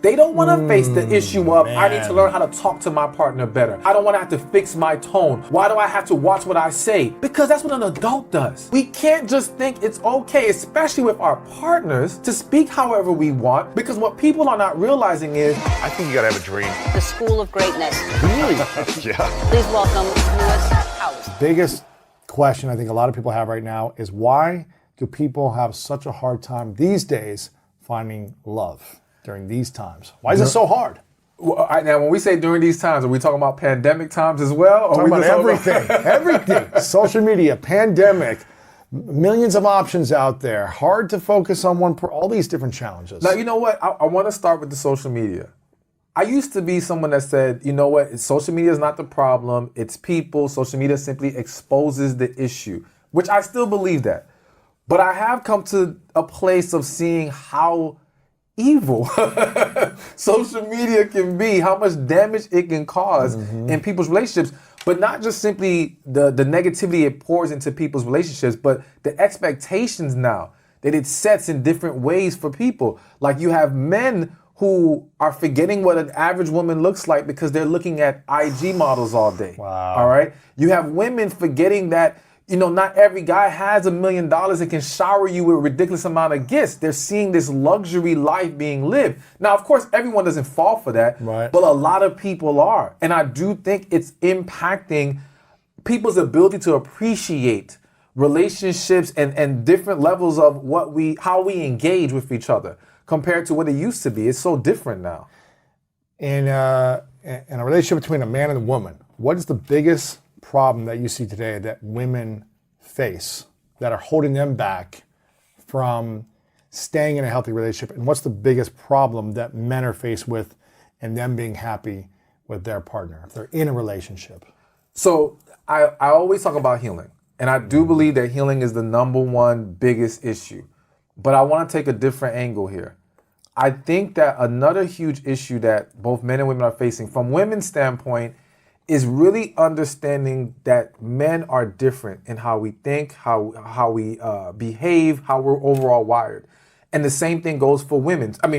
They don't want to face the issue of, I need to man. learn how to talk to my partner better. I don't want to have to fix my tone. Why do I have to watch what I say? Because that's what an adult does. We can't just think it's okay, especially with our partners, to speak however we want, because what people are not realizing is, I think you gotta have a dream. The School of Greatness. Really? Yeah. Please welcome Lewis Howes. Biggest question I think a lot of people have right now is why do people have such a hard time these days finding love during these times? Why is it so hard? well, now when we say during these times, are we talking about pandemic times as well? Or Talking we about just everything, everything. Social media, pandemic, millions of options out there. Hard to focus on all these different challenges. Now, you know what? I want to start with the social media. I used to be someone that said, you know what? Social media is not the problem. It's people. Social media simply exposes the issue, which I still believe that. But I have come to a place of seeing how evil social media can be, how much damage it can cause in people's relationships, but not just simply the negativity it pours into people's relationships, but the expectations now that it sets in different ways for people. Like you have men who are forgetting what an average woman looks like because they're looking at IG models all day. Wow. All right. You have women forgetting that, you know, not every guy has $1 million and can shower you with a ridiculous amount of gifts. They're seeing this luxury life being lived. Now, of course, everyone doesn't fall for that, Right. but a lot of people are. And I do think it's impacting people's ability to appreciate relationships and different levels of how we engage with each other compared to what it used to be. It's so different now. In a relationship between a man and a woman, what is the biggest problem that you see today that women face that are holding them back from staying in a healthy relationship? And what's the biggest problem that men are faced with and them being happy with their partner if they're in a relationship? So I always talk about healing. And I do believe that healing is the number one biggest issue. But I want to take a different angle here. I think that another huge issue that both men and women are facing from women's standpoint is really understanding that men are different in how we think, how we behave, how we're overall wired. And the same thing goes for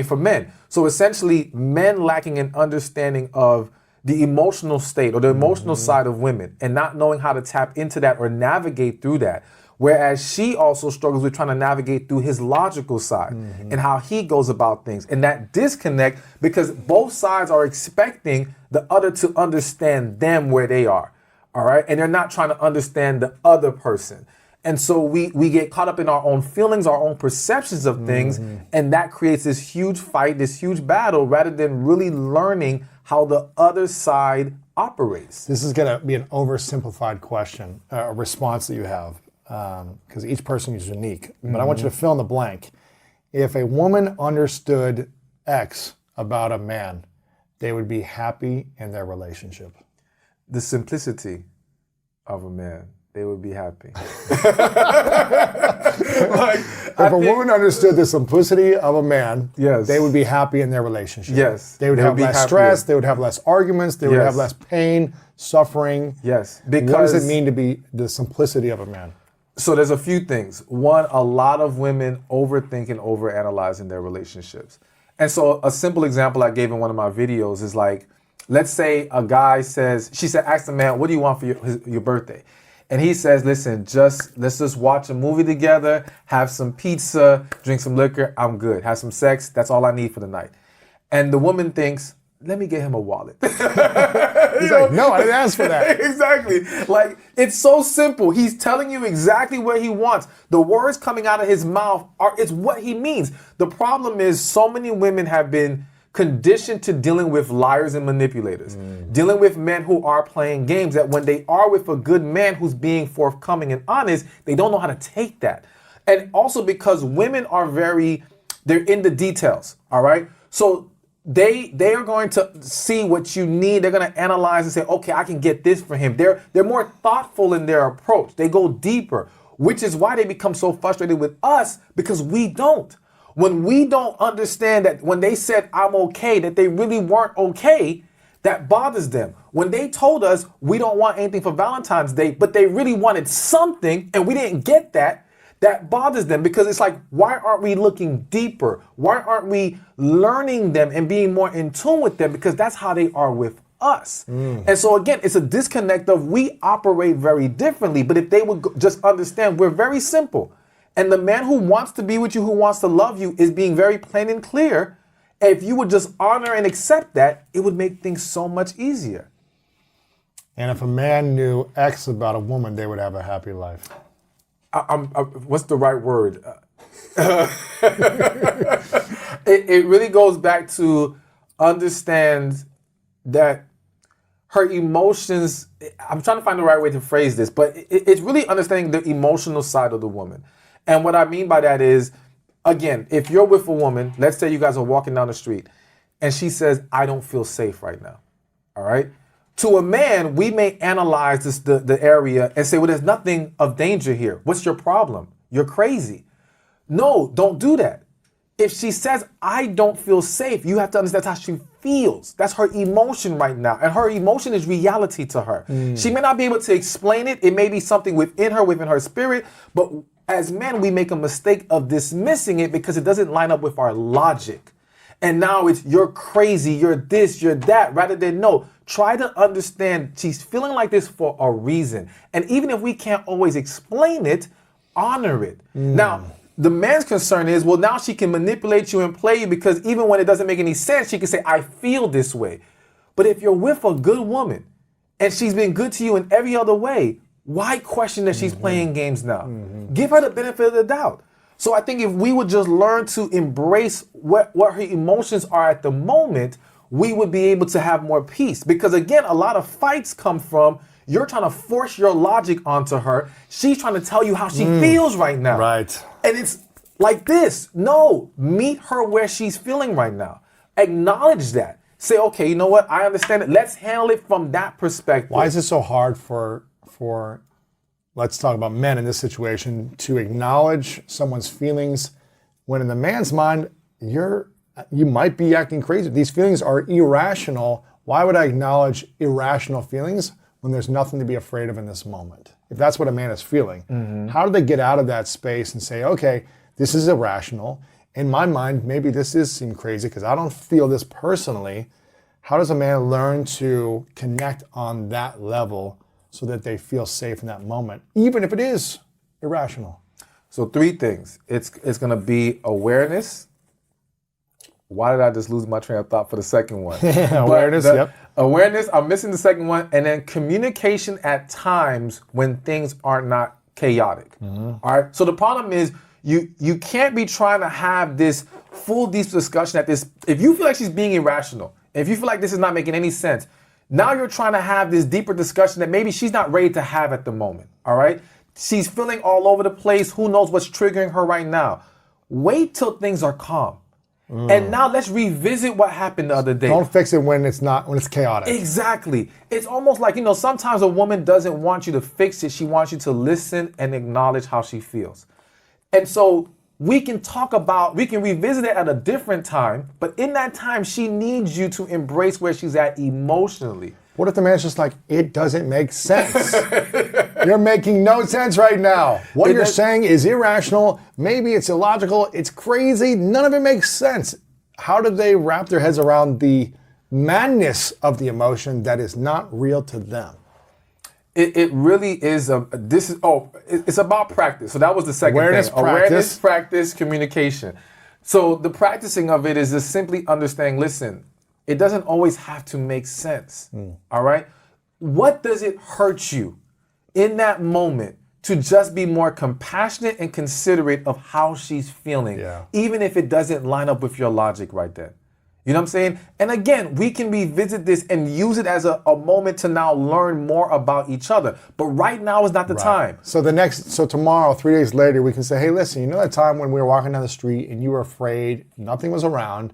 for men. So essentially, men lacking an understanding of the emotional state or the emotional side of women and not knowing how to tap into that or navigate through that. Whereas she also struggles with trying to navigate through his logical side and how he goes about things. And that disconnect, because both sides are expecting the other to understand them where they are, all right? And they're not trying to understand the other person. And so we get caught up in our own feelings, our own perceptions of things, and that creates this huge fight, this huge battle, rather than really learning how the other side operates. This is going to be an oversimplified question, a response that you have, because each person is unique. But I want you to fill in the blank. If a woman understood X about a man, they would be happy in their relationship. The simplicity of a man, they would be happy. If a woman understood the simplicity of a man, Yes. they would be happy in their relationship. Yes. They would They have would be less happier. stress, they would have less arguments, they would Yes. have less pain, suffering. Yes, What does it mean to be the simplicity of a man? So there's a few things. One, a lot of women overthink and overanalyze in their relationships. And so a simple example I gave in one of my videos is like, let's say a guy ask the man, what do you want for your birthday? And he says, listen, let's just watch a movie together, have some pizza, drink some liquor, I'm good. Have some sex, that's all I need for the night. And the woman thinks, let me get him a wallet. He's like, no, I didn't ask for that. Exactly. Like, it's so simple. He's telling you exactly what he wants. The words coming out of his mouth it's what he means. The problem is so many women have been conditioned to dealing with liars and manipulators, dealing with men who are playing games, that when they are with a good man who's being forthcoming and honest, they don't know how to take that. And also because women are they're in the details, all right? So they are going to see what you need. They're going to analyze and say, okay, I can get this for him. They're more thoughtful in their approach. They go deeper, which is why they become so frustrated with us, because we don't. When we don't understand that when they said, I'm okay, that they really weren't okay, that bothers them. When they told us we don't want anything for Valentine's Day, but they really wanted something and we didn't get that, that bothers them, because it's like, why aren't we looking deeper? Why aren't we learning them and being more in tune with them? Because that's how they are with us. And so again, it's a disconnect of we operate very differently. But if they would just understand, we're very simple. And the man who wants to be with you, who wants to love you, is being very plain and clear. If you would just honor and accept that, it would make things so much easier. And if a man knew X about a woman, they would have a happy life. What's the right word? It really goes back to understand that her emotions, I'm trying to find the right way to phrase this, but it's really understanding the emotional side of the woman. And what I mean by that is, again, if you're with a woman, let's say you guys are walking down the street, and she says, I don't feel safe right now, all right? To a man, we may analyze the area and say, well, there's nothing of danger here. What's your problem? You're crazy. No, don't do that. If she says, I don't feel safe, you have to understand how she feels. That's her emotion right now. And her emotion is reality to her. She may not be able to explain it. It may be something within her spirit. But as men, we make a mistake of dismissing it because it doesn't line up with our logic. And now it's, you're crazy, you're this, you're that, rather than no. Try to understand she's feeling like this for a reason. And even if we can't always explain it, honor it. Now, the man's concern is, well, now she can manipulate you and play you, because even when it doesn't make any sense, she can say, I feel this way. But if you're with a good woman and she's been good to you in every other way, why question that she's playing games now? Give her the benefit of the doubt. So I think if we would just learn to embrace what her emotions are at the moment, we would be able to have more peace. Because again, a lot of fights come from you're trying to force your logic onto her. She's trying to tell you how she feels right now. Right. And it's like this. No, meet her where she's feeling right now. Acknowledge that. Say, okay, you know what? I understand it. Let's handle it from that perspective. Why is it so hard for let's talk about men in this situation, to acknowledge someone's feelings when in the man's mind, you might be acting crazy. These feelings are irrational. Why would I acknowledge irrational feelings when there's nothing to be afraid of in this moment? If that's what a man is feeling, how do they get out of that space and say, okay, this is irrational. In my mind, maybe this does seem crazy because I don't feel this personally. How does a man learn to connect on that level so that they feel safe in that moment, even if it is irrational? So 3 things. It's going to be awareness. Why did I just lose my train of thought for the second one? Awareness, yep. Awareness, I'm missing the second one. And then communication at times when things are not chaotic. All right. So the problem is you can't be trying to have this full deep discussion at this. If you feel like she's being irrational, if you feel like this is not making any sense, now you're trying to have this deeper discussion that maybe she's not ready to have at the moment. All right. She's feeling all over the place. Who knows what's triggering her right now? Wait till things are calm. And now let's revisit what happened the other day. Don't fix it when it's chaotic. Exactly. It's almost like, sometimes a woman doesn't want you to fix it. She wants you to listen and acknowledge how she feels. And so we can revisit it at a different time, but in that time, she needs you to embrace where she's at emotionally. What if the man's just like, it doesn't make sense? You're making no sense right now. What you're saying is irrational. Maybe it's illogical. It's crazy. None of it makes sense. How do they wrap their heads around the madness of the emotion that is not real to them? It really is. It's about practice. So that was the second Awareness, thing. Awareness, practice, communication. So the practicing of it is just simply understanding, listen, it doesn't always have to make sense. All right? What does it hurt you in that moment to just be more compassionate and considerate of how she's feeling, even if it doesn't line up with your logic right then? You know what I'm saying? And again, we can revisit this and use it as a moment to now learn more about each other. But right now is not the time. So tomorrow, 3 days later, we can say, hey, listen, you know that time when we were walking down the street and you were afraid, nothing was around?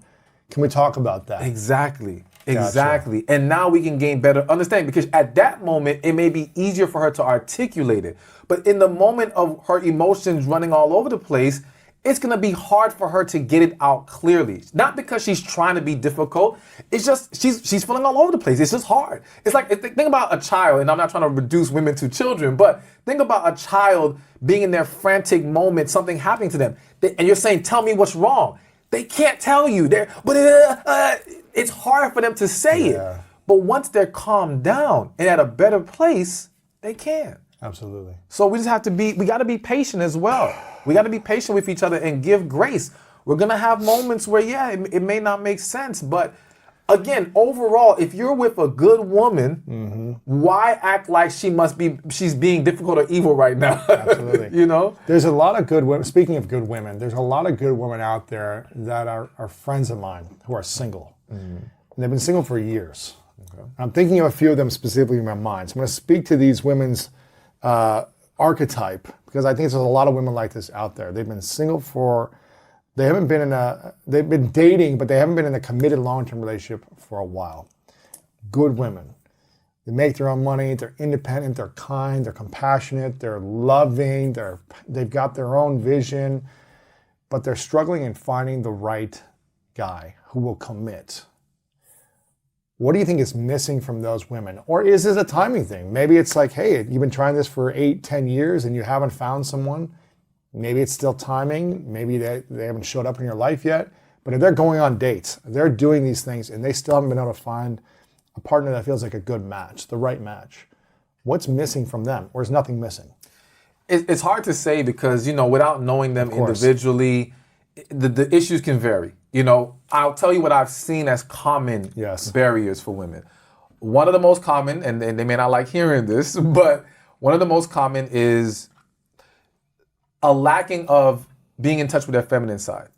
Can we talk about that? Exactly. And now we can gain better understanding, because at that moment, it may be easier for her to articulate it. But in the moment of her emotions running all over the place, it's going to be hard for her to get it out clearly. Not because she's trying to be difficult. It's just she's feeling all over the place. It's just hard. It's like, think about a child, and I'm not trying to reduce women to children, but think about a child being in their frantic moment, something happening to them, and you're saying, tell me what's wrong. They can't tell you. It's hard for them to say it. But once they're calmed down and at a better place, they can. Absolutely. So we got to be patient as well. We got to be patient with each other and give grace. We're going to have moments where, it may not make sense. But again, overall, if you're with a good woman, why act like she's being difficult or evil right now? Absolutely. You know? There's a lot of good women. Speaking of good women, there's a lot of good women out there that are friends of mine who are single. And they've been single for years. Okay. I'm thinking of a few of them specifically in my mind. So I'm going to speak to these women's archetype, because I think there's a lot of women like this out there. They've been single they've been dating, but they haven't been in a committed long-term relationship for a while. Good women. They make their own money, they're independent, they're kind, they're compassionate, they're loving, they've got their own vision, but they're struggling in finding the right guy who will commit. What do you think is missing from those women? Or is this a timing thing? Maybe it's like, hey, you've been trying this for 8-10 years and you haven't found someone. Maybe it's still timing. Maybe they haven't showed up in your life yet. But if they're going on dates, they're doing these things, and they still haven't been able to find a partner that feels like a good match, the right match, what's missing from them? Or is nothing missing? It's hard to say because, without knowing them individually, the issues can vary. I'll tell you what I've seen as common barriers for women. One of the most common, and they may not like hearing this, but one of the most common is a lacking of being in touch with their feminine side.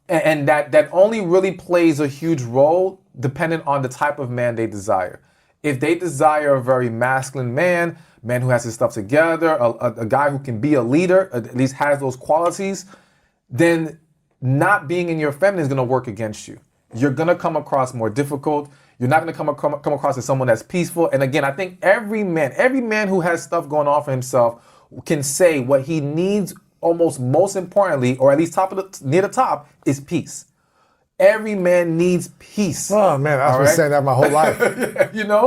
And that only really plays a huge role dependent on the type of man they desire. If they desire a very masculine man who has his stuff together, a guy who can be a leader, at least has those qualities, then not being in your feminine is going to work against you. You're going to come across more difficult. You're not going to come across as someone that's peaceful. And again, I think every man who has stuff going on for himself can say what he needs almost most importantly, or at least near the top, is peace. Every man needs peace. Oh man, I've been saying that my whole life.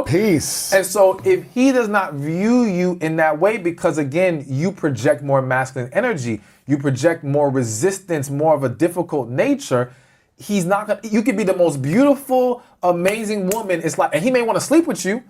Peace. And so if he does not view you in that way, because again, you project more masculine energy, you project more resistance, more of a difficult nature, he's not gonna, you could be the most beautiful, amazing woman. It's like, and he may want to sleep with you,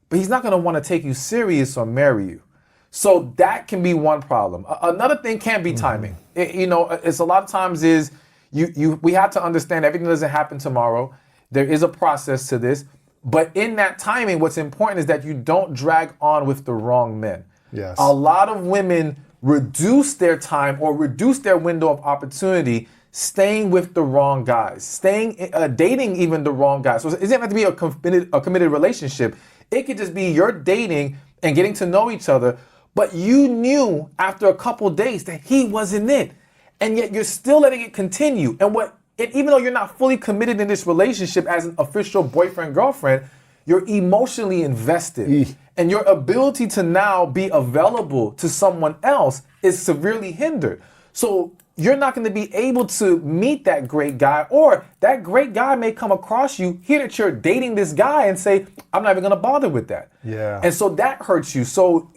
but he's not gonna want to take you serious or marry you. So that can be one problem. Another thing can be timing. It's a lot of times is, we have to understand everything doesn't happen tomorrow. There is a process to this. But in that timing, what's important is that you don't drag on with the wrong men. Yes. A lot of women reduce their time or reduce their window of opportunity staying with the wrong guys, dating even the wrong guys. So it doesn't have to be a committed relationship. It could just be you're dating and getting to know each other, but you knew after a couple days that he wasn't it. And yet you're still letting it continue. And even though you're not fully committed in this relationship as an official boyfriend, girlfriend, you're emotionally invested. And your ability to now be available to someone else is severely hindered. So you're not going to be able to meet that great guy, or that great guy may come across you, hear that you're dating this guy and say, I'm not even going to bother with that. Yeah. And so that hurts you. So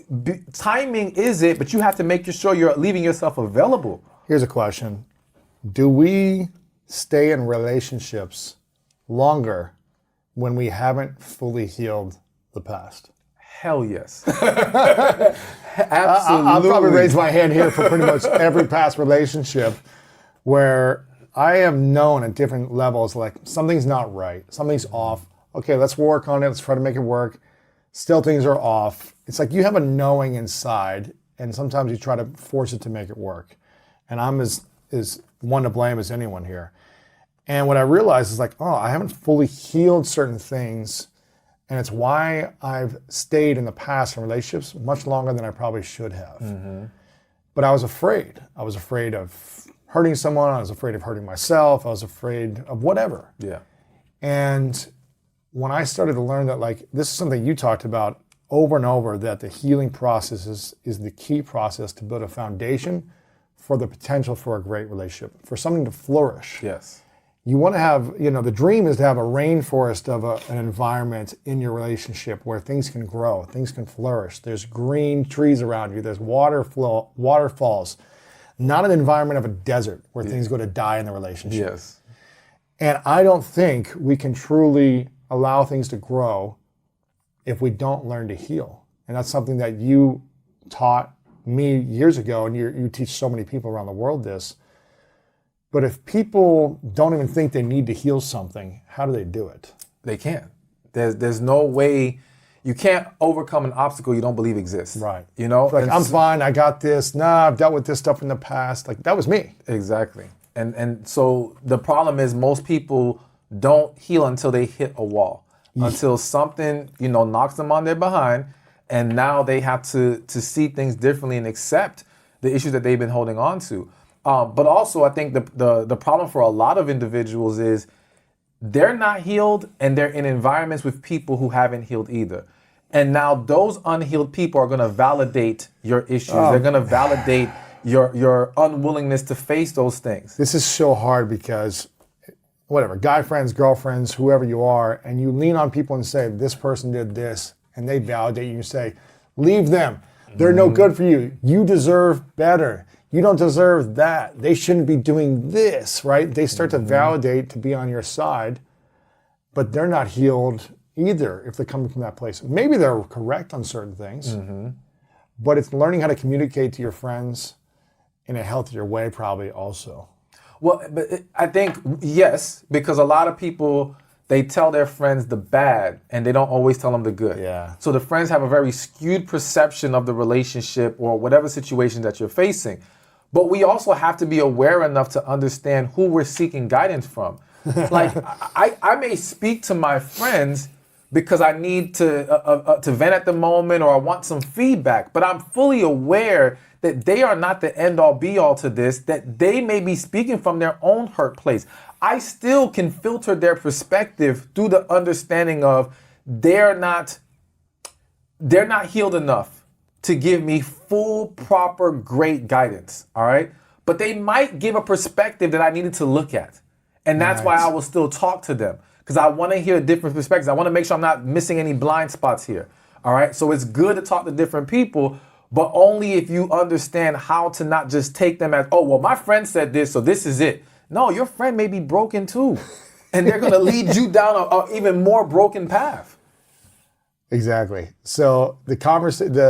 timing is it, but you have to make sure you're leaving yourself available. Here's a question. Do we stay in relationships longer when we haven't fully healed the past? Hell yes. Absolutely. I'll probably raise my hand here for pretty much every past relationship where I have known at different levels, like something's not right, something's off. Okay, let's work on it. Let's try to make it work. Still things are off. It's like you have a knowing inside, and sometimes you try to force it to make it work. And I'm as one to blame as anyone here. And what I realized is like, I haven't fully healed certain things. And it's why I've stayed in the past in relationships much longer than I probably should have. Mm-hmm. But I was afraid. I was afraid of hurting someone. I was afraid of hurting myself. I was afraid of whatever. Yeah. And when I started to learn that, like, this is something you talked about over and over, that the healing process is the key process to build a foundation for the potential for a great relationship, for something to flourish. Yes. You want to have, the dream is to have a rainforest of an environment in your relationship where things can grow, things can flourish. There's green trees around you. There's waterfalls. Not an environment of a desert where things go to die in the relationship. Yes. And I don't think we can truly allow things to grow if we don't learn to heal. And that's something that you taught me years ago, and you teach so many people around the world this. But if people don't even think they need to heal something, how do they do it? They can't. There's no way. You can't overcome an obstacle you don't believe exists. Right. Like, I'm fine, I got this. Nah, I've dealt with this stuff in the past. Like, that was me. Exactly. And so the problem is most people don't heal until they hit a wall, until something, knocks them on their behind, and now they have to see things differently and accept the issues that they've been holding on to. But also, I think the problem for a lot of individuals is they're not healed and they're in environments with people who haven't healed either. And now those unhealed people are going to validate your issues. They're going to validate your unwillingness to face those things. This is so hard because, whatever, guy friends, girlfriends, whoever you are, and you lean on people and say, this person did this, and they validate you and say, leave them. They're no good for you. You deserve better. You don't deserve that. They shouldn't be doing this, right? They start to validate to be on your side, but they're not healed either if they're coming from that place. Maybe they're correct on certain things, but it's learning how to communicate to your friends in a healthier way probably also. Well, but I think, yes, because a lot of people, they tell their friends the bad and they don't always tell them the good. Yeah. So the friends have a very skewed perception of the relationship or whatever situation that you're facing. But we also have to be aware enough to understand who we're seeking guidance from. Like, I may speak to my friends because I need to vent at the moment or I want some feedback, but I'm fully aware that they are not the end-all be-all to this, that they may be speaking from their own hurt place. I still can filter their perspective through the understanding of they're not healed enough to give me full, proper, great guidance, all right? But they might give a perspective that I needed to look at. And that's why I will still talk to them, because I want to hear different perspectives. I want to make sure I'm not missing any blind spots here, all right? So it's good to talk to different people, but only if you understand how to not just take them as, oh, well, my friend said this, so this is it. No, your friend may be broken too, and they're going to lead you down a even more broken path. Exactly. So the conversations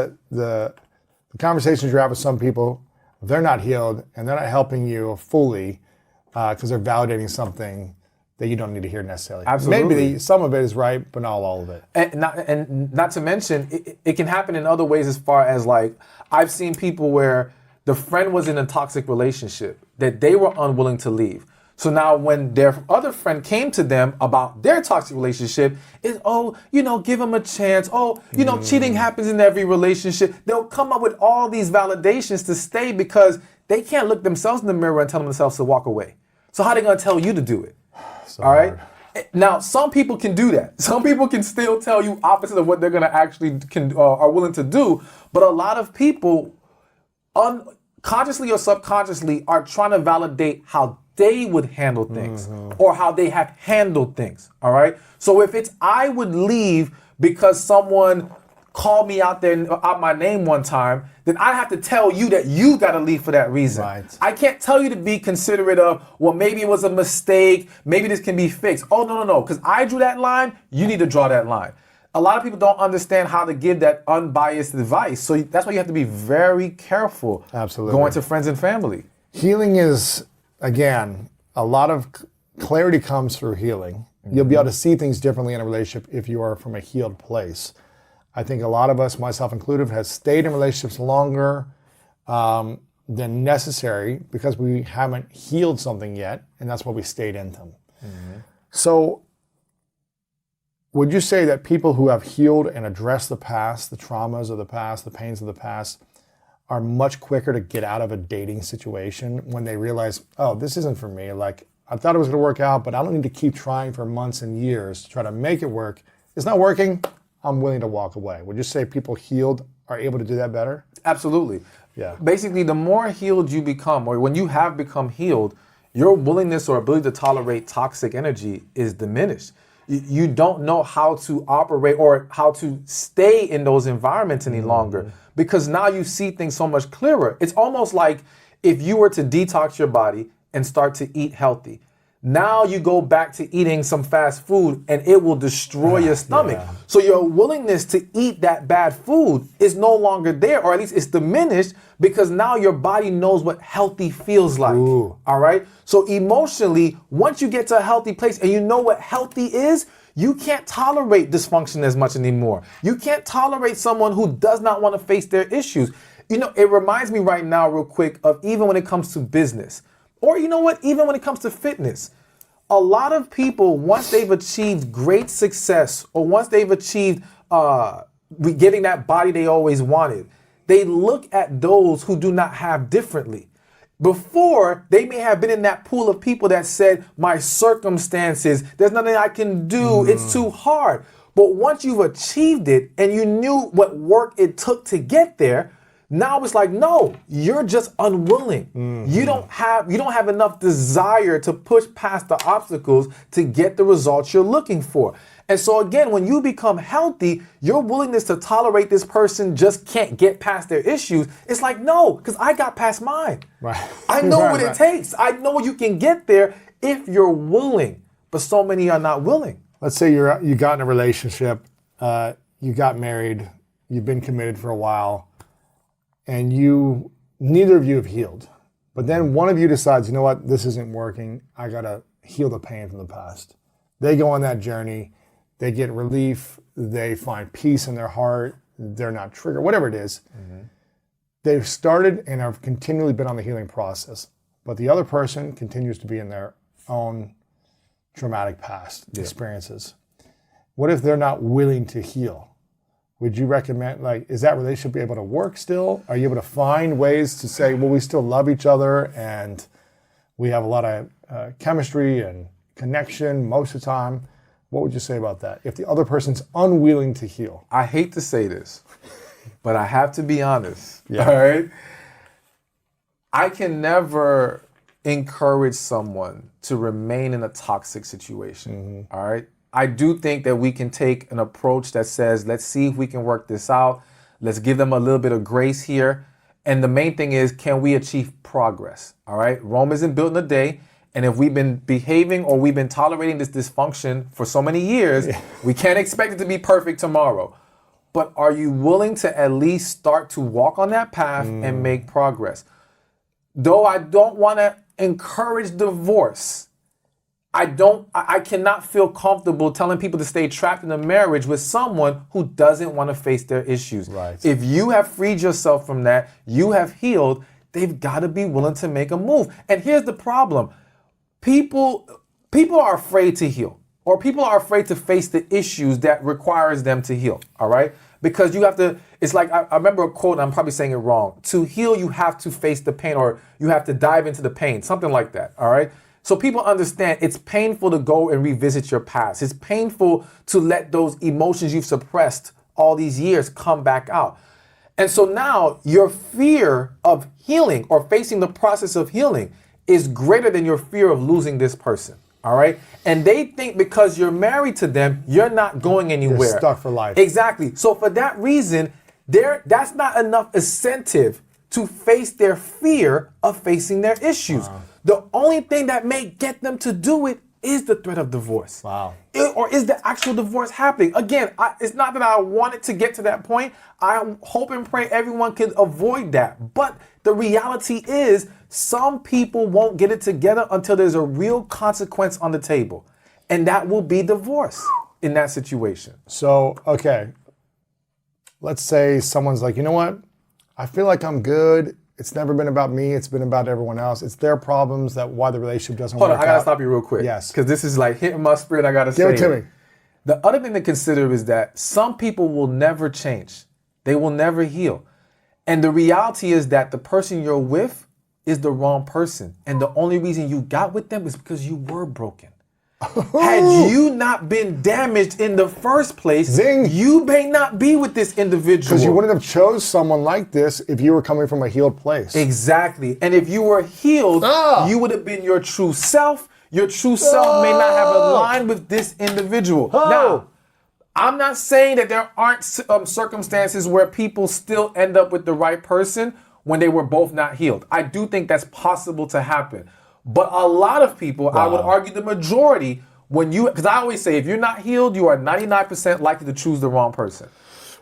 you have with some people, they're not healed and they're not helping you fully because they're validating something that you don't need to hear necessarily. Absolutely. Maybe some of it is right, but not all of it. And not to mention, it can happen in other ways as far as, like, I've seen people where the friend was in a toxic relationship that they were unwilling to leave. So now when their other friend came to them about their toxic relationship, give them a chance. Cheating happens in every relationship. They'll come up with all these validations to stay because they can't look themselves in the mirror and tell themselves to walk away. So how are they going to tell you to do it? So all right? hard. Now, some people can do that. Some people can still tell you opposite of what they're going to actually are willing to do. But a lot of people, unconsciously or subconsciously, are trying to validate how they would handle things or how they have handled things, all right? So if it's I would leave because someone called me out my name one time, then I have to tell you that you got to leave for that reason. Right. I can't tell you to be considerate of, well, maybe it was a mistake, maybe this can be fixed. Oh, no, because I drew that line, you need to draw that line. A lot of people don't understand how to give that unbiased advice. So that's why you have to be very careful. Absolutely. Going to friends and family. Healing is, again, a lot of clarity comes through healing. You'll be able to see things differently in a relationship if you are from a healed place. I think a lot of us, myself included, has stayed in relationships longer than necessary because we haven't healed something yet, and that's why we stayed in them. So would you say that people who have healed and addressed the past, the traumas of the past, the pains of the past, are much quicker to get out of a dating situation when they realize, oh, this isn't for me. Like, I thought it was going to work out, but I don't need to keep trying for months and years to try to make it work. It's not working. I'm willing to walk away. Would you say people healed are able to do that better? Absolutely. Yeah. Basically, the more healed you become, or when you have become healed, your willingness or ability to tolerate toxic energy is diminished. You don't know how to operate or how to stay in those environments any longer, because now you see things so much clearer. It's almost like if you were to detox your body and start to eat healthy. Now you go back to eating some fast food and it will destroy your stomach. Yeah. So your willingness to eat that bad food is no longer there, or at least it's diminished, because now your body knows what healthy feels like. Ooh. All right? So emotionally, once you get to a healthy place and you know what healthy is, you can't tolerate dysfunction as much anymore. You can't tolerate someone who does not want to face their issues. You know, it reminds me right now real quick of even when it comes to business. Or you know what, even when it comes to fitness, a lot of people, once they've achieved great success or once they've achieved getting that body they always wanted, they look at those who do not have differently. Before, they may have been in that pool of people that said, my circumstances, there's nothing I can do, it's too hard. But once you've achieved it and you knew what work it took to get there, now it's like, no, you're just unwilling. You don't have enough desire to push past the obstacles to get the results you're looking for. And so again, when you become healthy, your willingness to tolerate this person just can't get past their issues. It's like, no, because I got past mine. Right. I know Right, what right. it takes. I know you can get there if you're willing. But so many are not willing. Let's say you got in a relationship, you got married, you've been committed for a while, and neither of you have healed. But then one of you decides, you know what, this isn't working. I gotta heal the pain from the past. They go on that journey, they get relief, they find peace in their heart, they're not triggered, whatever it is. They've started and have continually been on the healing process. But the other person continues to be in their own traumatic past experiences. What if they're not willing to heal? Would you recommend, is that relationship able to work still? Are you able to find ways to say, well, we still love each other and we have a lot of chemistry and connection most of the time? What would you say about that? If the other person's unwilling to heal? I hate to say this, but I have to be honest. Yeah. All right? I can never encourage someone to remain in a toxic situation. All right? I do think that we can take an approach that says, let's see if we can work this out. Let's give them a little bit of grace here. And the main thing is, can we achieve progress? All right? Rome isn't built in a day. And if we've been behaving or we've been tolerating this dysfunction for so many years, we can't expect it to be perfect tomorrow. But are you willing to at least start to walk on that path and make progress? Though I don't want to encourage divorce, I cannot feel comfortable telling people to stay trapped in a marriage with someone who doesn't want to face their issues. Right. If you have freed yourself from that, you have healed, they've got to be willing to make a move. And here's the problem. People are afraid to heal, or people are afraid to face the issues that requires them to heal, all right? Because you have to, it's like, I remember a quote, and I'm probably saying it wrong. To heal, you have to face the pain, or you have to dive into the pain, something like that, all right? So people understand it's painful to go and revisit your past. It's painful to let those emotions you've suppressed all these years come back out. And so now your fear of healing or facing the process of healing is greater than your fear of losing this person, all right? And they think because you're married to them, you're not going anywhere. You're stuck for life. Exactly. So for that reason, that's not enough incentive to face their fear of facing their issues. Wow. The only thing that may get them to do it is the threat of divorce. Wow. Or is the actual divorce happening? Again, it's not that I want it to get to that point. I hope and pray everyone can avoid that. But the reality is some people won't get it together until there's a real consequence on the table. And that will be divorce in that situation. So, okay, let's say someone's like, you know what? I feel like I'm good. It's never been about me. It's been about everyone else. It's their problems that why the relationship doesn't work out. Hold on, I gotta stop you real quick. Yes. Because this is like hitting my spirit. I gotta say Give it to me. The other thing to consider is that some people will never change. They will never heal. And the reality is that the person you're with is the wrong person. And the only reason you got with them is because you were broken. Had you not been damaged in the first place, Zing. you may not be with this individual. Because you wouldn't have chose someone like this if you were coming from a healed place. Exactly. And if you were healed, you would have been your true self. Your true self may not have aligned with this individual. Now, I'm not saying that there aren't circumstances where people still end up with the right person when they were both not healed. I do think that's possible to happen. But a lot of people, I would argue the majority, because I always say if you're not healed, you are 99% likely to choose the wrong person.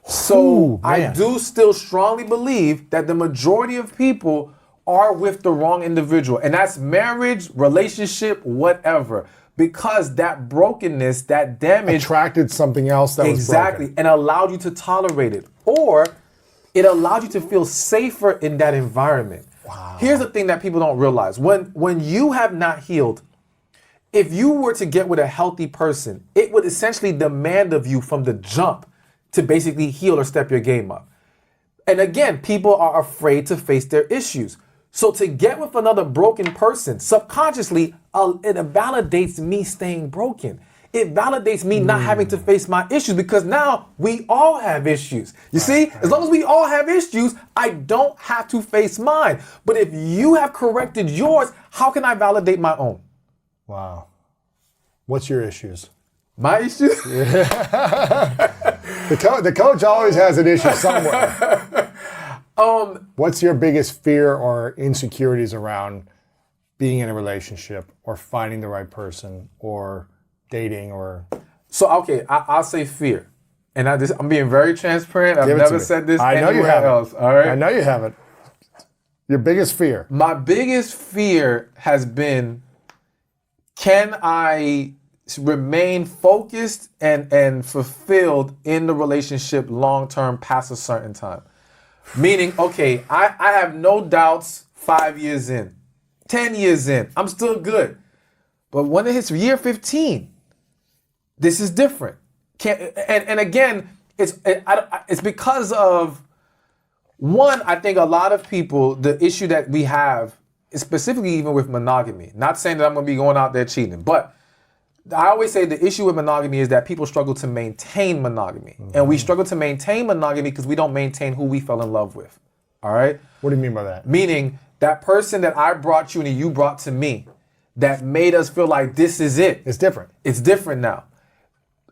So I do still strongly believe that the majority of people are with the wrong individual. And that's marriage, relationship, whatever. Because that brokenness, that damage attracted something else that was broken. and allowed you to tolerate it. Or it allowed you to feel safer in that environment. Wow. Here's the thing that people don't realize. When you have not healed, if you were to get with a healthy person, it would essentially demand of you from the jump to basically heal or step your game up. And again, people are afraid to face their issues. So to get with another broken person, subconsciously, it validates me staying broken. It validates me not having to face my issues because now we all have issues. You see, as long as we all have issues, I don't have to face mine. But if you have corrected yours, how can I validate my own? Wow. What's your issues? My issues? The coach always has an issue somewhere. What's your biggest fear or insecurities around being in a relationship or finding the right person or dating or? So, okay, I'll say fear. And I'm being very transparent. I've never said this anywhere else. All right? I know you haven't. Your biggest fear? My biggest fear has been, can I remain focused and fulfilled in the relationship long-term past a certain time? Meaning, okay, I have no doubts 5 years in, 10 years in, I'm still good. But when it hits year 15, this is different. And again, it's because of, one, I think a lot of people, the issue that we have, is specifically even with monogamy. Not saying that I'm going to be going out there cheating, but I always say the issue with monogamy is that people struggle to maintain monogamy. Mm-hmm. And we struggle to maintain monogamy because we don't maintain who we fell in love with. All right? What do you mean by that? Meaning that person that I brought you and you brought to me that made us feel like this is it. It's different. It's different now.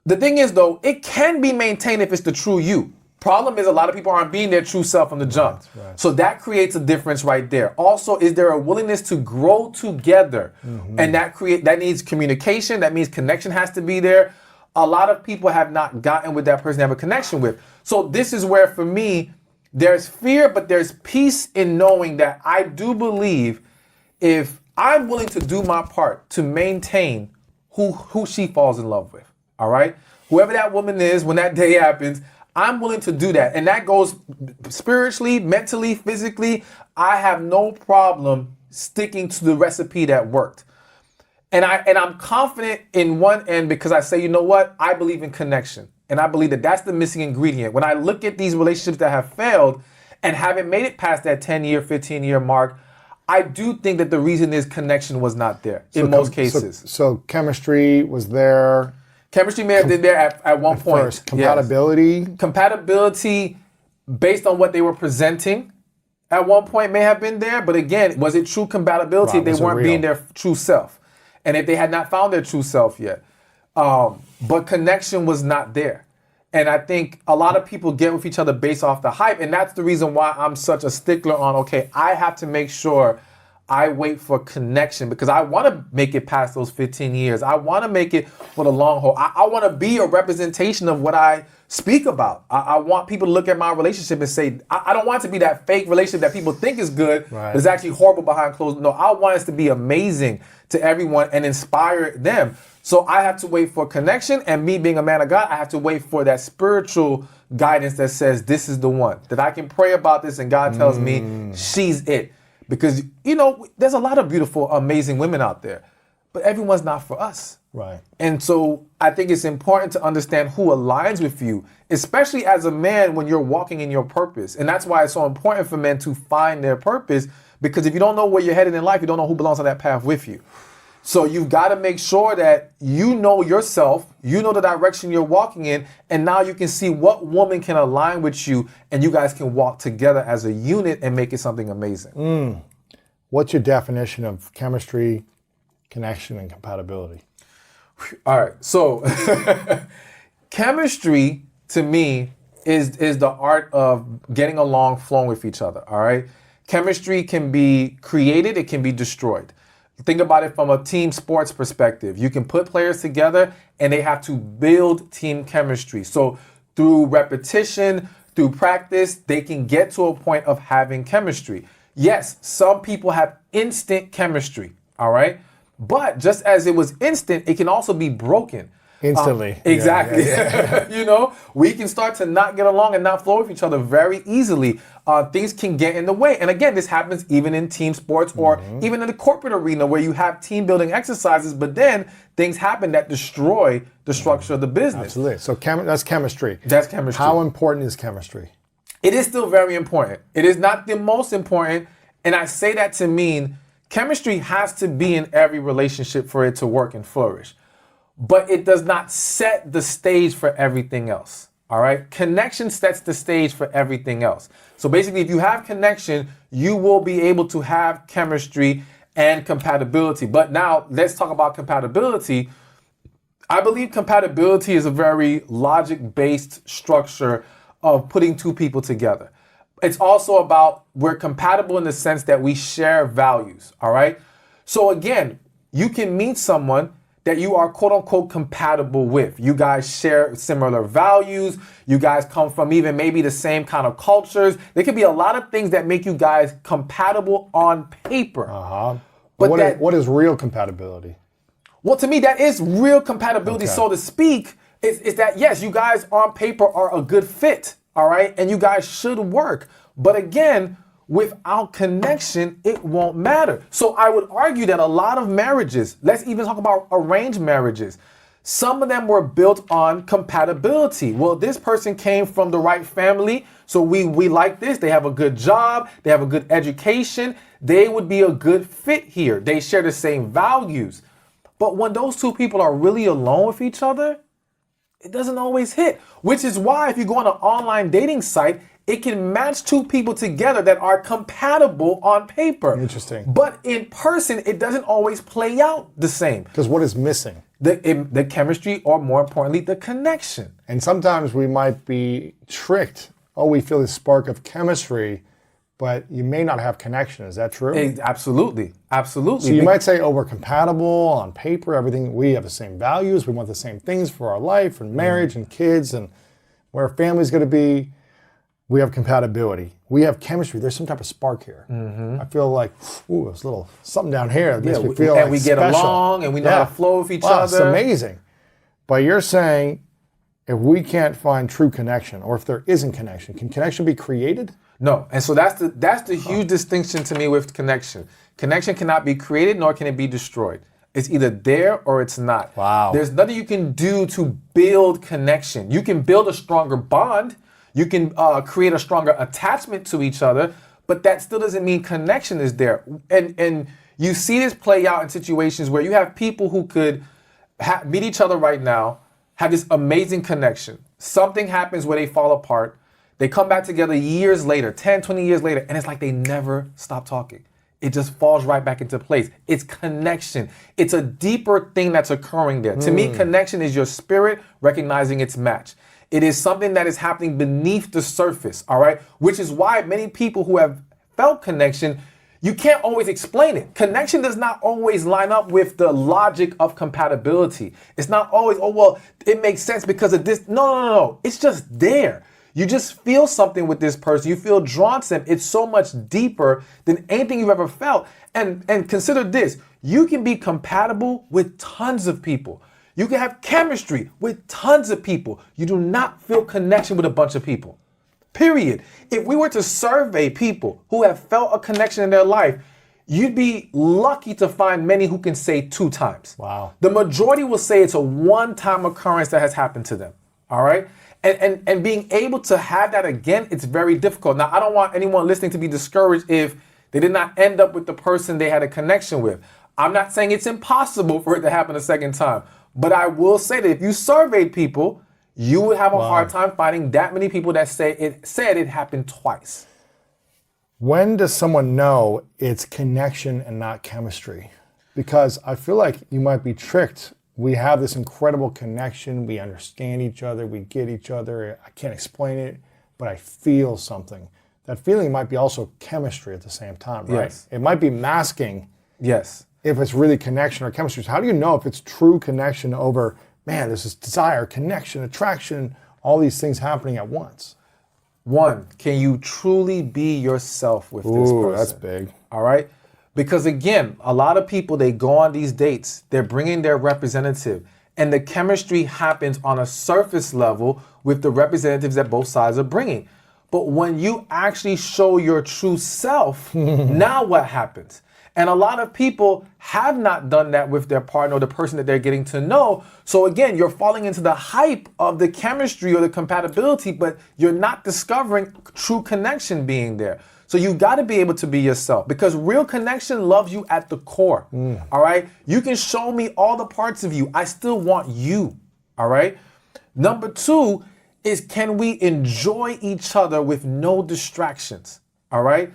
The thing is, though, it can be maintained if it's the true you. Problem is a lot of people aren't being their true self from the jump. Right. So that creates a difference right there. Also, is there a willingness to grow together? Mm-hmm. And that needs communication. That means connection has to be there. A lot of people have not gotten with that person they have a connection with. So this is where, for me, there's fear, but there's peace in knowing that I do believe if I'm willing to do my part to maintain who she falls in love with, all right? Whoever that woman is, when that day happens, I'm willing to do that. And that goes spiritually, mentally, physically. I have no problem sticking to the recipe that worked. And I'm confident in one end because I say, you know what? I believe in connection. And I believe that that's the missing ingredient. When I look at these relationships that have failed and haven't made it past that 10-year, 15-year mark, I do think that the reason is connection was not there in most cases. So chemistry was there. Chemistry may have been there at one point. First, compatibility? Yes. Compatibility based on what they were presenting at one point may have been there. But again, was it true compatibility if they weren't being their true self? And if they had not found their true self yet? But connection was not there. And I think a lot of people get with each other based off the hype. And that's the reason why I'm such a stickler on, okay, I have to make sure I wait for connection because I want to make it past those 15 years. I want to make it for the long haul. I want to be a representation of what I speak about. I want people to look at my relationship and say, I don't want it to be that fake relationship that people think is good, but it's actually horrible behind closed doors. No, I want us to be amazing to everyone and inspire them. So I have to wait for connection, and me being a man of God, I have to wait for that spiritual guidance that says this is the one, that I can pray about this and God tells me she's it. Because, you know, there's a lot of beautiful, amazing women out there, but everyone's not for us. Right. And so I think it's important to understand who aligns with you, especially as a man when you're walking in your purpose. And that's why it's so important for men to find their purpose, because if you don't know where you're headed in life, you don't know who belongs on that path with you. So you've got to make sure that you know yourself, you know the direction you're walking in, and now you can see what woman can align with you, and you guys can walk together as a unit and make it something amazing. What's your definition of chemistry, connection, and compatibility? All right, so chemistry to me is the art of getting along, flowing with each other. All right, chemistry can be created, it can be destroyed. Think about it from a team sports perspective. You can put players together and they have to build team chemistry. So through repetition, through practice, they can get to a point of having chemistry. Yes, some people have instant chemistry, all right? But just as it was instant, it can also be broken. Instantly. Exactly. Yeah. You know, we can start to not get along and not flow with each other very easily. Things can get in the way. And again, this happens even in team sports or even in the corporate arena where you have team building exercises, but then things happen that destroy the structure of the business. Absolutely. So that's chemistry. That's chemistry. How important is chemistry? It is still very important. It is not the most important. And I say that to mean chemistry has to be in every relationship for it to work and flourish. But it does not set the stage for everything else. All right? Connection sets the stage for everything else. So basically, if you have connection, you will be able to have chemistry and compatibility. But now let's talk about compatibility. I believe compatibility is a very logic-based structure of putting two people together. It's also about we're compatible in the sense that we share values. All right? So again, you can meet someone that you are quote unquote compatible with. You guys share similar values. You guys come from even maybe the same kind of cultures. There could be a lot of things that make you guys compatible on paper. But what is real compatibility? Well, to me, that is real compatibility, so to speak, is that yes, you guys on paper are a good fit, all right? And you guys should work. But again, without connection, it won't matter. So I would argue that a lot of marriages, let's even talk about arranged marriages, some of them were built on compatibility. Well, this person came from the right family, so we like this. They have a good job, they have a good education, they would be a good fit here. They share the same values. But when those two people are really alone with each other, it doesn't always hit, which is why if you go on an online dating site, it can match two people together that are compatible on paper. Interesting. But in person, it doesn't always play out the same. Because what is missing? The chemistry, or more importantly, the connection. And sometimes we might be tricked. Oh, we feel this spark of chemistry, but you may not have connection. Is that true? Absolutely. Absolutely. So you might say, oh, we're compatible on paper, everything. We have the same values. We want the same things for our life and marriage and kids and where our family's going to be. We have compatibility. We have chemistry. There's some type of spark here. I feel like, ooh, there's a little something down here that makes me feel and like we get special. along and we know how to flow with each other. It's amazing. But you're saying if we can't find true connection, or if there isn't connection, can connection be created? No, and so that's the huge distinction to me with connection. Connection cannot be created, nor can it be destroyed. It's either there or it's not. Wow. There's nothing you can do to build connection. You can build a stronger bond. You can create a stronger attachment to each other, but that still doesn't mean connection is there. And you see this play out in situations where you have people who could meet each other right now, have this amazing connection. Something happens where they fall apart. They come back together years later, 10, 20 years later, and it's like they never stop talking. It just falls right back into place. It's connection. It's a deeper thing that's occurring there. To me, connection is your spirit recognizing its match. It is something that is happening beneath the surface, all right? Which is why many people who have felt connection, you can't always explain it. Connection does not always line up with the logic of compatibility. It's not always, oh, well, it makes sense because of this. No. It's just there. You just feel something with this person. You feel drawn to them. It's so much deeper than anything you've ever felt. And consider this. You can be compatible with tons of people. You can have chemistry with tons of people. You do not feel connection with a bunch of people. Period. If we were to survey people who have felt a connection in their life, you'd be lucky to find many who can say 2 times. Wow. The majority will say it's a one-time occurrence that has happened to them. All right? And being able to have that again, it's very difficult. Now, I don't want anyone listening to be discouraged if they did not end up with the person they had a connection with. I'm not saying it's impossible for it to happen a second time, but I will say that if you surveyed people, you would have a hard time finding that many people that said it happened twice. When does someone know it's connection and not chemistry? Because I feel like you might be tricked. We have this incredible connection. We understand each other. We get each other. I can't explain it, but I feel something. That feeling might be also chemistry at the same time, right? Yes. It might be masking Yes. if it's really connection or chemistry. So how do you know if it's true connection over, man, there's this desire, connection, attraction, all these things happening at once? One, can you truly be yourself with this person? That's big. All right? Because again, a lot of people, they go on these dates, they're bringing their representative, and the chemistry happens on a surface level with the representatives that both sides are bringing. But when you actually show your true self, now what happens? And a lot of people have not done that with their partner or the person that they're getting to know. So again, you're falling into the hype of the chemistry or the compatibility, but you're not discovering true connection being there. So you got to be able to be yourself, because real connection loves you at the core. All right? You can show me all the parts of you. I still want you. All right? Number two is, can we enjoy each other with no distractions? All right?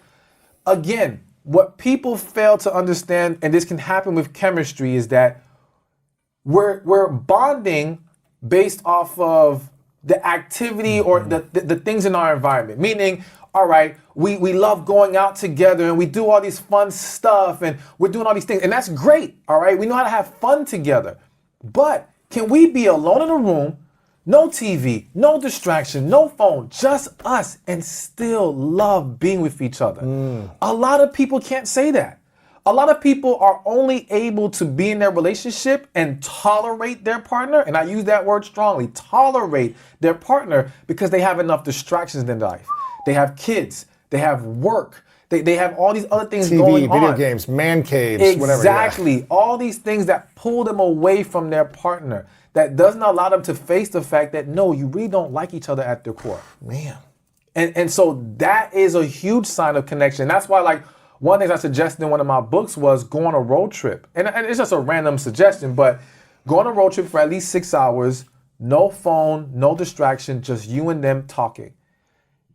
Again, what people fail to understand, and this can happen with chemistry, is that we're bonding based off of the activity or the things in our environment. Meaning, all right, we love going out together and we do all these fun stuff and we're doing all these things. And that's great, all right? We know how to have fun together. But can we be alone in a room, no TV, no distraction, no phone, just us, and still love being with each other? A lot of people can't say that. A lot of people are only able to be in their relationship and tolerate their partner, and I use that word strongly, tolerate their partner, because they have enough distractions in their life. They have kids, they have work, they have all these other things going on. TV, video games, man caves, whatever. Exactly. All these things that pull them away from their partner, that doesn't allow them to face the fact that, no, you really don't like each other at their core. Man. And so that is a huge sign of connection. That's why, like, one thing I suggested in one of my books was go on a road trip. And it's just a random suggestion, but go on a road trip for at least 6 hours, no phone, no distraction, just you and them talking.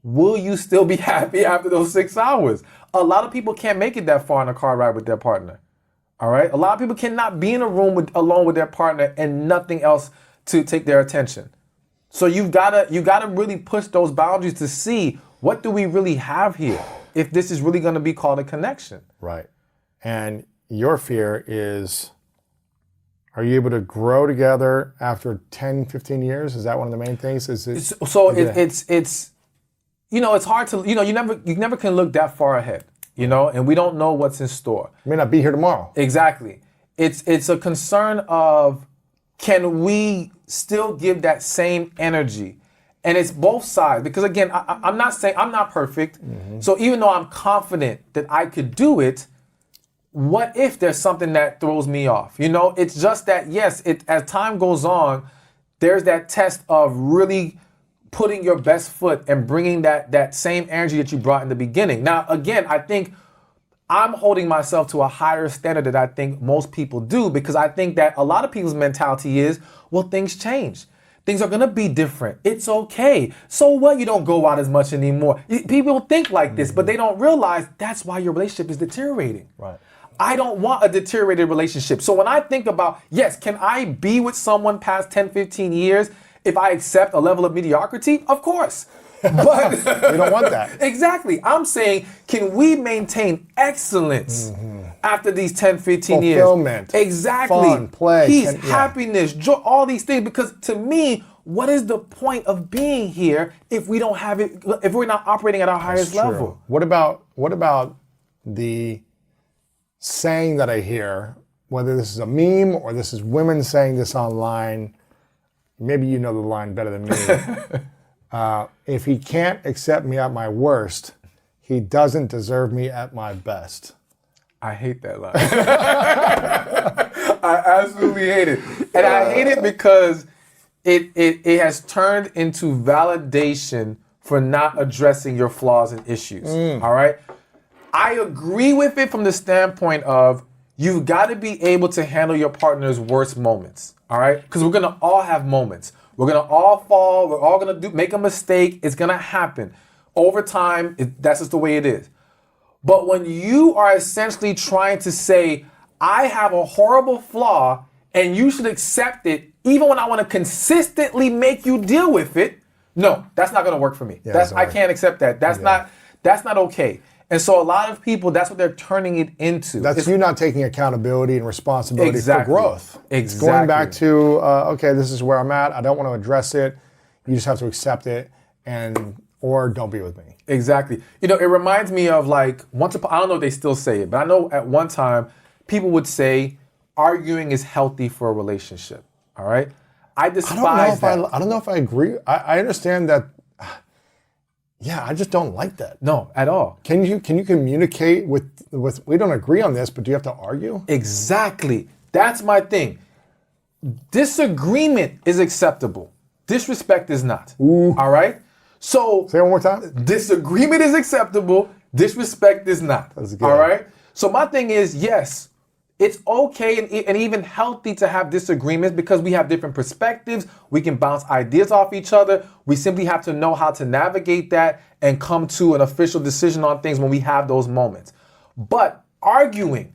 Will you still be happy after those 6 hours? A lot of people can't make it that far in a car ride with their partner. All right? A lot of people cannot be in a room alone with their partner and nothing else to take their attention. So you gotta really push those boundaries to see, what do we really have here, if this is really gonna be called a connection. Right. And your fear is, are you able to grow together after 10, 15 years? Is that one of the main things? It's you know, it's hard to, you know, you never can look that far ahead, you know, and we don't know what's in store. May not be here tomorrow. Exactly. It's a concern of, can we still give that same energy? And it's both sides, because again, I'm not saying I'm not perfect. So even though I'm confident that I could do it, what if there's something that throws me off? You know, it's just that, yes, as time goes on, there's that test of really putting your best foot and bringing that same energy that you brought in the beginning. Now, again, I think I'm holding myself to a higher standard than I think most people do, because I think that a lot of people's mentality is, well, things change. Things are gonna be different. It's okay. So what? You don't go out as much anymore. People think like this, but they don't realize that's why your relationship is deteriorating. Right. I don't want a deteriorated relationship. So when I think about, yes, can I be with someone past 10, 15 years if I accept a level of mediocrity? Of course. But You don't want that. Exactly. I'm saying, can we maintain excellence after these 10, 15 years? Fulfillment. Exactly. Fun, play. Peace, happiness, joy, all these things. Because to me, what is the point of being here if we don't have it, if we're not operating at our highest level? What about the saying that I hear, whether this is a meme or this is women saying this online, maybe you know the line better than me. If he can't accept me at my worst, he doesn't deserve me at my best. I hate that line. I absolutely hate it. And I hate it because it has turned into validation for not addressing your flaws and issues. All right? I agree with it from the standpoint of, You've got to be able to handle your partner's worst moments, all right? Because we're gonna all have moments. We're gonna all fall. We're all gonna make a mistake. It's gonna happen. Over time, that's just the way it is. But when you are essentially trying to say, I have a horrible flaw and you should accept it, even when I want to consistently make you deal with it, no, that's not gonna work for me. Yeah, I can't accept that. That's not okay. And so a lot of people, that's what they're turning it into. That's you not taking accountability and responsibility for growth. Exactly. It's going back to, okay, this is where I'm at. I don't want to address it. You just have to accept it or don't be with me. Exactly. You know, it reminds me of like, I don't know if they still say it, but I know at one time people would say arguing is healthy for a relationship. All right? I despise that. I don't know if I agree. I understand that. Yeah, I just don't like that. No, at all. Can you communicate with we don't agree on this, but do you have to argue? Exactly. That's my thing. Disagreement is acceptable. Disrespect is not. Ooh. All right? So Say it one more time. disagreement is acceptable. Disrespect is not. That's good. All right? So my thing is, yes, it's okay and even healthy to have disagreements because we have different perspectives. We can bounce ideas off each other. We simply have to know how to navigate that and come to an official decision on things when we have those moments. But arguing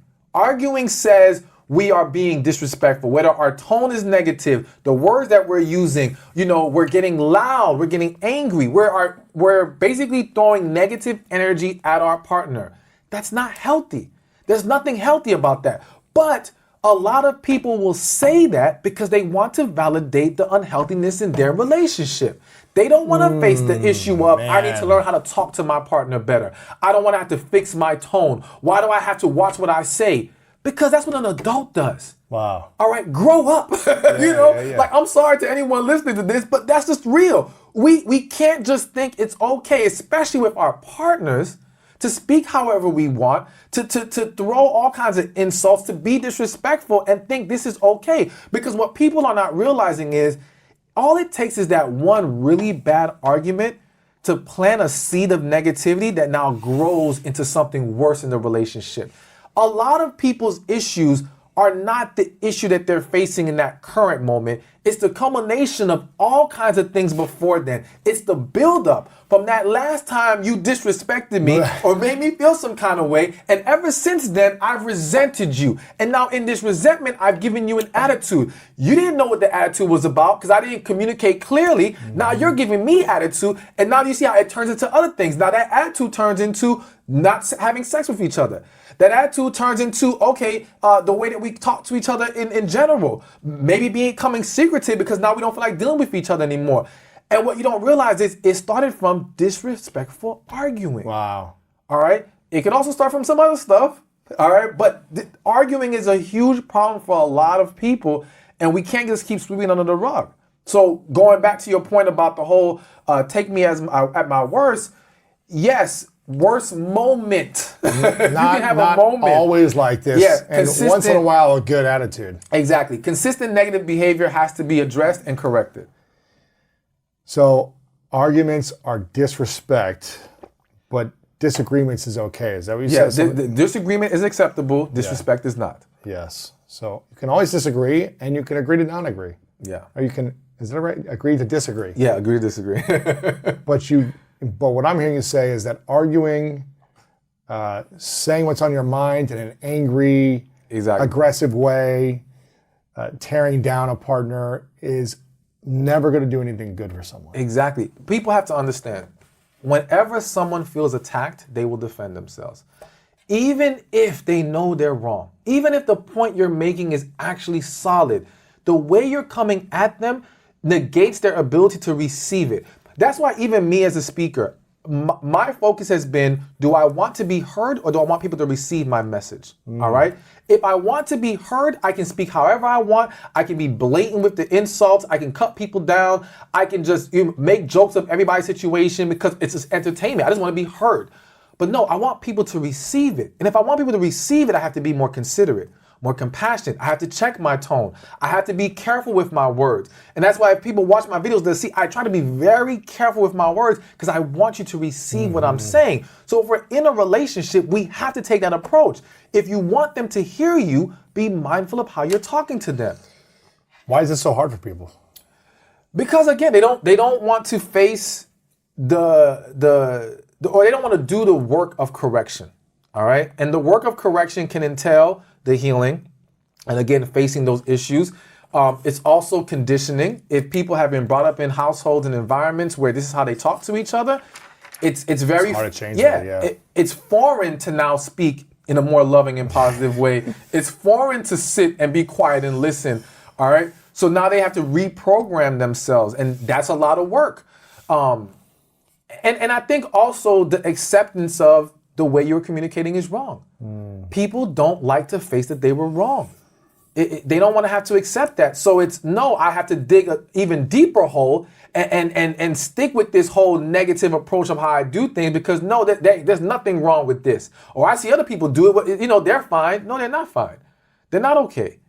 says we are being disrespectful, whether our tone is negative, the words that we're using, you know, we're getting loud, we're getting angry, we're basically throwing negative energy at our partner. That's not healthy. There's nothing healthy about that. But a lot of people will say that because they want to validate the unhealthiness in their relationship. They don't want to face the issue of, I need to learn how to talk to my partner better. I don't want to have to fix my tone. Why do I have to watch what I say? Because that's what an adult does. Wow. All right, grow up. Like, I'm sorry to anyone listening to this, but that's just real. We can't just think it's okay, especially with our partners, to speak however we want, to throw all kinds of insults, to be disrespectful and think this is okay. Because what people are not realizing is all it takes is that one really bad argument to plant a seed of negativity that now grows into something worse in the relationship. A lot of people's issues are not the issue that they're facing in that current moment. It's the culmination of all kinds of things before then. It's the buildup from that last time you disrespected me or made me feel some kind of way. And ever since then, I've resented you. And now in this resentment, I've given you an attitude. You didn't know what the attitude was about because I didn't communicate clearly. Now you're giving me attitude. And now you see how it turns into other things. Now that attitude turns into not having sex with each other. That attitude turns into, the way that we talk to each other in general. Maybe becoming secretive because now we don't feel like dealing with each other anymore. And what you don't realize is it started from disrespectful arguing. Wow. All right? It can also start from some other stuff. All right? But arguing is a huge problem for a lot of people, and we can't just keep sweeping under the rug. So going back to your point about the whole take me at my worst, yes, worst moment. You can have a moment. Always like this. Yeah, and once in a while, a good attitude. Exactly. Consistent negative behavior has to be addressed and corrected. So arguments are disrespect, but disagreements is okay. Is that what you said? Yeah, disagreement is acceptable. Disrespect is not. Yes. So you can always disagree, and you can agree to not agree. Yeah. Or you can, is that right? Agree to disagree. Yeah, agree to disagree. But what I'm hearing you say is that arguing, saying what's on your mind in an angry, aggressive way, tearing down a partner is never going to do anything good for someone. Exactly. People have to understand, whenever someone feels attacked, they will defend themselves. Even if they know they're wrong, even if the point you're making is actually solid, the way you're coming at them negates their ability to receive it. That's why even me as a speaker, my focus has been, do I want to be heard or do I want people to receive my message? All right? If I want to be heard, I can speak however I want. I can be blatant with the insults. I can cut people down. I can just make jokes of everybody's situation because it's just entertainment. I just want to be heard. But no, I want people to receive it. And if I want people to receive it, I have to be more considerate, more compassionate. I have to check my tone. I have to be careful with my words. And that's why if people watch my videos, they'll see I try to be very careful with my words because I want you to receive what I'm saying. So if we're in a relationship, we have to take that approach. If you want them to hear you, be mindful of how you're talking to them. Why is this so hard for people? Because again, they don't want to face or they don't want to do the work of correction. All right. And the work of correction can entail the healing and again, facing those issues. It's also conditioning. If people have been brought up in households and environments where this is how they talk to each other, it's very hard to change that, it's foreign to now speak in a more loving and positive way. It's foreign to sit and be quiet and listen. All right. So now they have to reprogram themselves, and that's a lot of work. And I think also the acceptance of the way you're communicating is wrong. People don't like to face that they were wrong. They don't want to have to accept that. So it's no, I have to dig an even deeper hole and stick with this whole negative approach of how I do things because no, there's nothing wrong with this. Or I see other people do it, but they're fine. No, they're not fine. They're not okay.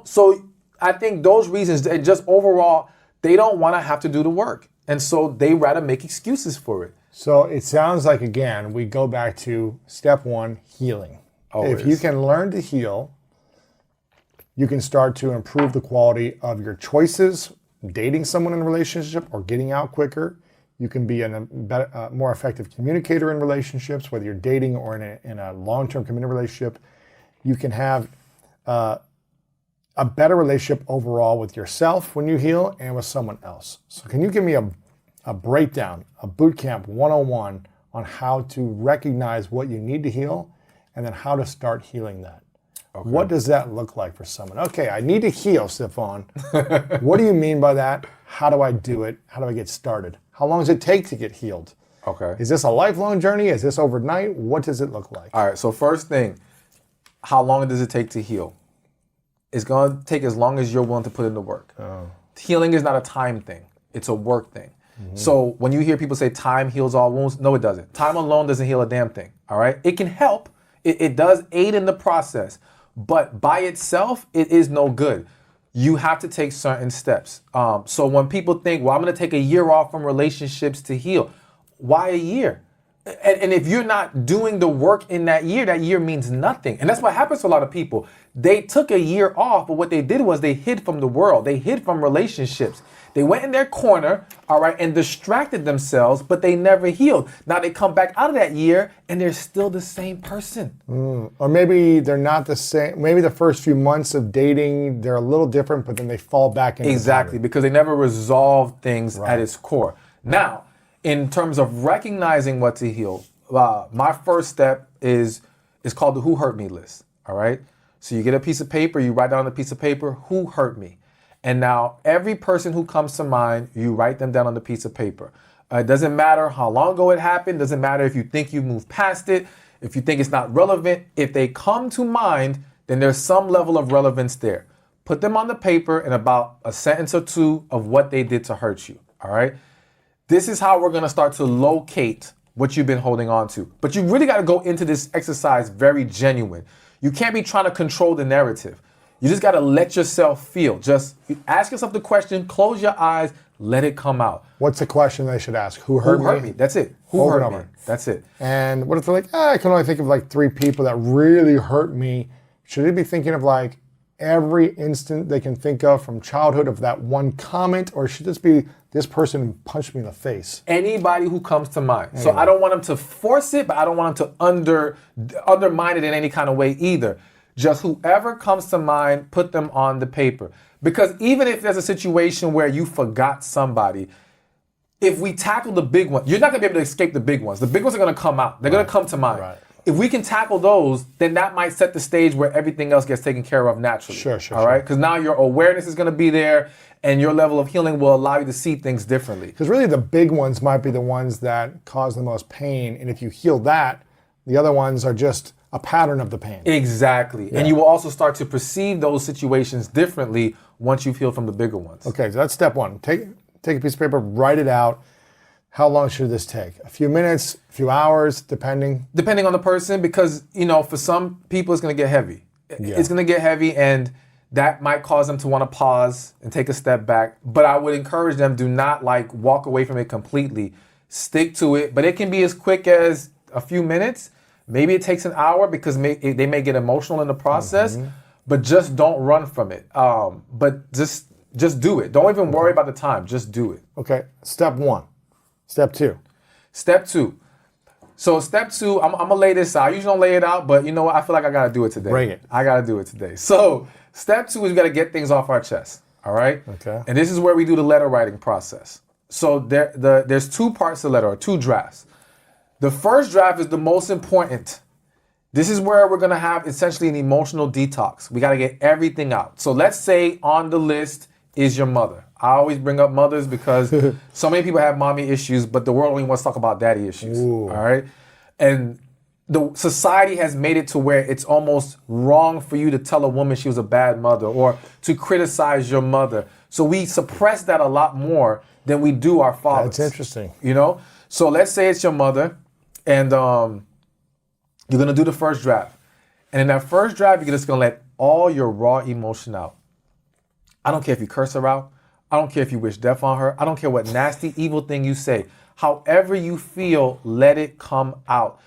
So I think those reasons, and just overall, they don't want to have to do the work. And so they rather make excuses for it. So it sounds like, again, we go back to step one, healing. Always. If you can learn to heal, you can start to improve the quality of your choices, dating someone in a relationship or getting out quicker. You can be a more effective communicator in relationships, whether you're dating or in a long-term committed relationship. You can have a better relationship overall with yourself when you heal and with someone else. So can you give me a breakdown, a boot camp 101 on how to recognize what you need to heal and then how to start healing that? Okay. What does that look like for someone? Okay, I need to heal, Stephan. What do you mean by that? How do I do it? How do I get started? How long does it take to get healed? Okay. Is this a lifelong journey? Is this overnight? What does it look like? All right, so first thing, how long does it take to heal? It's going to take as long as you're willing to put in the work. Oh. Healing is not a time thing. It's a work thing. Mm-hmm. So when you hear people say time heals all wounds, no, it doesn't. Time alone doesn't heal a damn thing, all right? It can help. It does aid in the process. But by itself, it is no good. You have to take certain steps. So when people think, well, I'm going to take a year off from relationships to heal, why a year? And if you're not doing the work in that year means nothing. And that's what happens to a lot of people. They took a year off, but what they did was they hid from the world. They hid from relationships. They went in their corner, all right, and distracted themselves, but they never healed. Now they come back out of that year and they're still the same person. Or maybe they're not the same. Maybe the first few months of dating, they're a little different, but then they fall back into Exactly, because they never resolved things at its core. Now, in terms of recognizing what to heal, my first step is called the Who Hurt Me list, all right? So you get a piece of paper, you write down on the piece of paper, who hurt me? And now every person who comes to mind, you write them down on the piece of paper. It doesn't matter how long ago it happened, doesn't matter if you think you moved past it, if you think it's not relevant. If they come to mind, then there's some level of relevance there. Put them on the paper in about a sentence or two of what they did to hurt you, all right? This is how we're going to start to locate what you've been holding on to. But you really got to go into this exercise very genuine. You can't be trying to control the narrative. You just got to let yourself feel. Just ask yourself the question, close your eyes, let it come out. What's the question they should ask? Who hurt me? Who hurt me? That's it. Who hurt me? That's it. And what if they're like, I can only think of like 3 people that really hurt me. Should they be thinking of like every instant they can think of from childhood of that one comment, or should this be this person punched me in the face? Anybody who comes to mind. Anyway. So I don't want them to force it, but I don't want them to undermine it in any kind of way either. Just whoever comes to mind, put them on the paper. Because even if there's a situation where you forgot somebody, if we tackle the big one, you're not going to be able to escape the big ones. The big ones are going to come out. They're going to come to mind. Right. If we can tackle those, then that might set the stage where everything else gets taken care of naturally. Sure. All right? Because now your awareness is going to be there, and your level of healing will allow you to see things differently. Because really the big ones might be the ones that cause the most pain, and if you heal that, the other ones are just a pattern of the pain. Exactly. Yeah. And you will also start to perceive those situations differently once you've healed from the bigger ones. Okay, so that's step one. Take a piece of paper, write it out. How long should this take? A few minutes, a few hours, depending? Depending on the person, because, for some people it's going to get heavy. It's going to get heavy, and that might cause them to want to pause and take a step back. But I would encourage them, do not like walk away from it completely. Stick to it. But it can be as quick as a few minutes. Maybe it takes an hour because they may get emotional in the process. But just don't run from it. But just do it. Don't even worry about the time. Just do it. Okay. Step 1. Step 2. Step 2. So step 2, I'm gonna lay this out. I usually don't lay it out, but you know what? I feel like I gotta do it today. Bring it. I gotta do it today. So step 2 is we gotta get things off our chest. All right. Okay. And this is where we do the letter writing process. So there's 2 parts to the letter, or 2 drafts. The first draft is the most important. This is where we're gonna have essentially an emotional detox. We gotta get everything out. So let's say on the list is your mother. I always bring up mothers because so many people have mommy issues, but the world only wants to talk about daddy issues. Ooh. All right. And the society has made it to where it's almost wrong for you to tell a woman she was a bad mother or to criticize your mother. So we suppress that a lot more than we do our fathers. That's interesting. You know? So let's say it's your mother, and you're gonna do the first draft. And in that first draft, you're just gonna let all your raw emotion out. I don't care if you curse her out. I don't care if you wish death on her. I don't care what nasty, evil thing you say. However you feel, let it come out.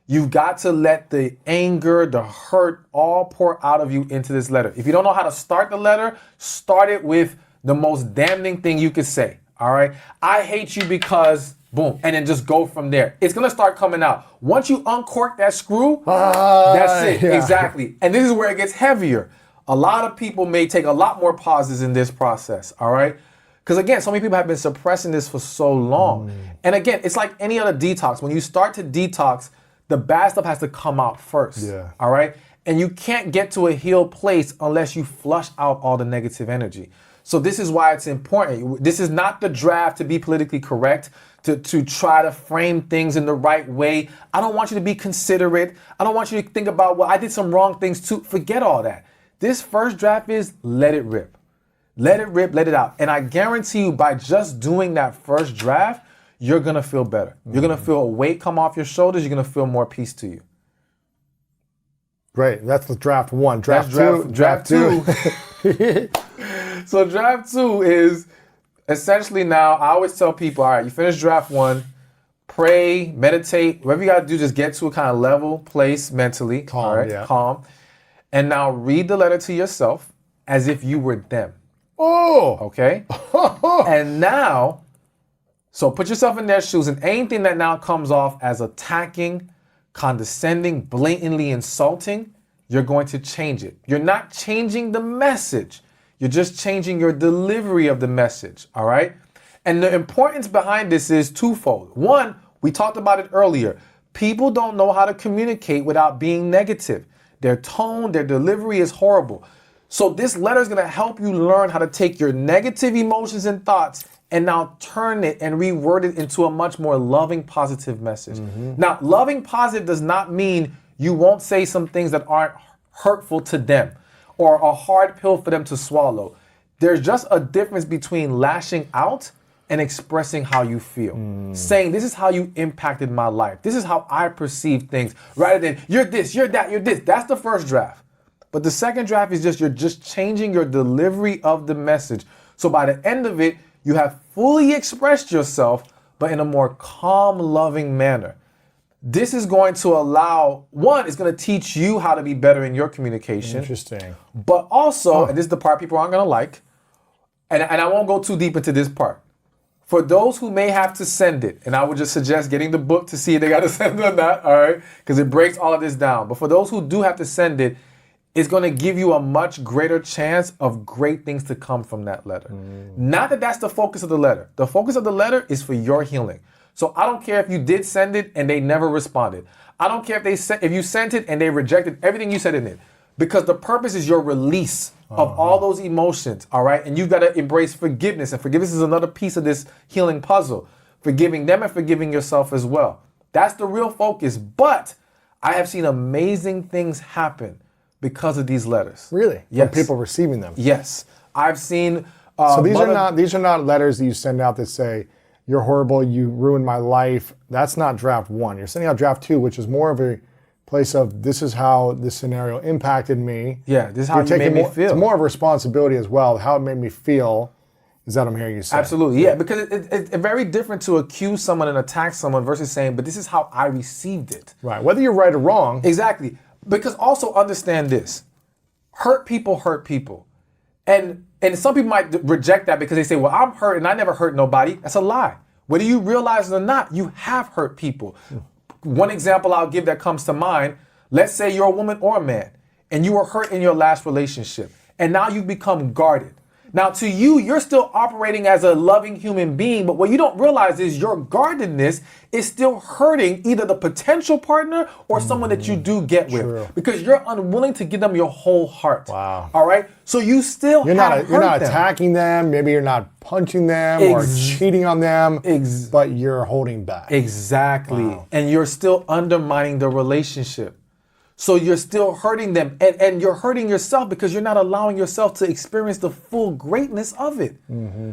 You've got to let the anger, the hurt, all pour out of you into this letter. If you don't know how to start the letter, start it with the most damning thing you could say. All right? I hate you because, boom, and then just go from there. It's going to start coming out. Once you uncork that screw, that's it. Yeah. Exactly. And this is where it gets heavier. A lot of people may take a lot more pauses in this process, all right? Because again, so many people have been suppressing this for so long. And again, it's like any other detox. When you start to detox, the bad stuff has to come out first, Yeah. all right? And you can't get to a healed place unless you flush out all the negative energy. So this is why it's important. This is not the draft to be politically correct, to try to frame things in the right way. I don't want you to be considerate. I don't want you to think about, well, I did some wrong things too. Forget all that. This first draft is let it rip. Let it rip, let it out. And I guarantee you by just doing that first draft, you're going to feel better. You're going to feel a weight come off your shoulders. You're going to feel more peace to you. Great. That's the draft 1. Draft That's 2. Draft 2. So draft 2 is essentially now, I always tell people, all right, you finish draft 1, pray, meditate, whatever you got to do, just get to a kind of level place mentally. Calm, all right? yeah. Calm. And now read the letter to yourself as if you were them. Oh. Okay? And now, so put yourself in their shoes, and anything that now comes off as attacking, condescending, blatantly insulting, you're going to change it. You're not changing the message. You're just changing your delivery of the message, all right? And the importance behind this is twofold. One, we talked about it earlier. People don't know how to communicate without being negative. Their tone, their delivery is horrible. So this letter is going to help you learn how to take your negative emotions and thoughts and now turn it and reword it into a much more loving, positive message. Now, loving positive does not mean you won't say some things that aren't hurtful to them or a hard pill for them to swallow. There's just a difference between lashing out and expressing how you feel. Saying, this is how you impacted my life. This is how I perceive things, rather than you're this, you're that, you're this. That's the first draft. But the second draft is just, you're just changing your delivery of the message. So by the end of it, you have fully expressed yourself, but in a more calm, loving manner. This is going to allow, one, it's going to teach you how to be better in your communication. Interesting. But also, and this is the part people aren't going to like, and I won't go too deep into this part. For those who may have to send it, and I would just suggest getting the book to see if they got to send it or not, all right? Because it breaks all of this down. But for those who do have to send it, it's going to give you a much greater chance of great things to come from that letter. Not that that's the focus of the letter. The focus of the letter is for your healing. So I don't care if you did send it and they never responded. I don't care if you sent it and they rejected everything you said in it. Because the purpose is your release of all those emotions, all right? And you've got to embrace forgiveness. And forgiveness is another piece of this healing puzzle. Forgiving them and forgiving yourself as well. That's the real focus. But I have seen amazing things happen because of these letters. Really? Yes. From people receiving them. Yes. I've seen... So these are not letters that you send out that say, you're horrible, you ruined my life. That's not draft 1. You're sending out draft 2, which is more of a place of this is how this scenario impacted me. Yeah, this is how You're you made me feel. It's more of a responsibility as well. How it made me feel is that I'm hearing you say. Absolutely, yeah, because it's very different to accuse someone and attack someone versus saying, but this is how I received it. Right. Whether you're right or wrong. Exactly. Because also understand this. Hurt people. And some people might reject that because they say, well, I'm hurt and I never hurt nobody. That's a lie. Whether you realize it or not, you have hurt people. One example I'll give that comes to mind, let's say you're a woman or a man and you were hurt in your last relationship and now you've become guarded. Now to you, you're still operating as a loving human being, but what you don't realize is your guardedness is still hurting either the potential partner or someone that you do get with because you're unwilling to give them your whole heart. Wow. All right? So you still You're not them. attacking them, maybe you're not punching them or cheating on them, but you're holding back. Exactly. Wow. And you're still undermining the relationship. So you're still hurting them and you're hurting yourself because you're not allowing yourself to experience the full greatness of it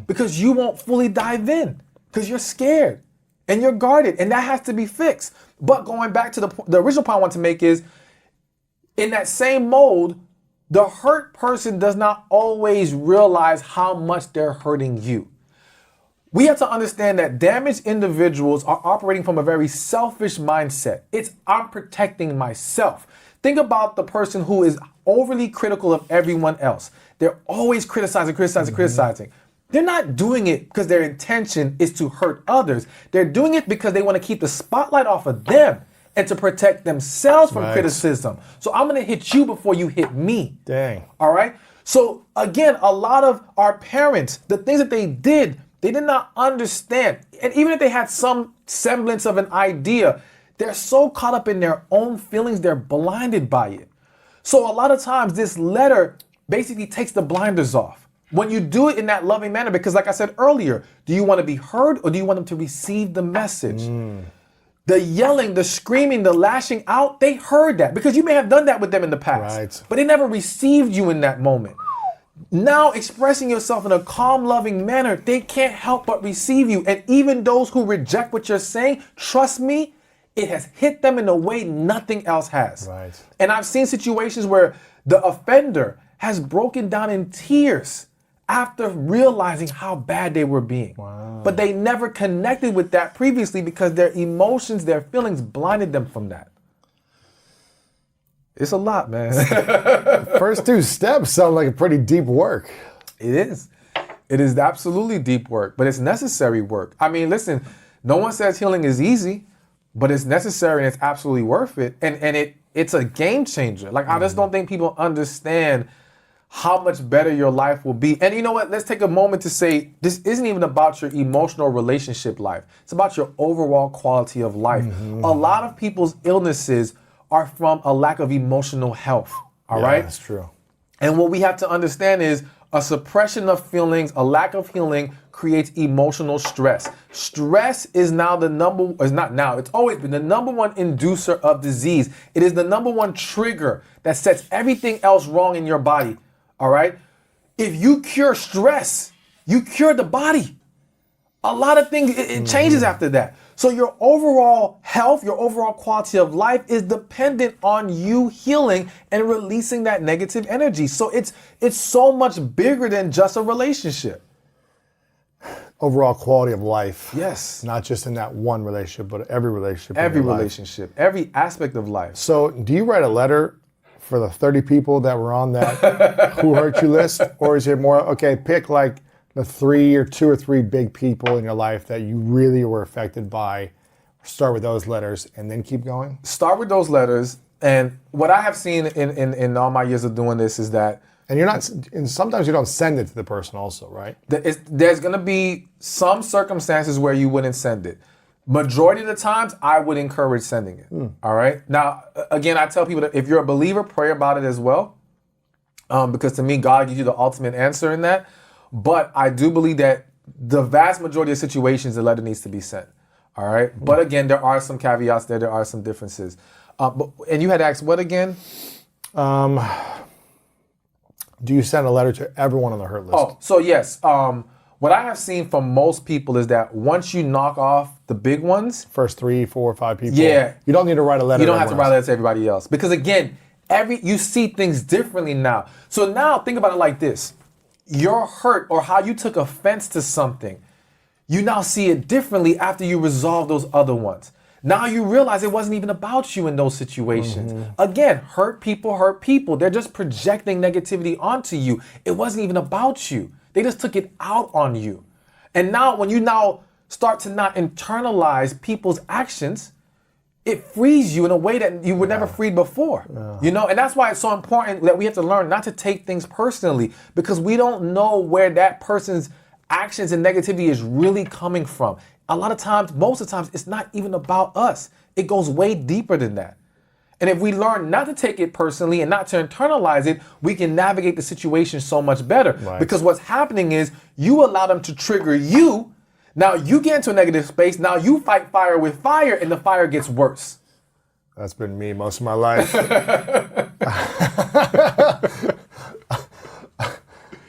because you won't fully dive in because you're scared and you're guarded and that has to be fixed. But going back to the original point I want to make is in that same mode, the hurt person does not always realize how much they're hurting you. We have to understand that damaged individuals are operating from a very selfish mindset. It's I'm protecting myself. Think about the person who is overly critical of everyone else. They're always criticizing. They're not doing it because their intention is to hurt others. They're doing it because they want to keep the spotlight off of them and to protect themselves from criticism. So I'm going to hit you before you hit me. Dang. All right? So again, a lot of our parents, the things that they did not understand. And even if they had some semblance of an idea, they're so caught up in their own feelings, they're blinded by it. So a lot of times this letter basically takes the blinders off. When you do it in that loving manner, because like I said earlier, do you want to be heard or do you want them to receive the message? The yelling, the screaming, the lashing out, they heard that because you may have done that with them in the past, but they never received you in that moment. Now expressing yourself in a calm, loving manner, they can't help but receive you. And even those who reject what you're saying, trust me, it has hit them in a way nothing else has. Right. And I've seen situations where the offender has broken down in tears after realizing how bad they were being. Wow. But they never connected with that previously because their emotions, their feelings blinded them from that. It's a lot, man. First two steps sound like a pretty deep work. It is. It is absolutely deep work, but it's necessary work. I mean, listen, no one says healing is easy, but it's necessary and it's absolutely worth it. And it's a game changer. Like, I just don't think people understand how much better your life will be. And you know what? Let's take a moment to say this isn't even about your emotional relationship life. It's about your overall quality of life. A lot of people's illnesses are from a lack of emotional health. All right? That's true. And what we have to understand is a suppression of feelings, a lack of healing creates emotional stress. Stress is now it's always been the number one inducer of disease. It is the number one trigger that sets everything else wrong in your body. All right? If you cure stress, you cure the body. A lot of things, it changes after that. So your overall health, your overall quality of life is dependent on you healing and releasing that negative energy. So it's so much bigger than just a relationship. Overall quality of life. Yes. Not just in that one relationship, but every relationship. Every relationship, every aspect of life. So do you write a letter for the 30 people that were on that Who Hurt You list? Or is it more, okay, pick like the two or three big people in your life that you really were affected by, start with those letters and then keep going? Start with those letters. And what I have seen in all my years of doing this is that, and sometimes you don't send it to the person also, right? There's going to be some circumstances where you wouldn't send it. Majority of the times, I would encourage sending it. All right. Now, again, I tell people that if you're a believer, pray about it as well. Because to me, God gives you the ultimate answer in that. But I do believe that the vast majority of situations, the letter needs to be sent. All right. But again, there are some caveats there. There are some differences. And you had asked what again? Do you send a letter to everyone on the hurt list? Oh, so yes. what I have seen from most people is that once you knock off the big ones, First 3, 4, 5 people. Yeah. You don't need to write a letter. you to don't have to everyone write else. that to everybody else. Because again, you see things differently now. So now think about it like this. Your hurt or how you took offense to something, you now see it differently after you resolve those other ones. Now you realize it wasn't even about you in those situations. Again, hurt people. They're just projecting negativity onto you. It wasn't even about you. They just took it out on you. And now when you now start to not internalize people's actions, it frees you in a way that you were never freed before. You know, and that's why it's so important that we have to learn not to take things personally, because we don't know where that person's actions and negativity is really coming from. A lot of times, most of the times, it's not even about us. It goes way deeper than that. And if we learn not to take it personally and not to internalize it, we can navigate the situation so much better. Right. Because what's happening is you allow them to trigger you. Now you get into a negative space. Now you fight fire with fire and the fire gets worse. That's been me most of my life.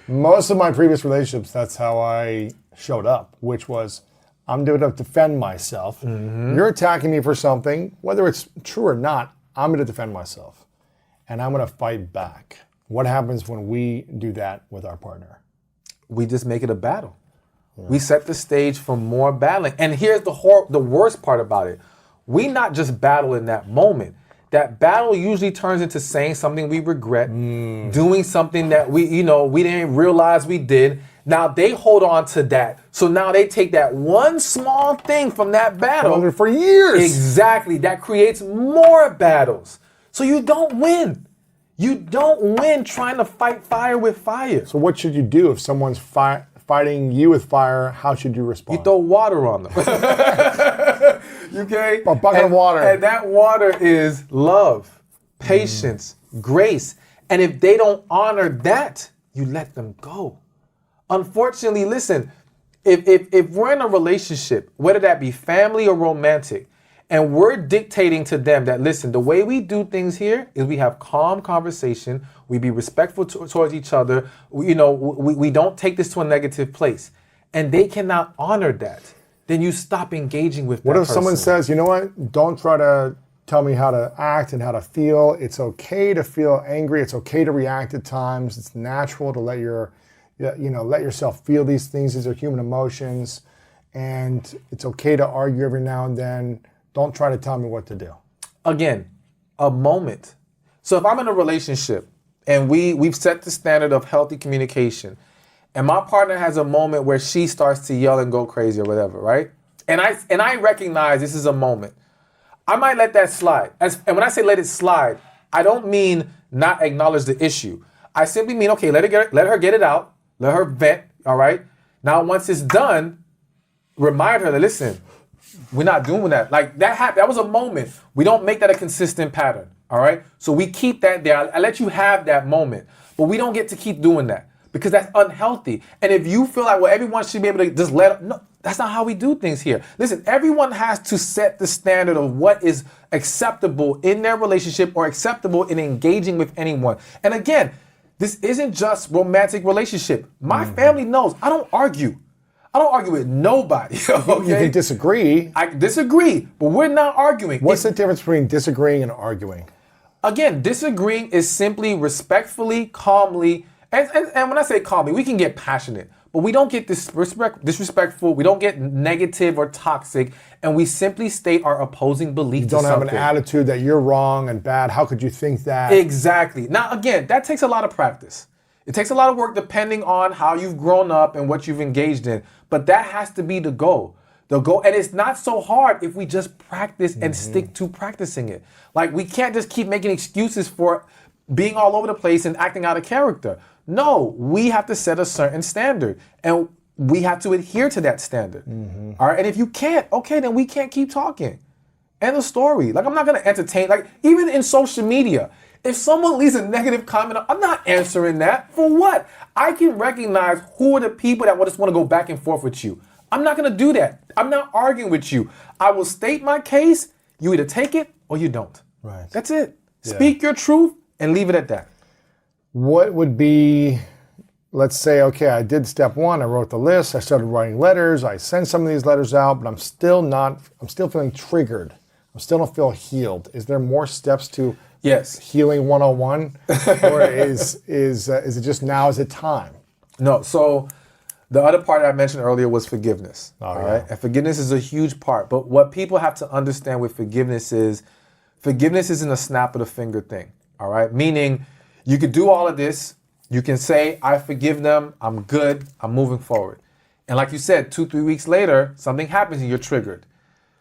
Most of my previous relationships, that's how I showed up, which was I'm doing to defend myself. You're attacking me for something, whether it's true or not, I'm going to defend myself. And I'm going to fight back. What happens when we do that with our partner? We just make it a battle. We set the stage for more battling. And here's the worst part about it. We not just battle in that moment. That battle usually turns into saying something we regret, doing something that we didn't realize we did. Now they hold on to that. So now they take that one small thing from that battle. For years. Exactly. That creates more battles. So you don't win. You don't win trying to fight fire with fire. So what should you do if someone's fighting you with fire? How should you respond? You throw water on them. Okay? A bucket of water. And that water is love, patience, grace. And if they don't honor that, you let them go. Unfortunately, listen, if we're in a relationship, whether that be family or romantic, and we're dictating to them that, listen, the way we do things here is we have calm conversation, we be respectful towards each other, we don't take this to a negative place, and they cannot honor that, then you stop engaging with that What if person. someone says, you know what, don't try to tell me how to act and how to feel. It's okay to feel angry. It's okay to react at times. It's natural to let yourself feel these things. These are human emotions. And it's okay to argue every now and then. Don't try to tell me what to do. Again, a moment. So if I'm in a relationship and we've set the standard of healthy communication, and my partner has a moment where she starts to yell and go crazy or whatever, right? And I recognize this is a moment. I might let that slide. And when I say let it slide, I don't mean not acknowledge the issue. I simply mean, okay, let her get it out, let her vent, all right? Now, once it's done, remind her that, listen, we're not doing that. Like that happened. That was a moment. We don't make that a consistent pattern, all right? So we keep that there. I let you have that moment, but we don't get to keep doing that because that's unhealthy. And if you feel like, well, everyone should be able to just no, that's not how we do things here. Listen, everyone has to set the standard of what is acceptable in their relationship or acceptable in engaging with anyone. And again, this isn't just romantic relationship. My family knows I don't argue. I don't argue with nobody. Okay? You can disagree. I disagree, but we're not arguing. What's the difference between disagreeing and arguing? Again, disagreeing is simply respectfully, calmly, and when I say calmly, we can get passionate, but we don't get disrespectful, we don't get negative or toxic, and we simply state our opposing belief to Don't have something. an attitude that you're wrong and bad. How could you think that? Exactly. Now, again, that takes a lot of practice. It takes a lot of work depending on how you've grown up and what you've engaged in, but that has to be the goal. And it's not so hard if we just practice and stick to practicing it. Like, we can't just keep making excuses for being all over the place and acting out of character. No, we have to set a certain standard, and we have to adhere to that standard. All right, and if you can't, okay, then we can't keep talking. End of story. Like, I'm not gonna entertain, like, even in social media, if someone leaves a negative comment, I'm not answering that. For what? I can recognize who are the people that just want to go back and forth with you. I'm not going to do that. I'm not arguing with you. I will state my case. You either take it or you don't. Right. That's it. Yeah. Speak your truth and leave it at that. What would be let's say, okay, I did step one, I wrote the list, I started writing letters, I sent some of these letters out, but I'm still feeling triggered. I still don't feel healed. Is there more steps to Yes. healing 101? Or is it just now is it time? No. So the other part I mentioned earlier was forgiveness. Oh, all yeah. right. And forgiveness is a huge part. But what people have to understand with forgiveness isn't a snap of the finger thing. All right. Meaning you could do all of this. You can say, I forgive them. I'm good. I'm moving forward. And like you said, 2-3 weeks later, something happens and you're triggered.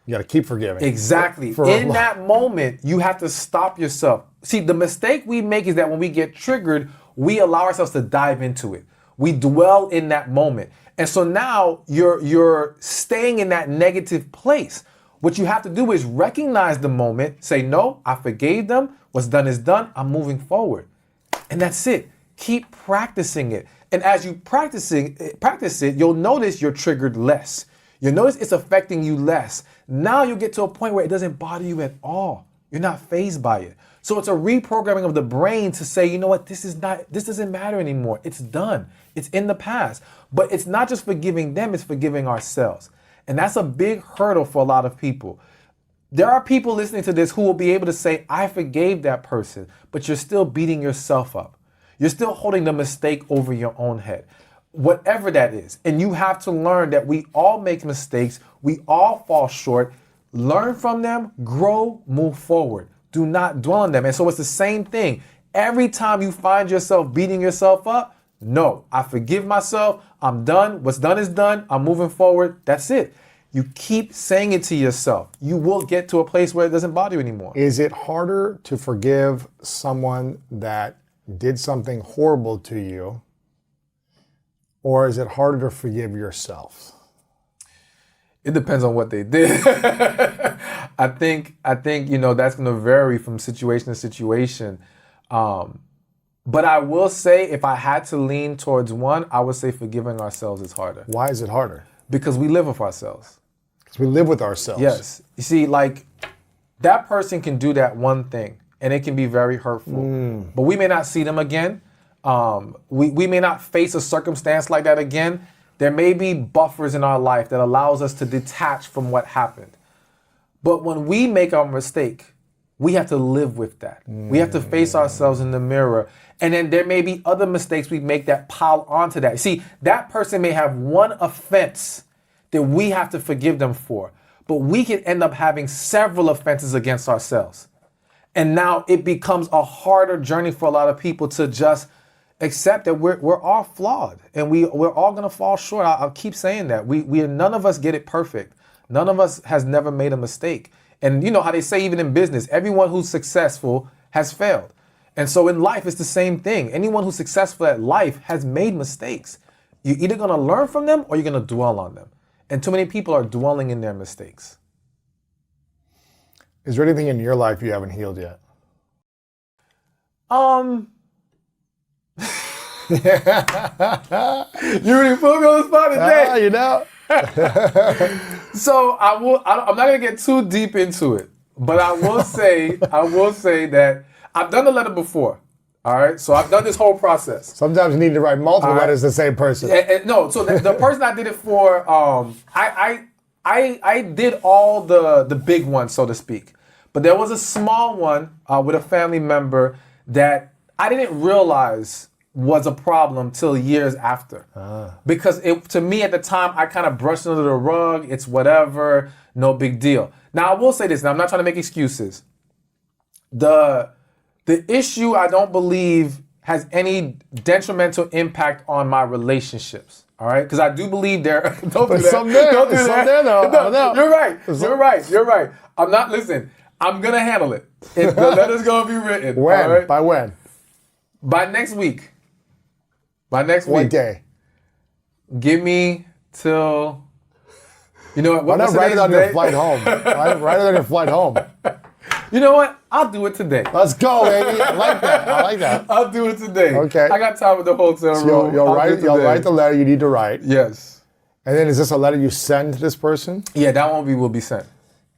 You got to keep forgiving. Exactly. In that moment, you have to stop yourself. See, the mistake we make is that when we get triggered, we allow ourselves to dive into it. We dwell in that moment. And so now you're staying in that negative place. What you have to do is recognize the moment, say, no, I forgave them. What's done is done. I'm moving forward. And that's it. Keep practicing it. And as you practice it, you'll notice you're triggered less. You'll notice it's affecting you less. Now you'll get to a point where it doesn't bother you at all. You're not fazed by it. So it's a reprogramming of the brain to say, you know what, this doesn't matter anymore. It's done. It's in the past. But it's not just forgiving them, it's forgiving ourselves. And that's a big hurdle for a lot of people. There are people listening to this who will be able to say, I forgave that person, but you're still beating yourself up. You're still holding the mistake over your own head. Whatever that is. And you have to learn that we all make mistakes. We all fall short. Learn from them, grow, move forward. Do not dwell on them. And so it's the same thing. Every time you find yourself beating yourself up, no, I forgive myself. I'm done. What's done is done. I'm moving forward. That's it. You keep saying it to yourself. You will get to a place where it doesn't bother you anymore. Is it harder to forgive someone that did something horrible to you, or is it harder to forgive yourself? It depends on what they did. I think that's going to vary from situation to situation. But I will say, if I had to lean towards one, I would say forgiving ourselves is harder. Why is it harder? Because we live with ourselves. Because we live with ourselves. Yes. You see, like, that person can do that one thing, and it can be very hurtful. But we may not see them again. We may not face a circumstance like that again. There may be buffers in our life that allows us to detach from what happened. But when we make our mistake, we have to live with that. We have to face ourselves in the mirror. And then there may be other mistakes we make that pile onto that. See, that person may have one offense that we have to forgive them for, but we can end up having several offenses against ourselves. And now it becomes a harder journey for a lot of people to just accept that we're all flawed and we're all gonna fall short. I'll keep saying that. We none of us get it perfect. None of us has never made a mistake. And you know how they say even in business, everyone who's successful has failed. And so in life, it's the same thing. Anyone who's successful at life has made mistakes. You're either gonna learn from them or you're gonna dwell on them. And too many people are dwelling in their mistakes. Is there anything in your life you haven't healed yet? You really put me on the spot today. You know. So I'm not gonna get too deep into it, but I will say that I've done the letter before. All right, so I've done this whole process. Sometimes you need to write multiple letters to the same person. No, so the person I did it for, I did all the big ones, so to speak. But there was a small one with a family member that I didn't realize was a problem till years after. Because to me at the time, I kind of brushed it under the rug. It's whatever, no big deal. Now I will say this, and I'm not trying to make excuses. The issue, I don't believe, has any detrimental impact on my relationships. All right, because I do believe there. Don't do that. Some there. Don't do Some that. there, though. No, I know. You're right. I'm not. Listen, I'm gonna handle it. The letter's gonna be written. When? All right? By when? By next week. By next week. What day? Give me till. You know what? Why not what's the write it next on your day? flight home? Write it on your flight home. You know what? I'll do it today. Let's go, baby. I like that. I'll do it today. Okay. I got time with the hotel room. You'll I'll do it write today. the letter you need to write. Yes. And then is this a letter you send to this person? Yeah, that one will be sent.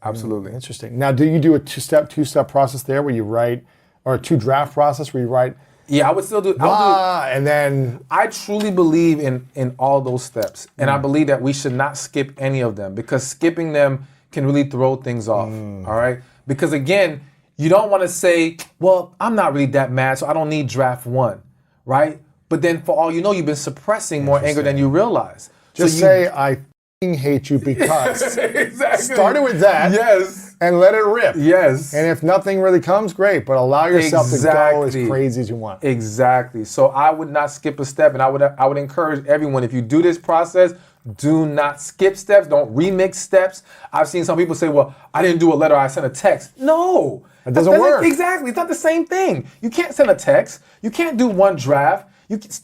Absolutely. Interesting. Now, do you do a two-step process there where you write, or a two-draft process where you write Yeah, I would still do. And then I truly believe in all those steps, and I believe that we should not skip any of them because skipping them can really throw things off. All right, because again, you don't want to say, "Well, I'm not really that mad, so I don't need draft 1," right? But then, for all you know, you've been suppressing more anger than you realize. just say, I f***ing hate you because. Exactly. Started with that. Yes. And let it rip. Yes. And if nothing really comes, great. But allow yourself to go as Exactly. crazy as you want. Exactly. So I would not skip a step, and I would encourage everyone, if you do this process, do not skip steps. Don't remix steps. I've seen some people say, "Well, I didn't do a letter. I sent a text." No, it doesn't work. Exactly. It's not the same thing. You can't send a text. You can't do one draft.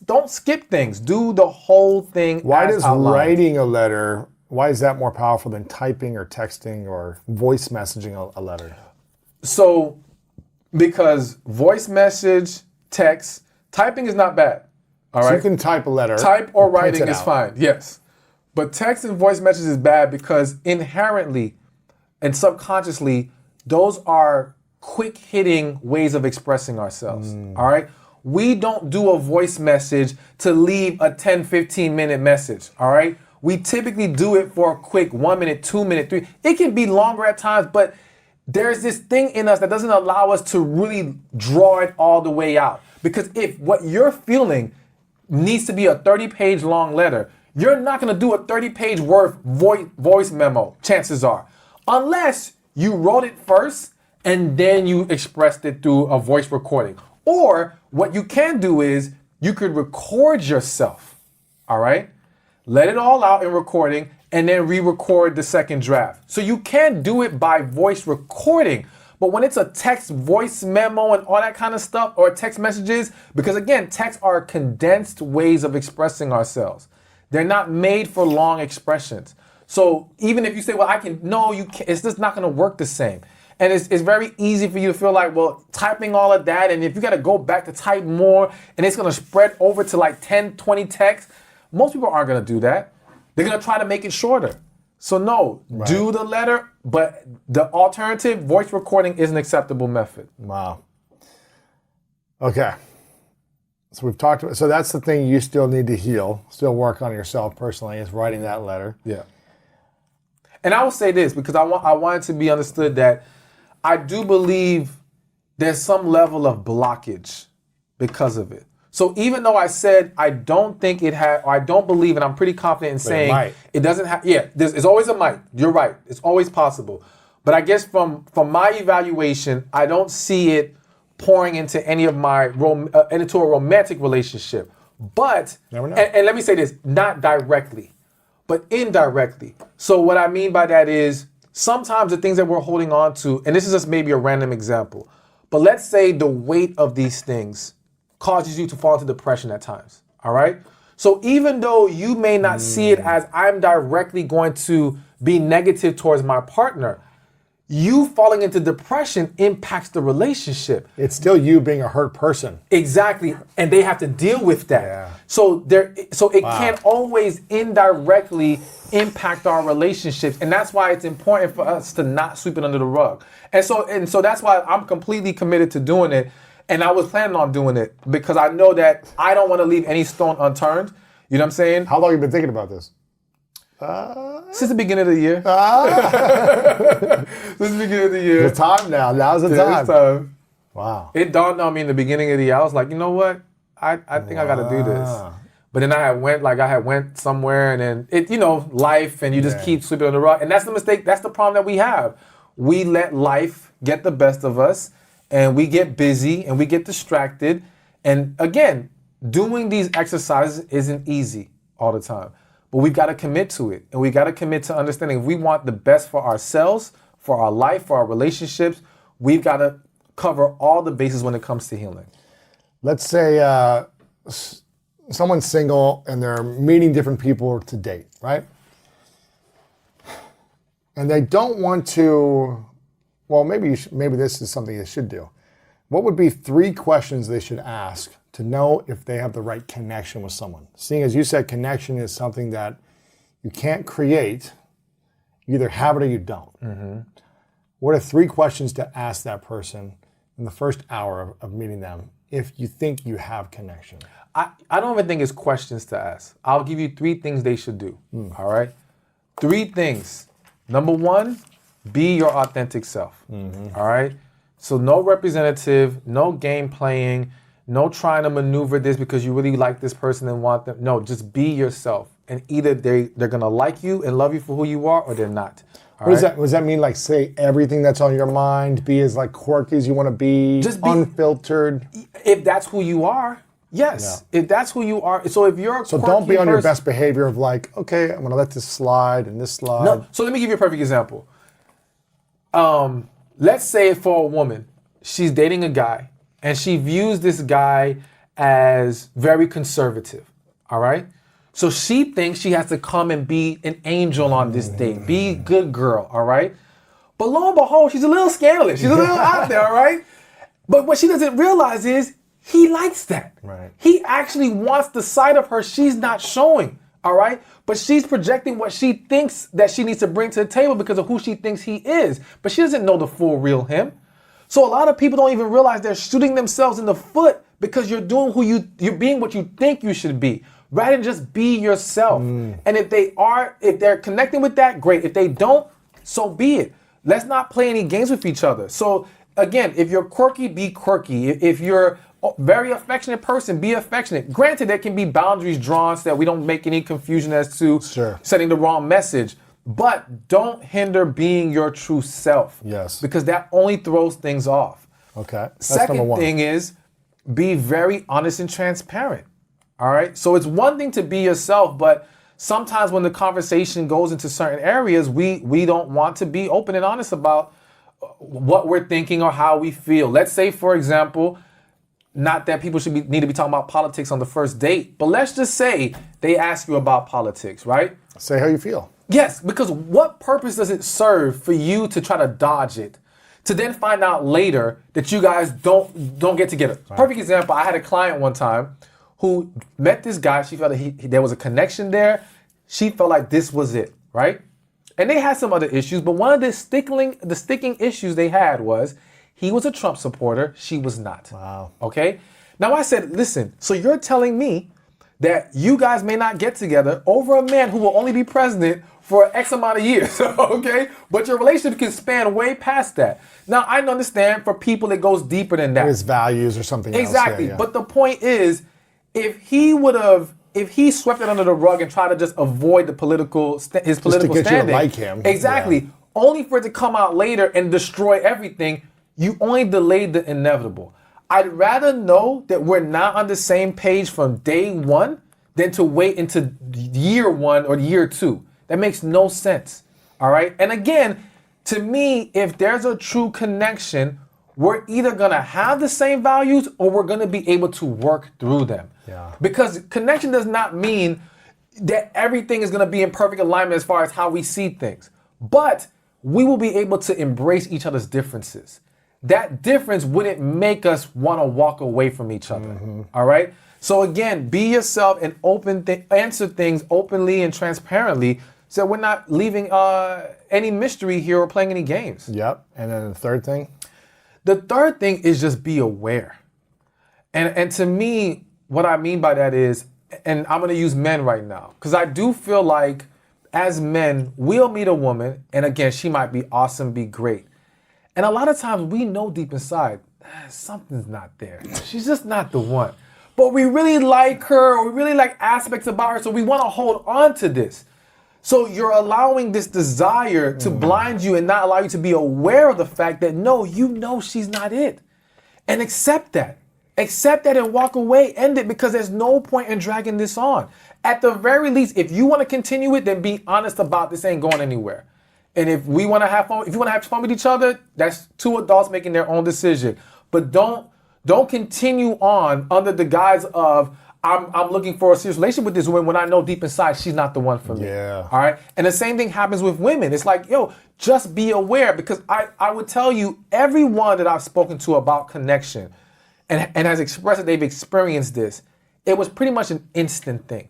Don't skip things. Do the whole thing. Why as does outlined. writing a letter? Why is that more powerful than typing or texting or voice messaging a letter? So, because voice message, text, typing is not bad. All right. So you can type a letter. Type or and print writing it is out. fine, yes. But text and voice message is bad because inherently and subconsciously, those are quick hitting ways of expressing ourselves. All right. We don't do a voice message to leave a 10, 15-minute message. All right. We typically do it for a quick 1 minute, 2 minute, 3. It can be longer at times, but there's this thing in us that doesn't allow us to really draw it all the way out. Because if what you're feeling needs to be a 30-page long letter, you're not going to do a 30-page worth voice memo, chances are. Unless you wrote it first and then you expressed it through a voice recording. Or what you can do is you could record yourself, all right? Let it all out in recording and then re-record the second draft. So you can do it by voice recording. But when it's a text voice memo and all that kind of stuff, or text messages, because again, texts are condensed ways of expressing ourselves. They're not made for long expressions. So even if you say, well, no, you can't, it's just not gonna work the same. And it's very easy for you to feel like, well, typing all of that, and if you gotta go back to type more, and it's gonna spread over to like 10, 20 texts, most people aren't gonna do that. They're gonna try to make it shorter. So no, do the letter, but the alternative, voice recording, is an acceptable method. Wow. Okay. So we've talked about, so that's the thing you still need to heal, still work on yourself personally, is writing that letter. Yeah. And I will say this, because I want it to be understood that I do believe there's some level of blockage because of it. So even though I said I don't think it had, or I don't believe, and I'm pretty confident in saying it doesn't have, it's always a might. You're right. It's always possible. But I guess from my evaluation, I don't see it pouring into any of my, into a romantic relationship. But, Never know. And let me say this, not directly, but indirectly. So what I mean by that is sometimes the things that we're holding on to, and this is just maybe a random example, but let's say the weight of these things causes you to fall into depression at times, all right? So even though you may not see it as I'm directly going to be negative towards my partner, you falling into depression impacts the relationship. It's still you being a hurt person. Exactly, and they have to deal with that. Yeah. So it can always indirectly impact our relationships, and that's why it's important for us to not sweep it under the rug. And so that's why I'm completely committed to doing it, and I was planning on doing it because I know that I don't want to leave any stone unturned. You know what I'm saying? How long have you been thinking about this? Since the beginning of the year. Since the beginning of the year. The time now. Now's the time. It's time. Wow. It dawned on me in the beginning of the year. I was like, you know what? I think I got to do this. But then I had went somewhere, and then it, life, and you just keep sweeping on the rug. And that's the mistake. That's the problem that we have. We let life get the best of us, and we get busy, and we get distracted. And again, doing these exercises isn't easy all the time. But we've got to commit to it. And we got to commit to understanding if we want the best for ourselves, for our life, for our relationships, we've got to cover all the bases when it comes to healing. Let's say someone's single and they're meeting different people to date, right? And they don't want to, well, maybe this is something they should do. What would be 3 questions they should ask to know if they have the right connection with someone? Seeing as you said, connection is something that you can't create. You either have it or you don't. Mm-hmm. What are 3 questions to ask that person in the first hour of meeting them if you think you have connection? I don't even think it's questions to ask. I'll give you 3 things they should do. All right? 3 things. Number 1, be your authentic self. All right? So no representative, no game playing, no trying to maneuver this because you really like this person and want them. No, just be yourself. And either they're going to like you and love you for who you are or they're not. All What right? does that mean? Like, say everything that's on your mind, be as like quirky as you want to be, Just be- unfiltered. If that's who you are, yes. Yeah. If that's who you are. So if you're a So quirky don't be on your person- best behavior of like, okay, I'm going to let this slide and this slide. No. So let me give you a perfect example. Let's say for a woman, she's dating a guy and she views this guy as very conservative. All right? So she thinks she has to come and be an angel on this date, be a good girl, all right? But lo and behold, she's a little scandalous. She's a little out there, all right? But what she doesn't realize is he likes that. Right. He actually wants the side of her she's not showing, all right? But she's projecting what she thinks that she needs to bring to the table because of who she thinks he is. But she doesn't know the full real him. So a lot of people don't even realize they're shooting themselves in the foot because you're doing you're being what you think you should be, rather than just be yourself. And if they're connecting with that, great. If they don't, so be it. Let's not play any games with each other. So again, if you're quirky, be quirky. If you're a very affectionate person, be affectionate. Granted, there can be boundaries drawn so that we don't make any confusion as to Sure. sending the wrong message. But don't hinder being your true self. Yes. Because that only throws things off. Okay. That's number Second 1. thing is be very honest and transparent. All right. So it's one thing to be yourself, but sometimes when the conversation goes into certain areas, we don't want to be open and honest about what we're thinking or how we feel. Let's say, for example, not that people need to be talking about politics on the first date, but let's just say they ask you about politics, right? Say how you feel. Yes, because what purpose does it serve for you to try to dodge it, to then find out later that you guys don't get together? Right. Perfect example, I had a client one time who met this guy. She felt that there was a connection there. She felt like this was it, right? And they had some other issues, but one of the sticking issues they had was he was a Trump supporter, she was not. Wow. Okay? Now I said, listen, so you're telling me that you guys may not get together over a man who will only be president for X amount of years, okay? But your relationship can span way past that. Now, I understand for people it goes deeper than that. His values or something Exactly. else. Yeah. But the point is, if he swept it under the rug and tried to just avoid the his political get you to standing, like him. exactly, Yeah. only for it to come out later and destroy everything, you only delayed the inevitable. I'd rather know that we're not on the same page from day one than to wait into year 1 or year 2. That makes no sense. All right. And again, to me, if there's a true connection, we're either going to have the same values or we're going to be able to work through them. Yeah. Because connection does not mean that everything is going to be in perfect alignment as far as how we see things. But we will be able to embrace each other's differences. That difference wouldn't make us want to walk away from each other. All right? So again, be yourself and answer things openly and transparently so we're not leaving any mystery here or playing any games. Yep. And then the third thing? The third thing is just be aware. And to me, what I mean by that is, and I'm going to use men right now, because I do feel like as men, we'll meet a woman, and again, she might be awesome, be great. And a lot of times we know deep inside, something's not there. She's just not the one. But we really like her, or we really like aspects about her, so we want to hold on to this. So you're allowing this desire to blind you and not allow you to be aware of the fact that no, you know she's not it. And accept that. Accept that and walk away, end it, because there's no point in dragging this on. At the very least, if you want to continue it, then be honest about this ain't going anywhere. And if we want to have fun, if you want to have fun with each other, that's two adults making their own decision. But don't continue on under the guise of I'm looking for a serious relationship with this woman when I know deep inside she's not the one for me. Yeah. All right. And the same thing happens with women. It's like, yo, just be aware, because I would tell you, everyone that I've spoken to about connection and has expressed that they've experienced this, it was pretty much an instant thing.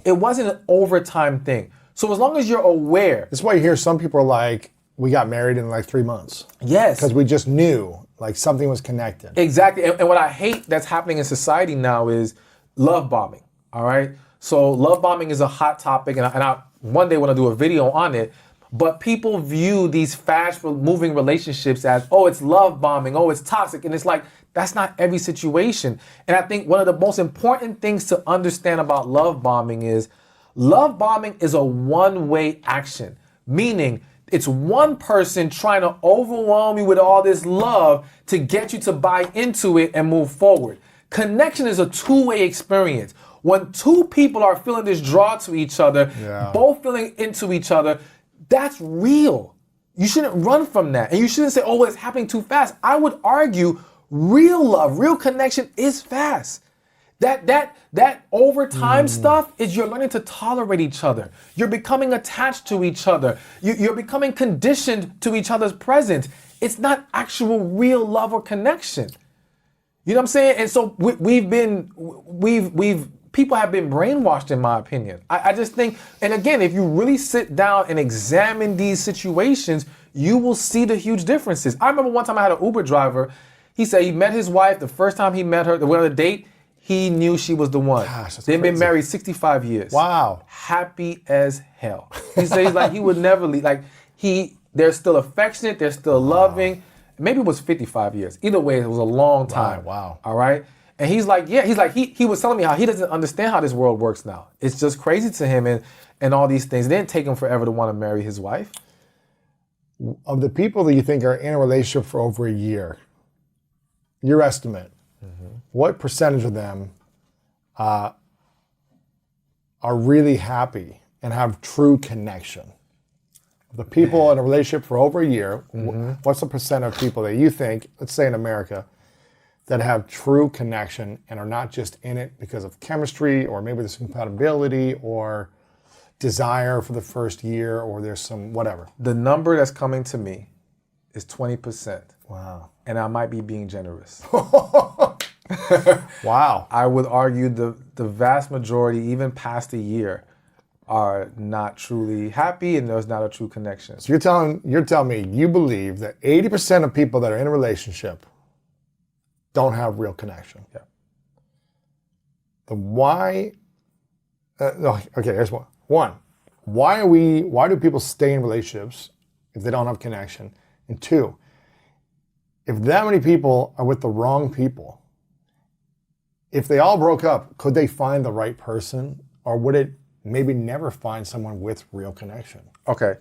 It wasn't an overtime thing. So as long as you're aware. That's why you hear some people are like, we got married in like 3 months. Yes. Because we just knew like something was connected. Exactly. And what I hate that's happening in society now is love bombing. All right. So love bombing is a hot topic, and I one day want to do a video on it. But people view these fast-moving relationships as, oh, it's love bombing, oh, it's toxic, and it's like that's not every situation. And I think one of the most important things to understand about love bombing is a one-way action, meaning it's one person trying to overwhelm you with all this love to get you to buy into it and move forward. Connection is a two-way experience. When two people are feeling this draw to each other, both feeling into each other, that's real. You shouldn't run from that. And you shouldn't say, oh, it's happening too fast. I would argue real love, real connection is fast. That over time stuff is you're learning to tolerate each other. You're becoming attached to each other. You're becoming conditioned to each other's presence. It's not actual real love or connection. You know what I'm saying? And so people have been brainwashed, in my opinion. I just think, and again, if you really sit down and examine these situations, you will see the huge differences. I remember one time I had an Uber driver. He said he met his wife. The first time he met her, they went on a date, he knew she was the one. Gosh, that's They've been crazy. married 65 years. Wow. Happy as hell. He said he's like, he would never leave. Like they're still affectionate, they're still loving. Maybe it was 55 years. Either way, it was a long time. Wow. All right. And he's like, he was telling me how he doesn't understand how this world works now. It's just crazy to him and all these things. It didn't take him forever to want to marry his wife. Of the people that you think are in a relationship for over a year, your estimate, what percentage of them are really happy and have true connection? The people in a relationship for over a year, what's the percent of people that you think, let's say in America, that have true connection and are not just in it because of chemistry or maybe there's compatibility or desire for the first year or there's some whatever? The number that's coming to me is 20%. Wow. And I might be being generous. Wow. I would argue the vast majority, even past a year, are not truly happy and there's not a true connection. So you're telling me you believe that 80% of people that are in a relationship don't have real connection. Yeah. Okay, here's one. One, why do people stay in relationships if they don't have connection? And two, if that many people are with the wrong people, if they all broke up, could they find the right person, or would it maybe never find someone with real connection? Okay,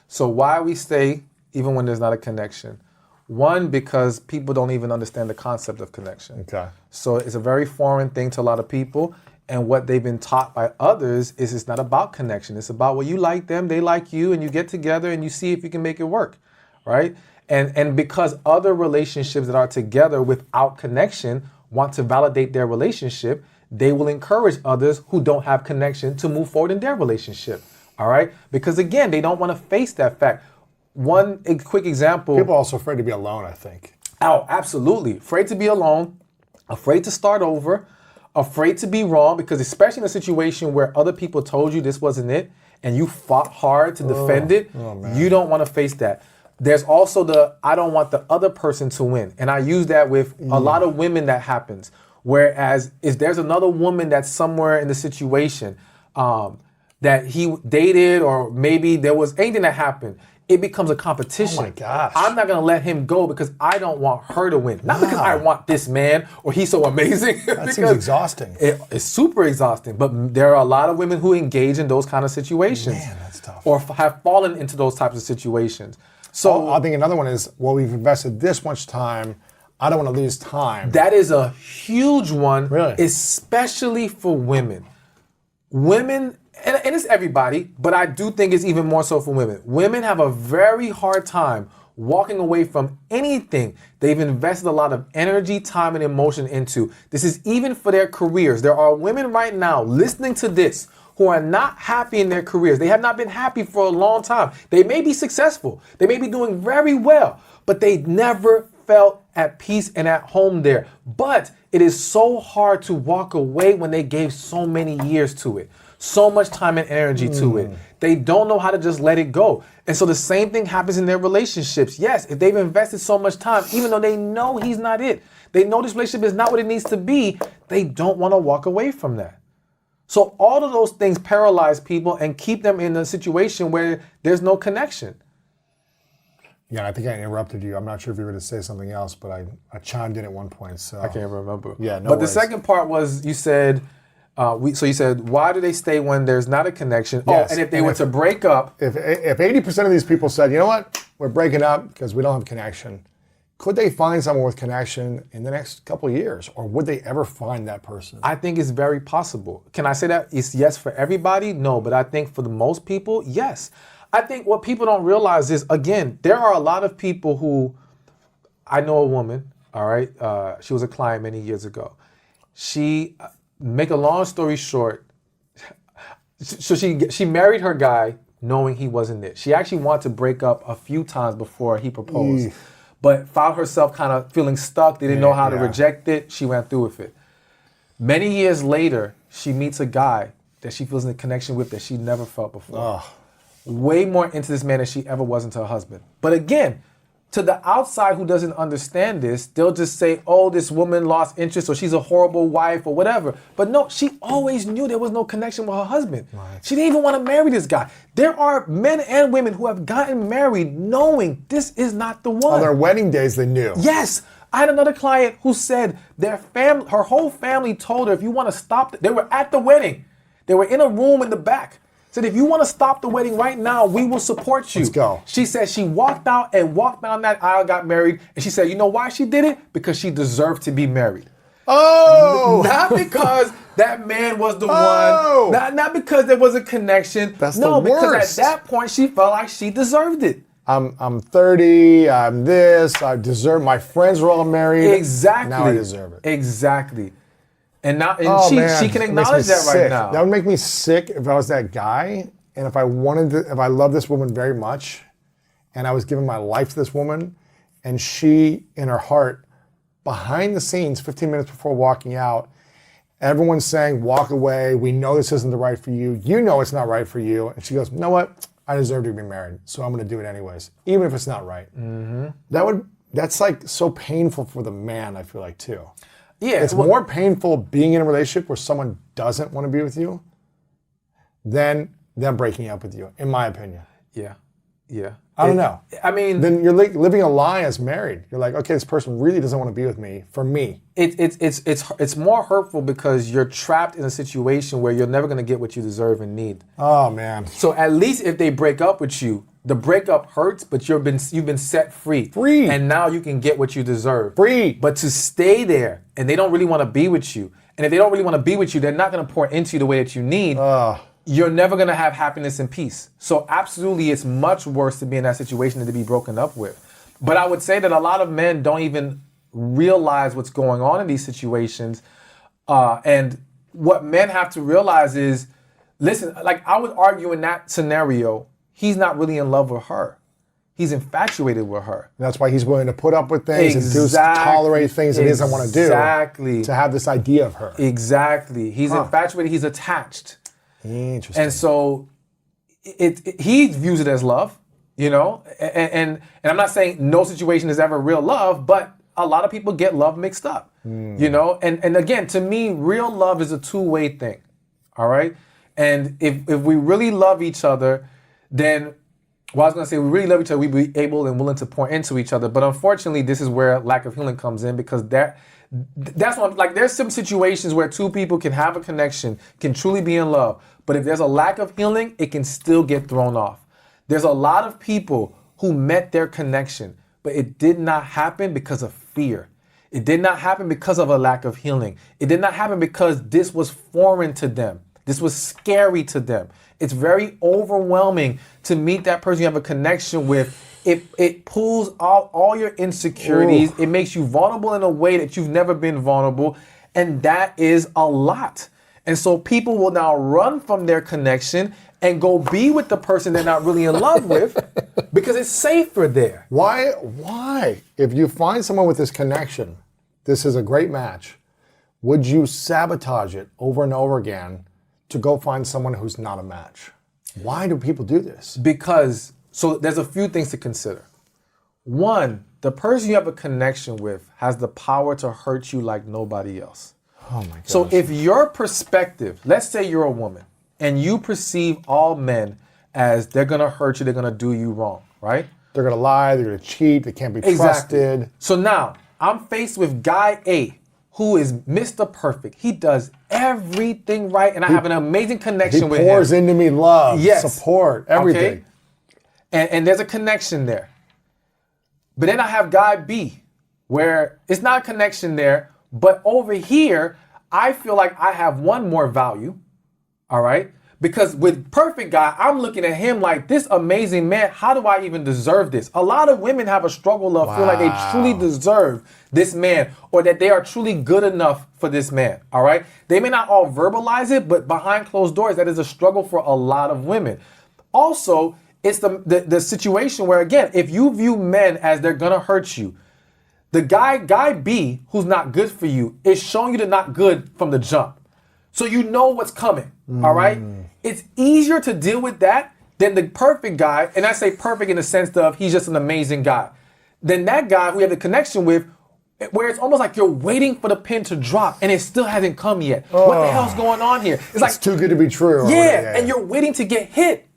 so why we stay even when there's not a connection? One, because people don't even understand the concept of connection. Okay. So it's a very foreign thing to a lot of people. And what they've been taught by others is it's not about connection. It's about, well, you like them, they like you, and you get together and you see if you can make it work, right? And because other relationships that are together without connection want to validate their relationship, they will encourage others who don't have connection to move forward in their relationship, all right? Because again, they don't want to face that fact. One quick example. People are also afraid to be alone, I think. Oh, absolutely. Afraid to be alone, afraid to start over, afraid to be wrong, because especially in a situation where other people told you this wasn't it and you fought hard to defend it, you don't want to face that. There's also I don't want the other person to win. And I use that with a lot of women that happens. Whereas if there's another woman that's somewhere in the situation that he dated, or maybe there was anything that happened, it becomes a competition. Oh my gosh. I'm not going to let him go because I don't want her to win. Not because I want this man or he's so amazing. That seems exhausting. It's super exhausting. But there are a lot of women who engage in those kind of situations. Man, that's tough. Or have fallen into those types of situations. So I think another one is, well, we've invested this much time. I don't want to lose time. that is a huge one, Really? especially for women. Women, and it's everybody, but I do think it's even more so for women. Women have a very hard time walking away from anything they've invested a lot of energy, time, and emotion into. This is even for their careers. There are women right now listening to this who are not happy in their careers. They have not been happy for a long time. They may be successful. They may be doing very well, but they never felt at peace and at home there. But it is so hard to walk away when they gave so many years to it, so much time and energy to it. They don't know how to just let it go. And so the same thing happens in their relationships. Yes, if they've invested so much time, even though they know he's not it, they know this relationship is not what it needs to be, they don't want to walk away from that. So all of those things paralyze people and keep them in a situation where there's no connection. Yeah, I think I interrupted you. I'm not sure if you were to say something else, but I chimed in at one point. So I can't remember. Yeah, no But worries. the second part was you said, so you said, why do they stay when there's not a connection? Yes, Oh, and if they and were if- to break up, If 80% of these people said, you know what, we're breaking up because we don't have connection, could they find someone with connection in the next couple of years? Or would they ever find that person? I think it's very possible. Can I say that it's yes for everybody? No, but I think for the most people, yes. I think what people don't realize is, again, there are a lot of people who, I know a woman, all right? She was a client many years ago. She, make a long story short, so she married her guy knowing he wasn't it. She actually wanted to break up a few times before he proposed, but found herself kind of feeling stuck. They didn't know how to reject it. She went through with it. Many years later, she meets a guy that she feels in a connection with that she never felt before. Way more into this man than she ever was into her husband. But again, to the outside who doesn't understand this, they'll just say, oh, this woman lost interest or she's a horrible wife or whatever. But no, she always knew there was no connection with her husband. Right. She didn't even want to marry this guy. There are men and women who have gotten married knowing this is not the one. On their wedding days, they knew. Yes. I had another client who said her whole family told her, if you want to stop, they were at the wedding. They were in a room in the back. Said, if you want to stop the wedding right now, we will support you. Let's go. She said she walked out and walked down that aisle, got married. And she said, you know why she did it? Because she deserved to be married. Oh! Not because that man was the one. Not because there was a connection. That's no, the worst. because at that point she felt like she deserved it. I'm 30, I'm this, I deserve, my friends are all married. Exactly. Now I deserve it. Exactly. And now, Man, she can it makes acknowledge me that sick. right now. That would make me sick if I was that guy, and if I loved this woman very much, and I was giving my life to this woman, and she, in her heart, behind the scenes, 15 minutes before walking out, everyone's saying, walk away, we know this isn't the right for you, you know it's not right for you, and she goes, you know what, I deserve to be married, so I'm gonna do it anyways, even if it's not right. Mm-hmm. That's like so painful for the man, I feel like, too. Yeah, it's more painful being in a relationship where someone doesn't want to be with you than them breaking up with you, in my opinion. Yeah. I don't know. I mean, then you're living a lie as married. You're like, okay, this person really doesn't want to be with me for me. It's more hurtful because you're trapped in a situation where you're never going to get what you deserve and need. Oh man. So at least if they break up with you, the breakup hurts, but you've been set free. Free. And now you can get what you deserve. Free. But to stay there and they don't really want to be with you, and if they don't really want to be with you, they're not going to pour into you the way that you need. You're never going to have happiness and peace. So absolutely, it's much worse to be in that situation than to be broken up with. But I would say that a lot of men don't even realize what's going on in these situations. And what men have to realize is, listen, like I would argue in that scenario, he's not really in love with her. He's infatuated with her. That's why he's willing to put up with things and tolerate things that he doesn't want to do. Exactly. To have this idea of her. Exactly. He's infatuated. He's attached. Interesting. And so he views it as love, you know? And I'm not saying no situation is ever real love, but a lot of people get love mixed up, you know? And again, to me, real love is a two-way thing, all right? And if we really love each other, then, well, I was going to say, we really love each other, we'd be able and willing to pour into each other. But unfortunately, this is where lack of healing comes in, because that's what, like, there's some situations where two people can have a connection, can truly be in love. But if there's a lack of healing, it can still get thrown off. There's a lot of people who met their connection, but it did not happen because of fear. It did not happen because of a lack of healing. It did not happen because this was foreign to them. This was scary to them. It's very overwhelming to meet that person you have a connection with. It pulls out all your insecurities. Ooh. It makes you vulnerable in a way that you've never been vulnerable. And that is a lot. And so people will now run from their connection and go be with the person they're not really in love with because it's safer there. Why? If you find someone with this connection, this is a great match, would you sabotage it over and over again to go find someone who's not a match? Why do people do this? Because, so there's a few things to consider. One, the person you have a connection with has the power to hurt you like nobody else. Oh my gosh. So if your perspective, let's say you're a woman and you perceive all men as they're gonna hurt you, they're gonna do you wrong, right? They're going to lie, they're going to cheat, they can't be trusted. So now I'm faced with guy A, who is Mr. Perfect. He does everything right, and I have an amazing connection with him. He pours into me love, Yes. support, everything. Okay? And there's a connection there. But then I have guy B, where it's not a connection there, but over here, I feel like I have one more value, all right? Because with perfect guy, I'm looking at him like, this amazing man, how do I even deserve this? A lot of women have a struggle of feel like they truly deserve this man or that they are truly good enough for this man, all right? They may not all verbalize it, but behind closed doors, that is a struggle for a lot of women. Also, it's the situation where, again, if you view men as they're gonna hurt you, the guy B, who's not good for you, is showing you they're not good from the jump. So you know what's coming, all right? It's easier to deal with that than the perfect guy, and I say perfect in the sense of he's just an amazing guy, than that guy who you have a connection with, where it's almost like you're waiting for the pin to drop and it still hasn't come yet. What the hell's going on here? It's like too good to be true. Yeah, and you're waiting to get hit.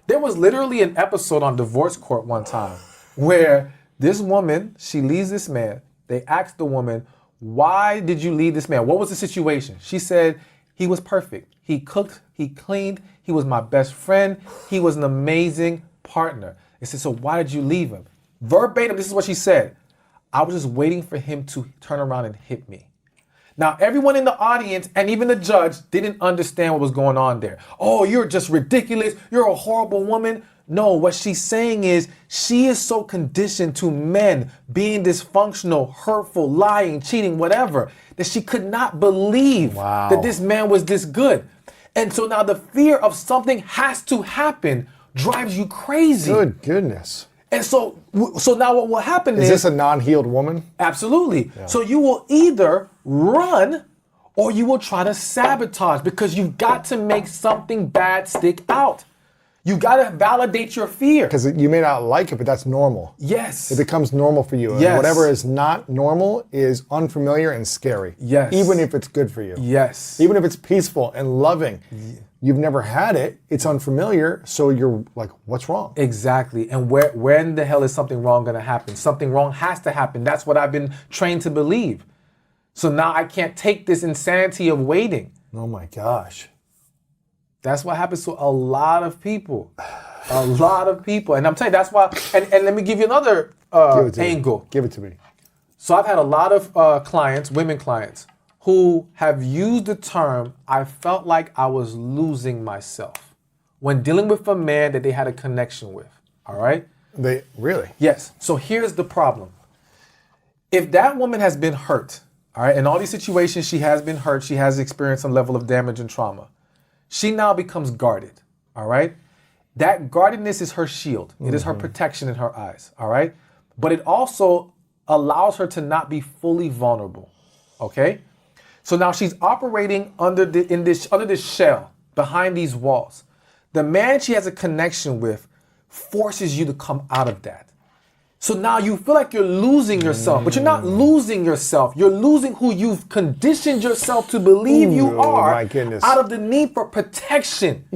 There was literally an episode on Divorce Court one time where this woman, she leaves this man. They asked the woman, why did you leave this man? What was the situation? She said, he was perfect. He cooked, he cleaned, he was my best friend, he was an amazing partner. They said, so why did you leave him? Verbatim, this is what she said. I was just waiting for him to turn around and hit me. Now, everyone in the audience and even the judge didn't understand what was going on there. Oh, you're just ridiculous. You're a horrible woman. No, what she's saying is she is so conditioned to men being dysfunctional, hurtful, lying, cheating, whatever, that she could not believe that this man was this good. And so now the fear of something has to happen drives you crazy. Good goodness. And so now what will happen Is this a non-healed woman? Absolutely. Yeah. So you will either run or you will try to sabotage because you've got to make something bad stick out. You got to validate your fear. Because you may not like it, but that's normal. Yes. It becomes normal for you. Yes. And whatever is not normal is unfamiliar and scary. Yes. Even if it's good for you. Yes. Even if it's peaceful and loving. You've never had it. It's unfamiliar. So you're like, what's wrong? Exactly. And when the hell is something wrong going to happen? Something wrong has to happen. That's what I've been trained to believe. So now I can't take this insanity of waiting. Oh my gosh. That's what happens to a lot of people. A lot of people. And I'm telling you, that's why, and let me give you another angle. Give it to me. So I've had a lot of clients, women clients, who have used the term, I felt like I was losing myself when dealing with a man that they had a connection with, all right? Really? Yes. So here's the problem. If that woman has been hurt, all right, in all these situations she has been hurt, she has experienced some level of damage and trauma, she now becomes guarded, all right? That guardedness is her shield. It is her protection in her eyes, all right? But it also allows her to not be fully vulnerable, okay? So now she's operating under this shell, behind these walls. The man she has a connection with forces you to come out of that. So now you feel like you're losing yourself, but you're not losing yourself. You're losing who you've conditioned yourself to believe you are my goodness. out of the need for protection.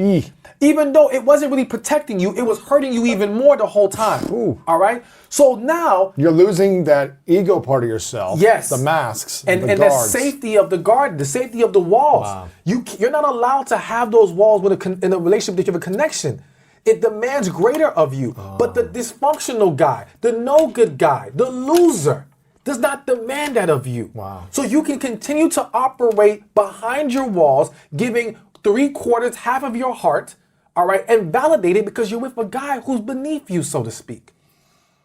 Even though it wasn't really protecting you, it was hurting you even more the whole time. All right? So now you're losing that ego part of yourself. Yes. The masks. And the the guards. safety of the guard, the safety of the walls. Wow. You're not allowed to have those walls in a relationship that you have a connection. It demands greater of you. But the dysfunctional guy, the no good guy, the loser, does not demand that of you. Wow. So you can continue to operate behind your walls, giving 3/4, half of your heart, all right, and validate it because you're with a guy who's beneath you, so to speak,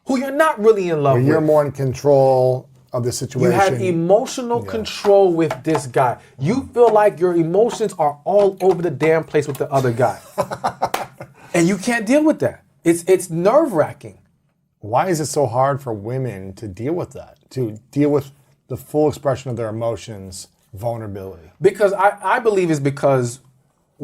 who you're not really in love with. You're more in control of the situation. You have emotional control with this guy. You feel like your emotions are all over the damn place with the other guy. And you can't deal with that. It's nerve-wracking. Why is it so hard for women to deal with that? To deal with the full expression of their emotions, vulnerability? Because I believe it's because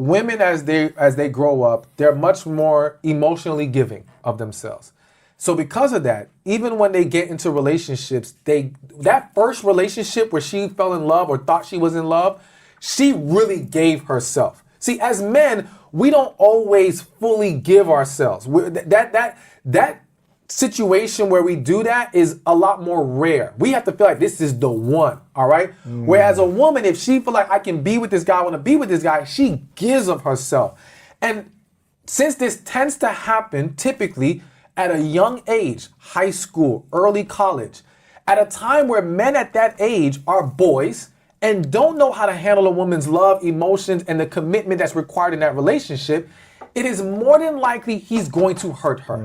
women as they grow up, they're much more emotionally giving of themselves. So because of that, even when they get into relationships, that first relationship where she fell in love or thought she was in love, she really gave herself. See, as men, we don't always fully give ourselves. That situation where we do that is a lot more rare. We have to feel like this is the one, all right? Whereas a woman, if she feel like I can be with this guy, I want to be with this guy, she gives of herself. And since this tends to happen typically at a young age, high school, early college, at a time where men at that age are boys and don't know how to handle a woman's love, emotions, and the commitment that's required in that relationship, it is more than likely he's going to hurt her.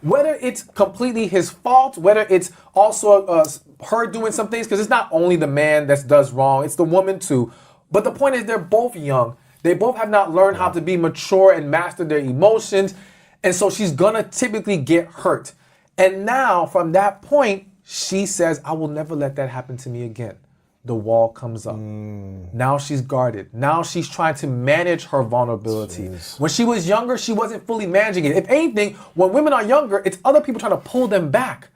Whether it's completely his fault, whether it's also her doing some things, because it's not only the man that does wrong, it's the woman too. But the point is they're both young. They both have not learned how to be mature and master their emotions. And so she's gonna typically get hurt. And now from that point, she says, I will never let that happen to me again. The wall comes up. Now she's guarded. Now she's trying to manage her vulnerability. Jeez. When she was younger, she wasn't fully managing it. If anything, when women are younger, it's other people trying to pull them back.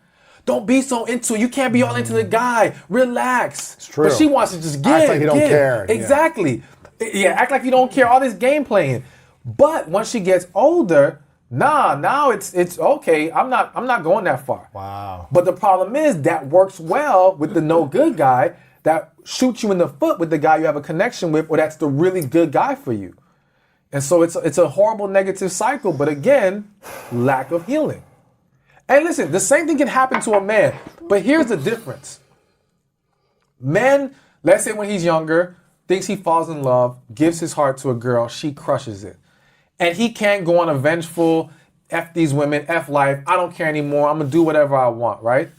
Don't be so into it. You can't be all into the guy. Relax. It's true. But she wants to just give. Act like you don't care. Exactly. Yeah, act like you don't care. All this game playing. But once she gets older, now it's okay. I'm not going that far. Wow. But the problem is that works well with the no good guy that shoots you in the foot with the guy you have a connection with, or that's the really good guy for you. And so it's a horrible negative cycle, but again, lack of healing. And listen, the same thing can happen to a man, but here's the difference. Men, let's say when he's younger, thinks he falls in love, gives his heart to a girl, she crushes it. And he can't go on a vengeful, F these women, F life, I don't care anymore, I'm gonna do whatever I want, right?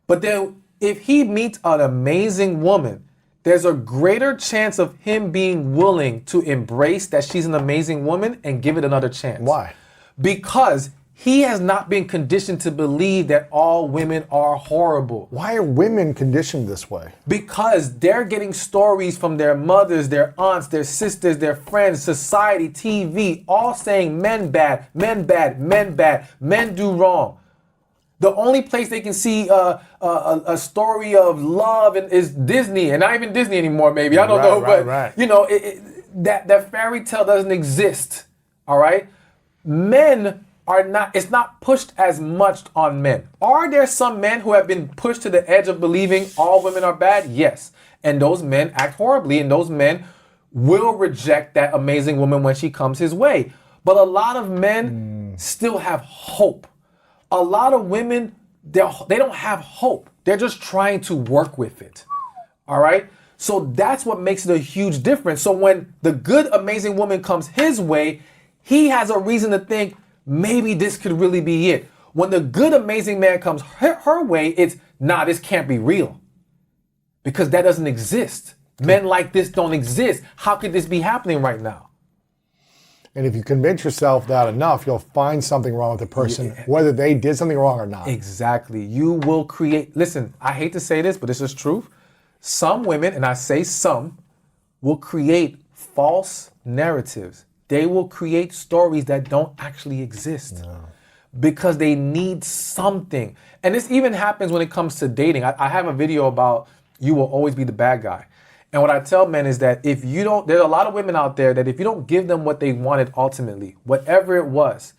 But then if he meets an amazing woman, there's a greater chance of him being willing to embrace that she's an amazing woman and give it another chance. Why? Because he has not been conditioned to believe that all women are horrible. Why are women conditioned this way? Because they're getting stories from their mothers, their aunts, their sisters, their friends, society, TV, all saying men bad, men bad, men bad, men do wrong. The only place they can see a story of love is Disney, and not even Disney anymore, maybe. I don't know, but you know, that fairy tale doesn't exist. All right, men are not. It's not pushed as much on men. Are there some men who have been pushed to the edge of believing all women are bad? Yes, and those men act horribly, and those men will reject that amazing woman when she comes his way. But a lot of men still have hope. A lot of women, they don't have hope. They're just trying to work with it. All right? So that's what makes it a huge difference. So when the good, amazing woman comes his way, he has a reason to think maybe this could really be it. When the good, amazing man comes her way, it's, nah, this can't be real. Because that doesn't exist. Men like this don't exist. How could this be happening right now? And if you convince yourself that enough, you'll find something wrong with the person, whether they did something wrong or not. Exactly. You will create, listen, I hate to say this, but this is truth. Some women, and I say some, will create false narratives. They will create stories that don't actually exist because they need something. And this even happens when it comes to dating. I have a video about you will always be the bad guy. And what I tell men is that if you don't, there's a lot of women out there that if you don't give them what they wanted ultimately, whatever it was,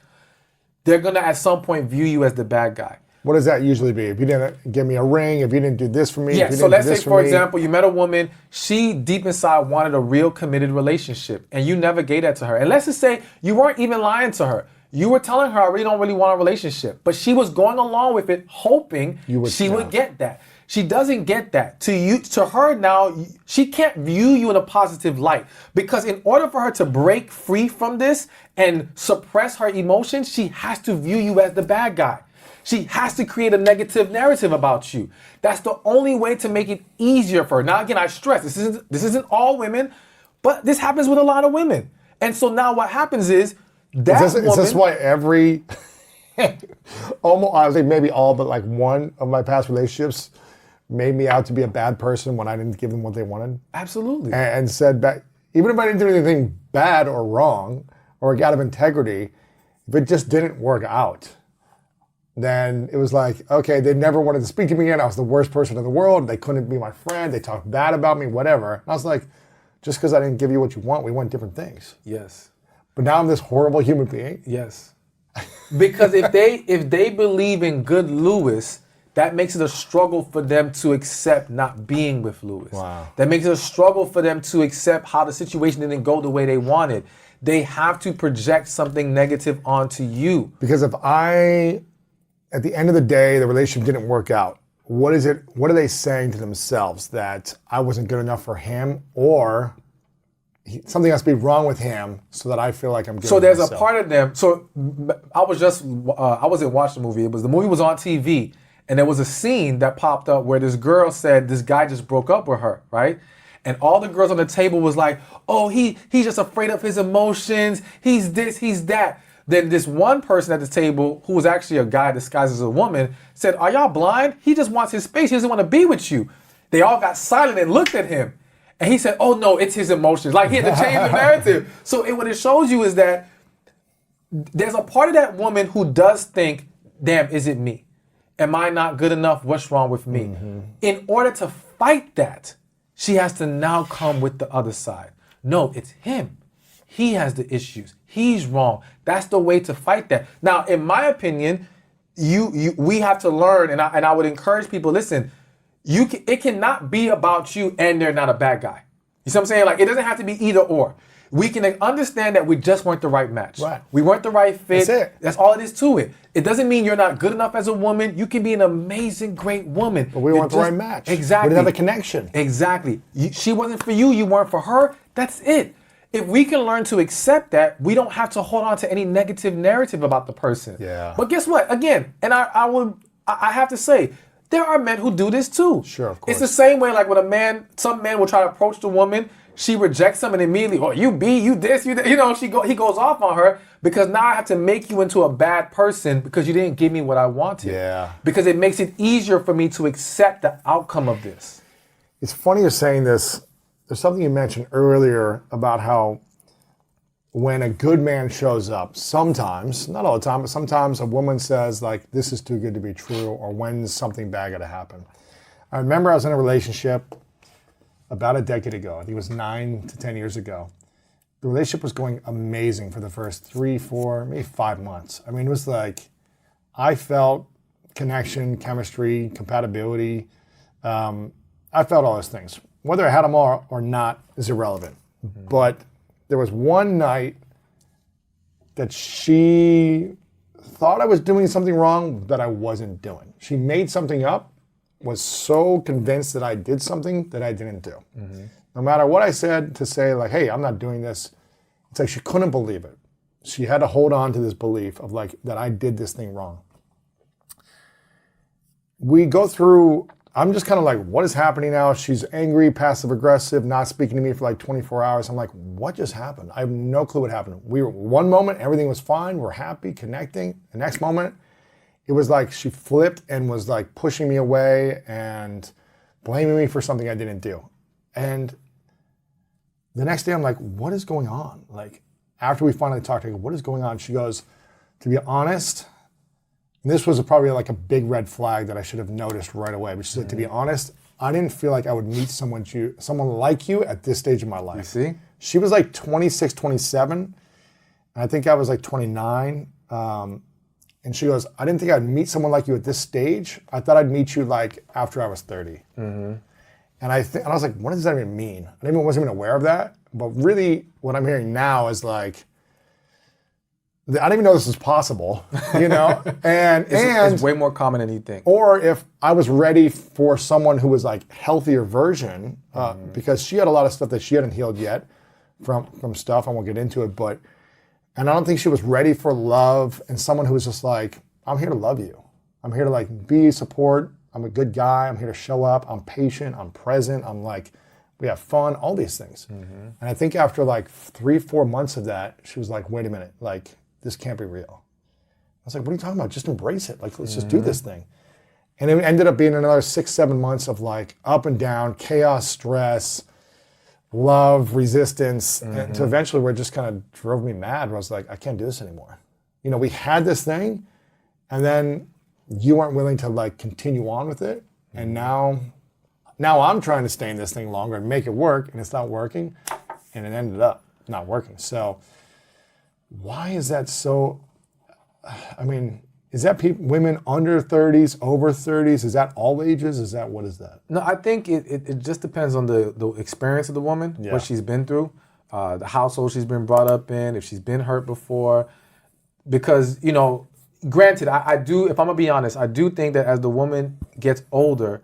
they're gonna at some point view you as the bad guy. What does that usually be? If you didn't give me a ring, if you didn't do this for me, Yeah, if you so didn't let's do this say, for for me. example, you met a woman, she deep inside wanted a real committed relationship, and you never gave that to her. And let's just say you weren't even lying to her. You were telling her, I really don't really want a relationship. But she was going along with it, hoping she would get that. She doesn't get that. To her now, she can't view you in a positive light. Because in order for her to break free from this and suppress her emotions, she has to view you as the bad guy. She has to create a negative narrative about you. That's the only way to make it easier for her. Now, again, I stress, this isn't all women, but this happens with a lot of women. And so now what happens is that Is this why every, almost, I think maybe all but like one of my past relationships made me out to be a bad person when I didn't give them what they wanted? Absolutely. And said back, even if I didn't do anything bad or wrong or out of integrity, if it just didn't work out, then it was like, okay, they never wanted to speak to me again. I was the worst person in the world. They couldn't be my friend. They talked bad about me, whatever. And I was like, just because I didn't give you what you want, we want different things. Yes. But now I'm this horrible human being. Yes. Because if they believe in good Lewis, that makes it a struggle for them to accept not being with Lewis. Wow. That makes it a struggle for them to accept how the situation didn't go the way they wanted. They have to project something negative onto you. Because if at the end of the day, the relationship didn't work out, what are they saying to themselves? That I wasn't good enough for him, or something has to be wrong with him so that I feel like I'm good. So there's myself. a part of them. So I wasn't watching the movie. The movie was on TV, and there was a scene that popped up where this girl said this guy just broke up with her, right? And all the girls on the table was like, oh, he's just afraid of his emotions. He's this, he's that. Then this one person at the table, who was actually a guy disguised as a woman, said, are y'all blind? He just wants his space. He doesn't want to be with you. They all got silent and looked at him. And he said, oh no, it's his emotions. Like he had to change the narrative. So what it shows you is that there's a part of that woman who does think, damn, is it me? Am I not good enough? What's wrong with me? Mm-hmm. In order to fight that, she has to now come with the other side. No, it's him. He has the issues. He's wrong. That's the way to fight that. Now, in my opinion, we have to learn, and I would encourage people, listen, it cannot be about you and they're not a bad guy. You see what I'm saying? Like, it doesn't have to be either or. We can understand that we just weren't the right match. Right. We weren't the right fit. That's it. That's all it is to it. It doesn't mean you're not good enough as a woman. You can be an amazing, great woman. But we weren't the right match. Exactly. We didn't have a connection. Exactly. She wasn't for you. You weren't for her. That's it. If we can learn to accept that, we don't have to hold on to any negative narrative about the person. Yeah. But guess what? Again, and I have to say, there are men who do this too. Sure, of course. It's the same way like when some man will try to approach the woman, she rejects him and immediately, oh, you this, you that. You know, he goes off on her because now I have to make you into a bad person because you didn't give me what I wanted. Yeah. Because it makes it easier for me to accept the outcome of this. It's funny you're saying this. There's something you mentioned earlier about how when a good man shows up, sometimes, not all the time, but sometimes a woman says, like, this is too good to be true, or when's something bad going to happen. I remember I was in a relationship about a decade ago. I think it was 9 to 10 years ago. The relationship was going amazing for the first 3, 4, maybe 5 months. I mean, it was like, I felt connection, chemistry, compatibility. I felt all those things. Whether I had them all or not is irrelevant. Mm-hmm. But there was one night that she thought I was doing something wrong that I wasn't doing. She made something up, was so convinced that I did something that I didn't do. Mm-hmm. No matter what I said to say, like, hey, I'm not doing this, it's like she couldn't believe it. She had to hold on to this belief of like that I did this thing wrong. We go through, I'm just kind of like, what is happening now? She's angry, passive aggressive, not speaking to me for like 24 hours. I'm like, what just happened? I have no clue what happened. We were one moment, everything was fine. We're happy, connecting. The next moment, it was like she flipped and was like pushing me away and blaming me for something I didn't do. And the next day I'm like, what is going on? Like, after we finally talked, I go, what is going on? She goes, to be honest, and this was probably like a big red flag that I should have noticed right away. But she said, to be honest, I didn't feel like I would meet someone like you at this stage of my life. You see? She was like 26, 27. And I think I was like 29. And she goes, I didn't think I'd meet someone like you at this stage. I thought I'd meet you like after I was 30. Mm-hmm. And I was like, what does that even mean? I wasn't even aware of that. But really, what I'm hearing now is like, I didn't even know this was possible, you know? And it's way more common than you think. Or if I was ready for someone who was like healthier version, because she had a lot of stuff that she hadn't healed yet from stuff. I won't get into it, and I don't think she was ready for love and someone who was just like, I'm here to love you. I'm here to like be support. I'm a good guy. I'm here to show up. I'm patient. I'm present. I'm like, we have fun, all these things. Mm-hmm. And I think after like 3-4 months of that, she was like, wait a minute, like, this can't be real. I was like, what are you talking about? Just embrace it. Like, let's just do this thing. And it ended up being another 6-7 months of like up and down, chaos, stress, love, resistance, and to eventually where it just kind of drove me mad. Where I was like, I can't do this anymore. You know, we had this thing, and then you weren't willing to like continue on with it, and now I'm trying to stay in this thing longer and make it work, and it's not working, and it ended up not working. So why is that so? I mean, is that women under 30s, over 30s? Is that all ages? Is that, what is that? No, I think it just depends on the experience of the woman, Yeah. what she's been through, the household she's been brought up in, if she's been hurt before. Because, you know, granted, I do, if I'm going to be honest, I do think that as the woman gets older,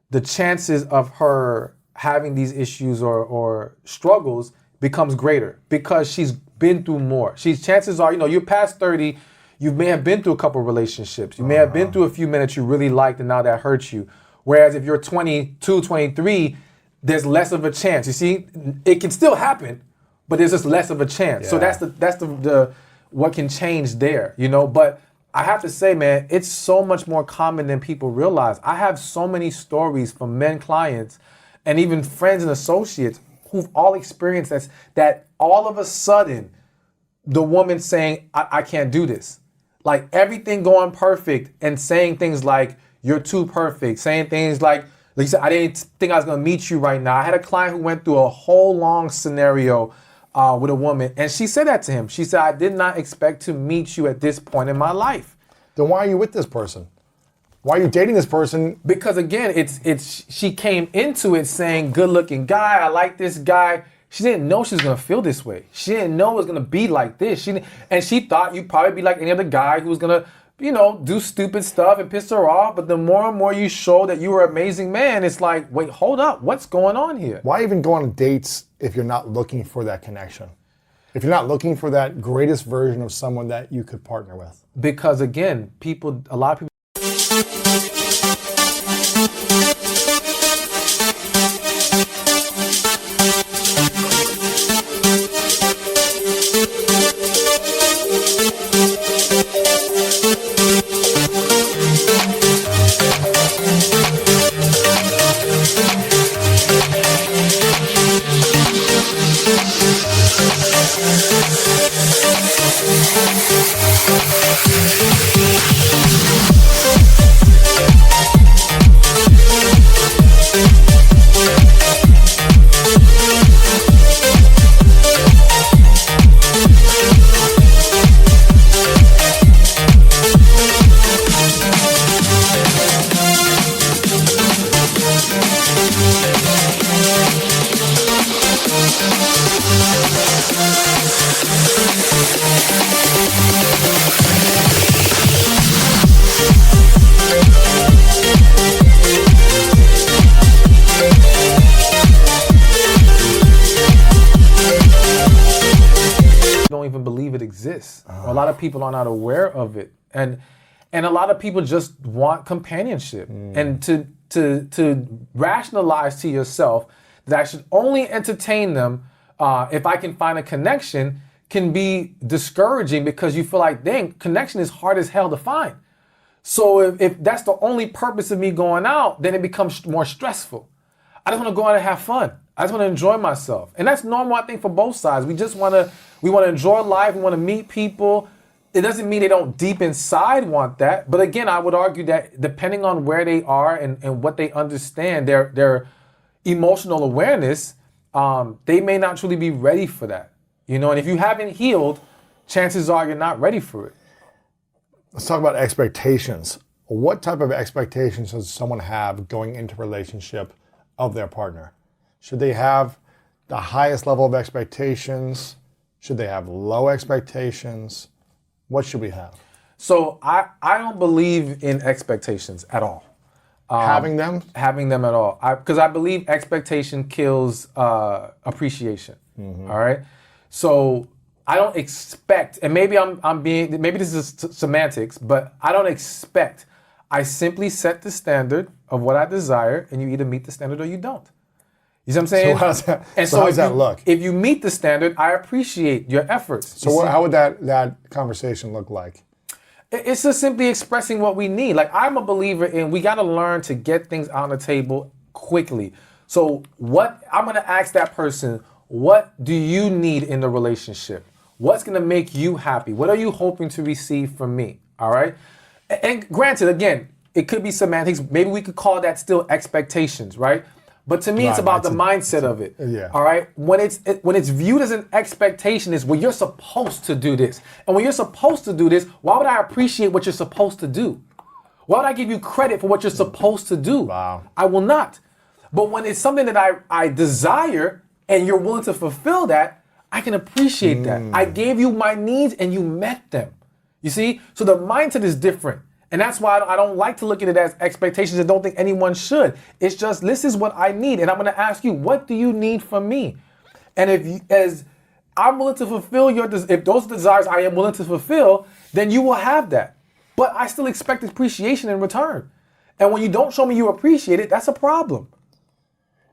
the chances of her having these issues or struggles becomes greater because she's been through more. Chances are, you know, you're past 30, you may have been through a couple of relationships. You may have been through a few minutes you really liked and now that hurts you. Whereas if you're 22, 23, there's less of a chance. You see, it can still happen, but there's just less of a chance. So Yeah. that's the what can change there, you know? But I have to say, man, it's so much more common than people realize. I have so many stories from men clients and even friends and associates who've all experienced this, that all of a sudden the woman saying, I can't do this. Like everything going perfect and saying things like, you're too perfect, saying things like you said, I didn't think I was gonna meet you right now. I had a client who went through a whole long scenario with a woman, and she said that to him. She said, I did not expect to meet you at this point in my life. Then why are you with this person? Why are you dating this person? Because again, she came into it saying, good looking guy, I like this guy. She didn't know she was gonna feel this way. She didn't know it was gonna be like this. And she thought you'd probably be like any other guy who was gonna, you know, do stupid stuff and piss her off. But the more and more you show that you were an amazing man, it's like, wait, hold up, what's going on here? Why even go on dates if you're not looking for that connection? If you're not looking for that greatest version of someone that you could partner with? Because again, a lot of people. Don't even believe it exists. A lot of people are not aware of it, and a lot of people just want companionship, and to rationalize to yourself that I should only entertain them if I can find a connection can be discouraging because you feel like, dang, connection is hard as hell to find. So if that's the only purpose of me going out, then it becomes more stressful. I just want to go out and have fun. I just want to enjoy myself. And that's normal, I think, for both sides. We want to enjoy life. We want to meet people. It doesn't mean they don't deep inside want that. But again, I would argue that depending on where they are and what they understand, their emotional awareness, they may not truly be ready for that. You know, and if you haven't healed, chances are you're not ready for it. Let's talk about expectations. What type of expectations does someone have going into a relationship of their partner? Should they have the highest level of expectations? Should they have low expectations? What should we have? So I don't believe in expectations at all. Having them? Having them at all. Because I believe expectation kills appreciation. All right? So I don't expect, and maybe maybe this is semantics, but I don't expect. I simply set the standard of what I desire, and you either meet the standard or you don't. You see what I'm saying? So how does that look? If you meet the standard, I appreciate your efforts. So how would that conversation look like? It's just simply expressing what we need. Like, I'm a believer in we got to learn to get things on the table quickly. So what I'm gonna ask that person, what do you need in the relationship? What's gonna make you happy? What are you hoping to receive from me? All right. And granted, again, it could be semantics. Maybe we could call that still expectations, right? But to me, it's Right, about the that's mindset of it. yeah. All right. When it's viewed as an expectation, is well, you're supposed to do this, and when you're supposed to do this, why would I appreciate what you're supposed to do? Why would I give you credit for what you're supposed to do? Wow. I will not. But when it's something that I desire and you're willing to fulfill that, I can appreciate that. I gave you my needs and you met them. You see? So the mindset is different. And that's why I don't like to look at it as expectations. I don't think anyone should. It's just, this is what I need. And I'm going to ask you, what do you need from me? And as I'm willing to fulfill if those desires I am willing to fulfill, then you will have that. But I still expect appreciation in return. And when you don't show me you appreciate it, that's a problem.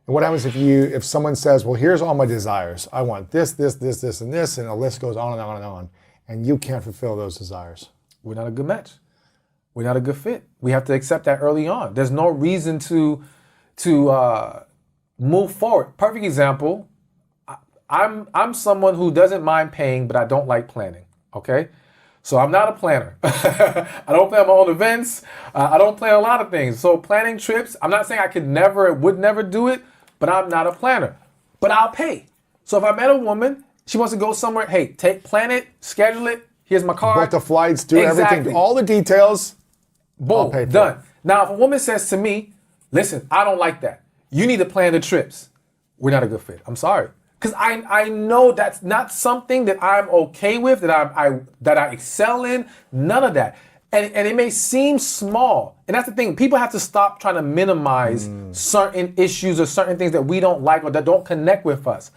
And what happens if someone says, well, here's all my desires. I want this, this, this, this, and this, and the list goes on and on and on, and you can't fulfill those desires? We're not a good match. We're not a good fit. We have to accept that early on. There's no reason to move forward. Perfect example. I'm someone who doesn't mind paying, but I don't like planning. Okay, so I'm not a planner. I don't plan my own events. I don't plan a lot of things. So planning trips. I'm not saying I would never do it, but I'm not a planner. But I'll pay. So if I met a woman, she wants to go somewhere. Hey, plan it, schedule it. Here's my card. Book the flights, do Exactly. everything, all the details. Boom, paid for done. it. Now, if a woman says to me, listen, I don't like that. You need to plan the trips. We're not a good fit. I'm sorry. Because I know that's not something that I'm okay with, that I excel in, none of that. And it may seem small. And that's the thing. People have to stop trying to minimize certain issues or certain things that we don't like or that don't connect with us.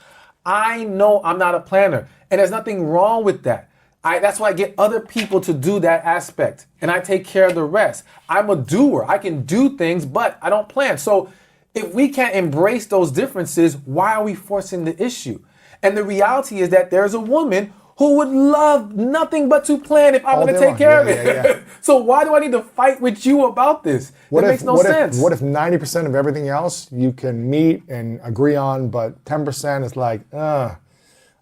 I know I'm not a planner. And there's nothing wrong with that. That's why I get other people to do that aspect, and I take care of the rest. I'm a doer. I can do things, but I don't plan. So if we can't embrace those differences, why are we forcing the issue? And the reality is that there's a woman who would love nothing but to plan if I'm All going to day take care of long. it. Yeah. So why do I need to fight with you about this? It makes no sense. What if 90% of everything else you can meet and agree on, but 10% is like, I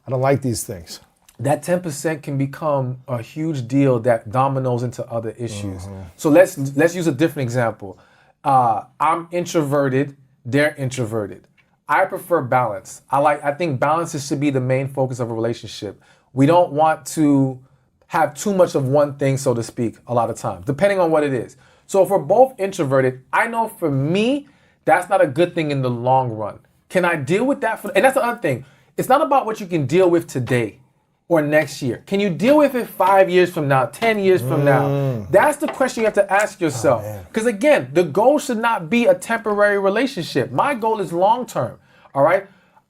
don't like these things? That 10% can become a huge deal that dominoes into other issues. So let's use a different example. I'm introverted, they're introverted. I prefer balance. I think balance should be the main focus of a relationship. We don't want to have too much of one thing, so to speak, a lot of times, depending on what it is. So if we're both introverted, I know for me, that's not a good thing in the long run. Can I deal with that? And that's the other thing. It's not about what you can deal with today or next year. Can you deal with it 5 years from now, 10 years from now? That's the question you have to ask yourself. Because again, the goal should not be a temporary relationship. My goal is long term, all right?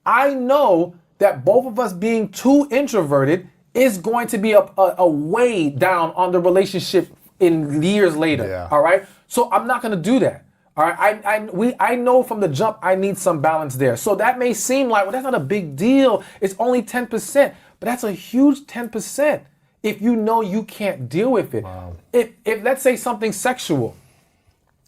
I know that both of us being too introverted is going to be a way down on the relationship in years later, all right? So I'm not gonna do that. All right, I know from the jump I need some balance there. So that may seem like, well, that's not a big deal. It's only 10%, but that's a huge 10% if you know you can't deal with it. Wow. If let's say something sexual,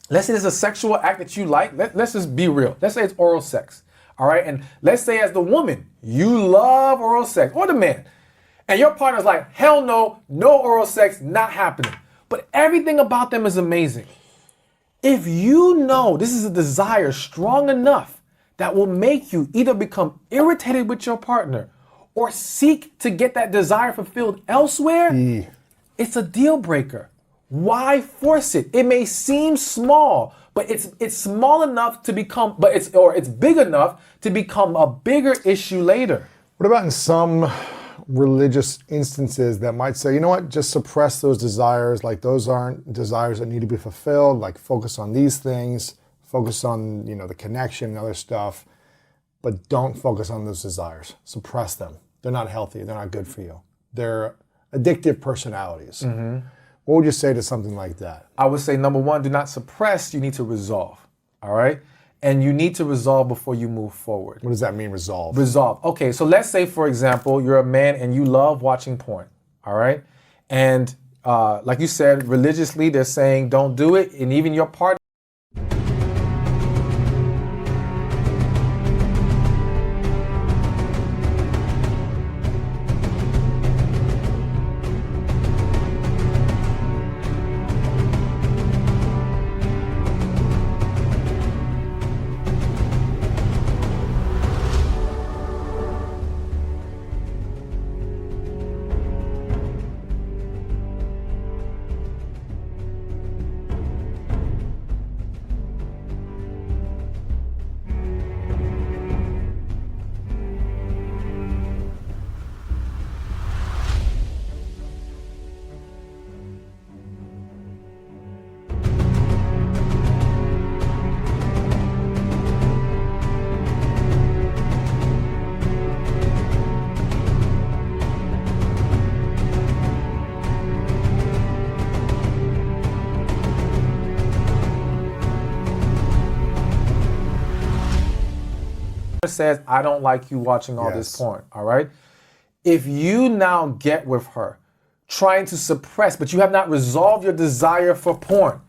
let's say it's a sexual act that you like. Let's just be real. Let's say it's oral sex. All right, and let's say as the woman, you love oral sex, or the man, and your partner's like, hell no, no oral sex, not happening. But everything about them is amazing. If you know this is a desire strong enough that will make you either become irritated with your partner or seek to get that desire fulfilled elsewhere, it's a deal breaker. Why force it? It may seem small, but it's small enough to become, it's big enough to become a bigger issue later. What about in some religious instances that might say, you know what, just suppress those desires, like those aren't desires that need to be fulfilled, like focus on these things, focus on, the connection and other stuff, but don't focus on those desires. Suppress them. They're not healthy. They're not good for you. They're addictive personalities. What would you say to something like that? I would say, number one, do not suppress, you need to resolve, all right? And you need to resolve before you move forward. What does that mean, resolve? Resolve. Okay, so let's say, for example, you're a man and you love watching porn, all right? And like you said, religiously, they're saying don't do it, and even your partner. says, I don't like you watching all this Yes. porn, all right? If you now get with her trying to suppress, but you have not resolved your desire for porn,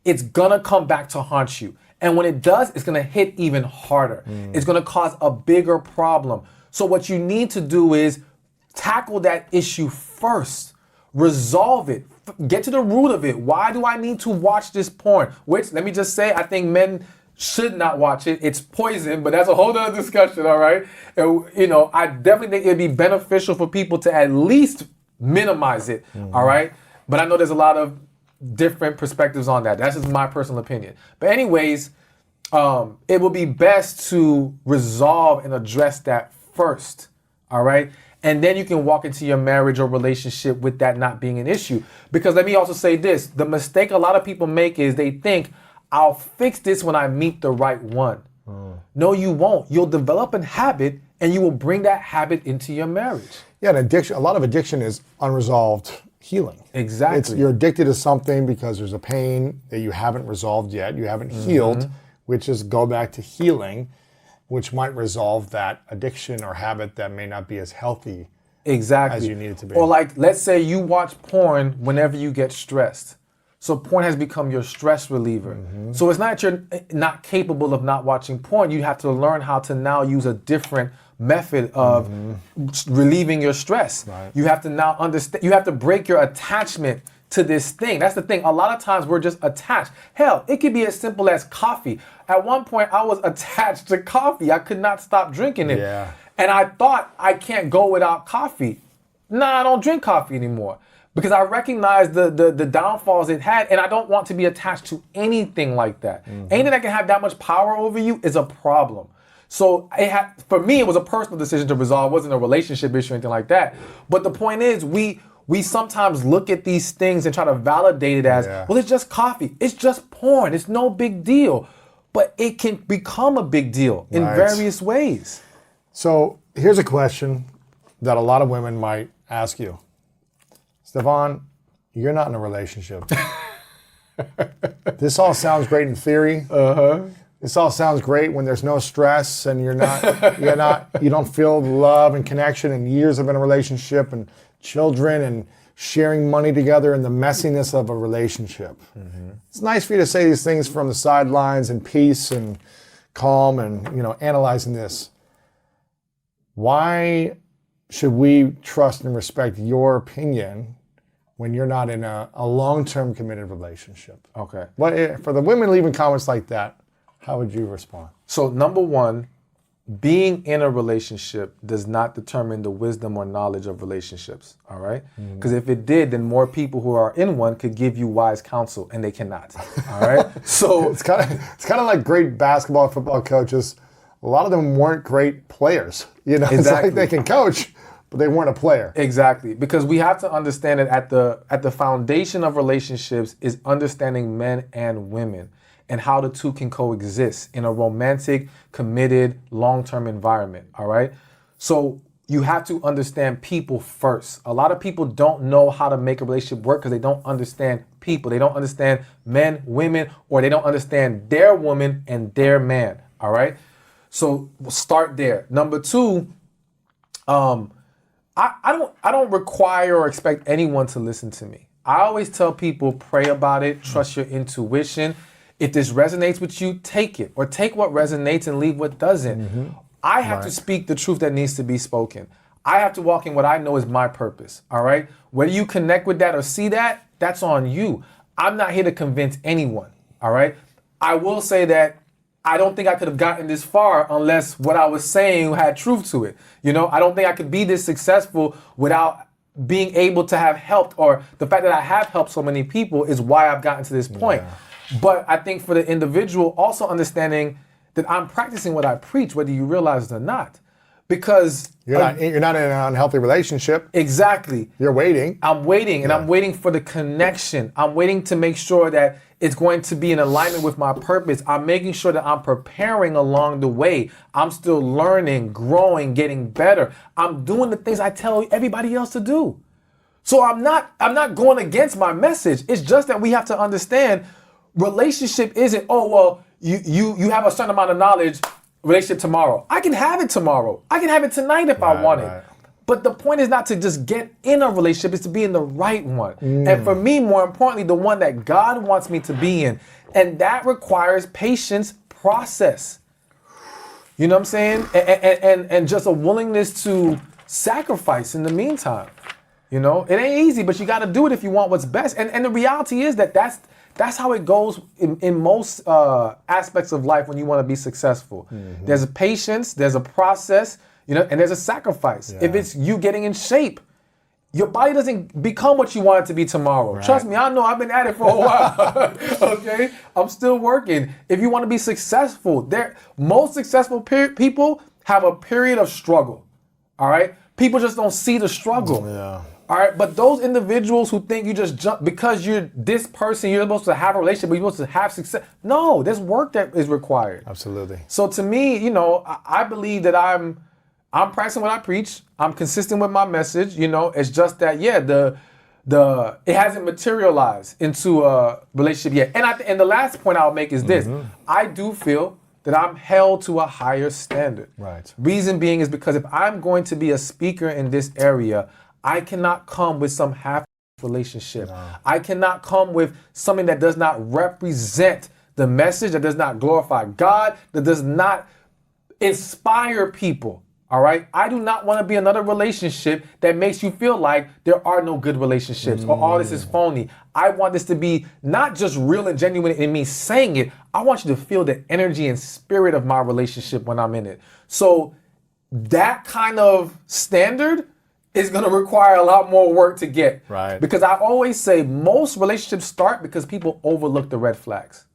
it's gonna come back to haunt you. And when it does, it's gonna hit even harder. It's gonna cause a bigger problem. So what you need to do is tackle that issue first. Resolve it. Get to the root of it. Why do I need to watch this porn? Which, let me just say, I think men should not watch it. It's poison, but that's a whole other discussion, all right? And, you know, I definitely think it'd be beneficial for people to at least minimize it, all right? But I know there's a lot of different perspectives on that. That's just my personal opinion. But anyways, it would be best to resolve and address that first, all right? And then you can walk into your marriage or relationship with that not being an issue. Because let me also say this, the mistake a lot of people make is they think, I'll fix this when I meet the right one. No, you won't. You'll develop a habit and you will bring that habit into your marriage. Yeah, and addiction. A lot of addiction is unresolved healing. Exactly. You're addicted to something because there's a pain that you haven't resolved yet. You haven't healed, which is go back to healing, which might resolve that addiction or habit that may not be as healthy Exactly. as you need it to be. Or like, let's say you watch porn whenever you get stressed. So porn has become your stress reliever. So it's not that you're not capable of not watching porn. You have to learn how to now use a different method of relieving your stress. Right. You have to now understand, you have to break your attachment to this thing. That's the thing. A lot of times we're just attached. Hell, it could be as simple as coffee. At one point, I was attached to coffee. I could not stop drinking it. Yeah. And I thought I can't go without coffee. Nah, I don't drink coffee anymore. Because I recognize the downfalls it had, and I don't want to be attached to anything like that. Anything that can have that much power over you is a problem. So for me, it was a personal decision to resolve. It wasn't a relationship issue or anything like that. But the point is, we sometimes look at these things and try to validate it as, well, it's just coffee. It's just porn. It's no big deal. But it can become a big deal in various ways. So here's a question that a lot of women might ask you. Stephan, you're not in a relationship. This all sounds great in theory. This all sounds great when there's no stress and you don't feel love and connection and years of in a relationship and children and sharing money together and the messiness of a relationship. It's nice for you to say these things from the sidelines in peace and calm and, analyzing this. Why should we trust and respect your opinion when you're not in a long-term committed relationship? Okay. For the women leaving comments like that, how would you respond? So number one, being in a relationship does not determine the wisdom or knowledge of relationships, all right? Because if it did, then more people who are in one could give you wise counsel, and they cannot, all right? So It's kind of like great basketball, football coaches. A lot of them weren't great players. It's Exactly. like they can coach, but they weren't a player. Exactly, because we have to understand that at the foundation of relationships is understanding men and women and how the two can coexist in a romantic, committed, long-term environment, all right? So you have to understand people first. A lot of people don't know how to make a relationship work because they don't understand people. They don't understand men, women, or they don't understand their woman and their man, all right? So we'll start there. Number two, I don't require or expect anyone to listen to me. I always tell people, pray about it, trust your intuition. If this resonates with you, take it. Or take what resonates and leave what doesn't. I have to speak the truth that needs to be spoken. I have to walk in what I know is my purpose, all right? Whether you connect with that or see that, that's on you. I'm not here to convince anyone, all right? I will say that I don't think I could have gotten this far unless what I was saying had truth to it. I don't think I could be this successful without being able to have helped, or the fact that I have helped so many people is why I've gotten to this point. But I think for the individual, also understanding that I'm practicing what I preach, whether you realize it or not. Because You're not in an unhealthy relationship. exactly. You're waiting. I'm waiting, and I'm waiting for the connection. I'm waiting to make sure that it's going to be in alignment with my purpose. I'm making sure that I'm preparing along the way. I'm still learning, growing, getting better. I'm doing the things I tell everybody else to do. So I'm not going against my message. It's just that we have to understand relationship isn't, you have a certain amount of knowledge, relationship tomorrow. I can have it tomorrow. I can have it tonight if I want it. But the point is not to just get in a relationship, it's to be in the right one. And for me, more importantly, the one that God wants me to be in. And that requires patience, process. You know what I'm saying? And just a willingness to sacrifice in the meantime. You know, it ain't easy, but you got to do it if you want what's best. And the reality is that's how it goes in most aspects of life when you want to be successful. There's a patience, there's a process, you know, and there's a sacrifice. Yeah. If it's you getting in shape, your body doesn't become what you want it to be tomorrow. Right. Trust me, I know I've been at it for a while. Okay, I'm still working. If you want to be successful, most successful people have a period of struggle. All right, people just don't see the struggle. Yeah. All right, but those individuals who think you just jump because you're this person, you're supposed to have a relationship, but you're supposed to have success. No, there's work that is required. Absolutely. So to me, you know, I believe that I'm practicing what I preach. I'm consistent with my message. You know, it's just that it hasn't materialized into a relationship yet. And the last point I'll make is this: I do feel that I'm held to a higher standard. Right. Reason being is because if I'm going to be a speaker in this area, I cannot come with some half relationship. No. I cannot come with something that does not represent the message, that does not glorify God, that does not inspire people. All right? I do not want to be another relationship that makes you feel like there are no good relationships or all this is phony. I want this to be not just real and genuine in me saying it. I want you to feel the energy and spirit of my relationship when I'm in it. So that kind of standard is going to require a lot more work to get. Right. Because I always say most relationships start because people overlook the red flags.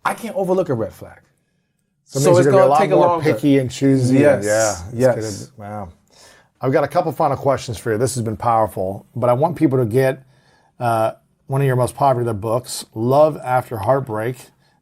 I can't overlook a red flag. So it's going to take a lot more longer. picky and choosy. Yes. Yes. Wow. I've got a couple final questions for you. This has been powerful, but I want people to get one of your most popular books, Love After Heartbreak.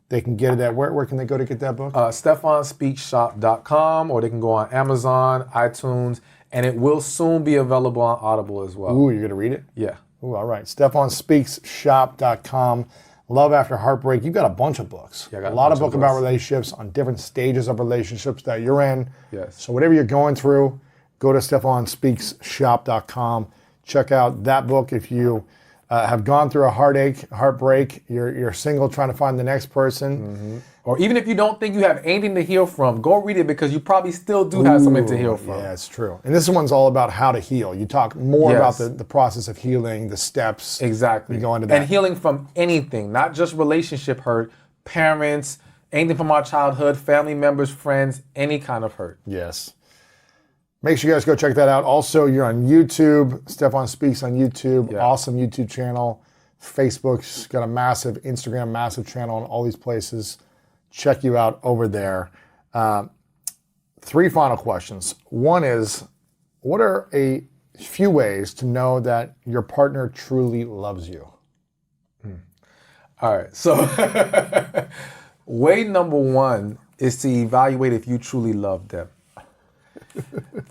They can get it at where can they go to get that book? StephanSpeaksShop.com, or they can go on Amazon, iTunes, and it will soon be available on Audible as well. Ooh, you're going to read it? Yeah. Ooh, all right. StephanSpeaksShop.com. Love After Heartbreak. You've got a bunch of books. Yeah, I got a lot of bunch books about relationships on different stages of relationships that you're in. Yes. So whatever you're going through, go to StephanSpeaksShop.com. Check out that book. If you have gone through a heartbreak, you're single trying to find the next person. Or even if you don't think you have anything to heal from, go read it because you probably still do have something to heal from. Yeah, it's true. And this one's all about how to heal. You talk more Yes. about the process of healing, the steps. Exactly. You go into that. And healing from anything, not just relationship hurt, parents, anything from our childhood, family members, friends, any kind of hurt. Yes. Make sure you guys go check that out. Also, you're on YouTube. Stephan Speaks on YouTube. Yeah. Awesome YouTube channel. Facebook's got a massive, Instagram, massive channel in all these places. Check you out over there. 3 final questions. One is, what are a few ways to know that your partner truly loves you? All right. So way number 1 is to evaluate if you truly love them.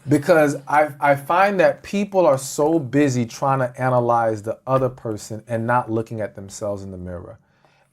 Because I find that people are so busy trying to analyze the other person and not looking at themselves in the mirror.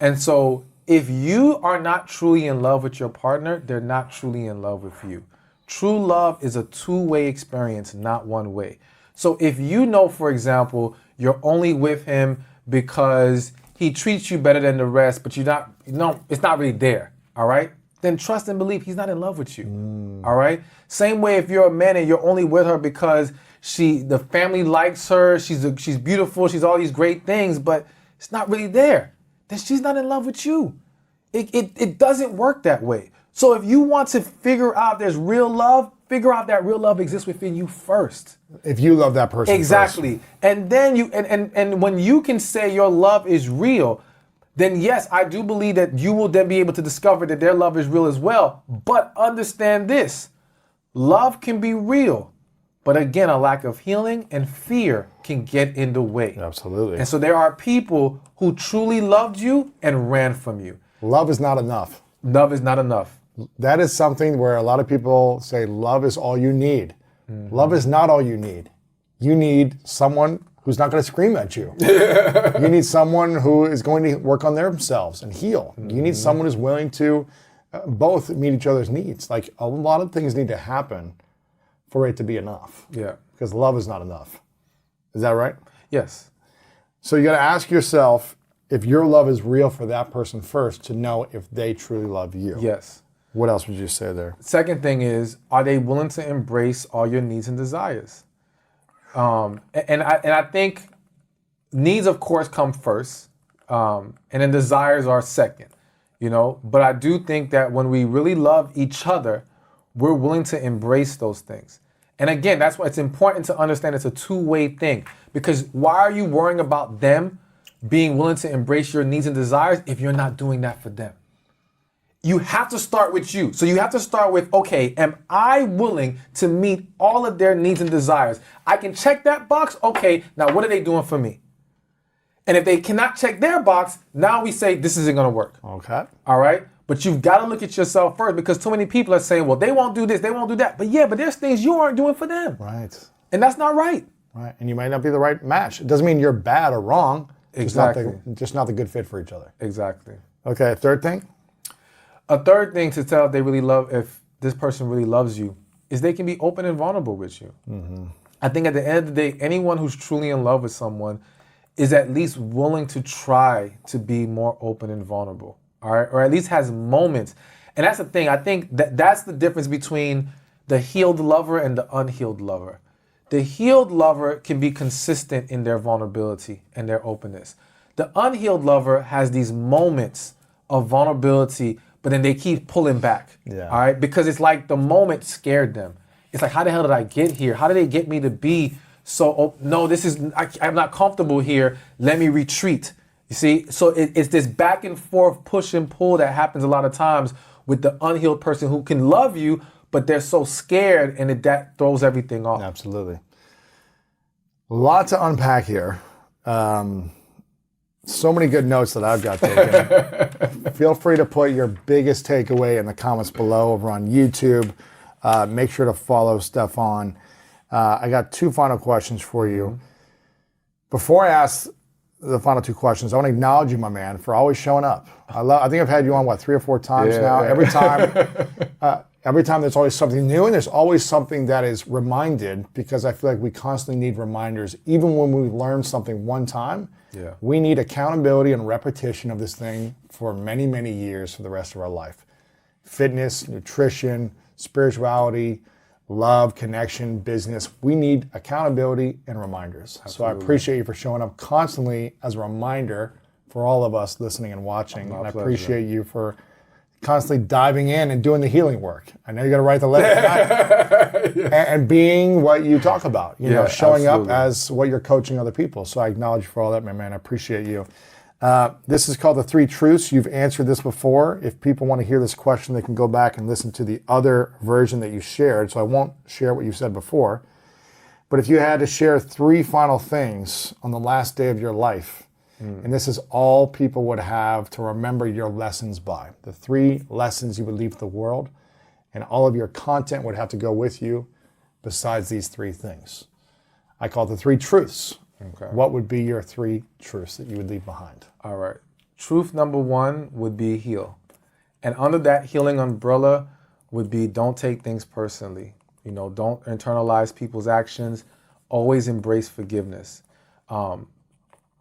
And so if you are not truly in love with your partner, they're not truly in love with you. True love is a 2-way experience, not one way. So if you know, for example, you're only with him because he treats you better than the rest, but it's not really there, all right? Then trust and believe he's not in love with you, all right? Same way if you're a man and you're only with her because the family likes her, she's beautiful, she's all these great things, but it's not really there, then she's not in love with you. It doesn't work that way. So if you want to figure out there's real love, figure out that real love exists within you first. If you love that person Exactly. first. And then and when you can say your love is real, then yes, I do believe that you will then be able to discover that their love is real as well. But understand this, love can be real, but again, a lack of healing and fear can get in the way. Absolutely. And so there are people who truly loved you and ran from you. Love is not enough. Love is not enough. That is something where a lot of people say love is all you need. Love is not all you need. You need someone who's not going to scream at you. You need someone who is going to work on themselves and heal. You need someone who's willing to both meet each other's needs. Like a lot of things need to happen for it to be enough. Yeah. Because love is not enough. Is that right? Yes. So you got to ask yourself if your love is real for that person first to know if they truly love you. Yes. What else would you say there? Second thing is, are they willing to embrace all your needs and desires? And I think needs, of course, come first, and then desires are second. But I do think that when we really love each other, we're willing to embrace those things. And again, that's why it's important to understand it's a two-way thing. Because why are you worrying about them being willing to embrace your needs and desires if you're not doing that for them? You have to start with you. So you have to start with, okay, am I willing to meet all of their needs and desires? I can check that box. Okay, now what are they doing for me? And if they cannot check their box, now we say this isn't going to work. Okay. All right? But you've got to look at yourself first, because too many people are saying, well, they won't do this, they won't do that. But there's things you aren't doing for them. Right. And that's not right. Right. And you might not be the right match. It doesn't mean you're bad or wrong. Exactly. Just not the good fit for each other. Exactly. Okay, third thing? A third thing to tell if they really love, if this person really loves you, is they can be open and vulnerable with you. Mm-hmm. I think at the end of the day, anyone who's truly in love with someone is at least willing to try to be more open and vulnerable, all right? Or at least has moments. And that's the thing. I think that's the difference between the healed lover and the unhealed lover. The healed lover can be consistent in their vulnerability and their openness. The unhealed lover has these moments of vulnerability, but then they keep pulling back, all right? Because it's like the moment scared them. It's like, how the hell did I get here? How did they get me to be so, no, I'm not comfortable here. Let me retreat. You see? So it's this back and forth push and pull that happens a lot of times with the unhealed person who can love you, but they're so scared, and that throws everything off. Absolutely. A lot to unpack here. So many good notes that I've got taken. Feel free to put your biggest takeaway in the comments below over on YouTube. Make sure to follow Stephan. I got two final questions for you. Before I ask the final two questions, I want to acknowledge you, my man, for always showing up. I think I've had you on, 3 or 4 times now. Yeah. Every time there's always something new, and there's always something that is reminded, because I feel like we constantly need reminders. Even when we learn something one time, we need accountability and repetition of this thing for many, many years for the rest of our life. Fitness, nutrition, spirituality, love, connection, business. We need accountability and reminders. Absolutely. So I appreciate you for showing up constantly as a reminder for all of us listening and watching. And I appreciate you for constantly diving in and doing the healing work. I know you got to write the letter and being what you talk about, showing up as what you're coaching other people. So I acknowledge you for all that, my man. I appreciate you. This is called the 3 truths. You've answered this before. If people want to hear this question, they can go back and listen to the other version that you shared. So I won't share what you said before. But if you had to share 3 final things on the last day of your life, and this is all people would have to remember your lessons by, the 3 lessons you would leave the world, and all of your content would have to go with you besides these 3 things. I call it the 3 truths. Okay. What would be your 3 truths that you would leave behind? All right. Truth number 1 would be heal. And under that healing umbrella would be don't take things personally. Don't internalize people's actions. Always embrace forgiveness.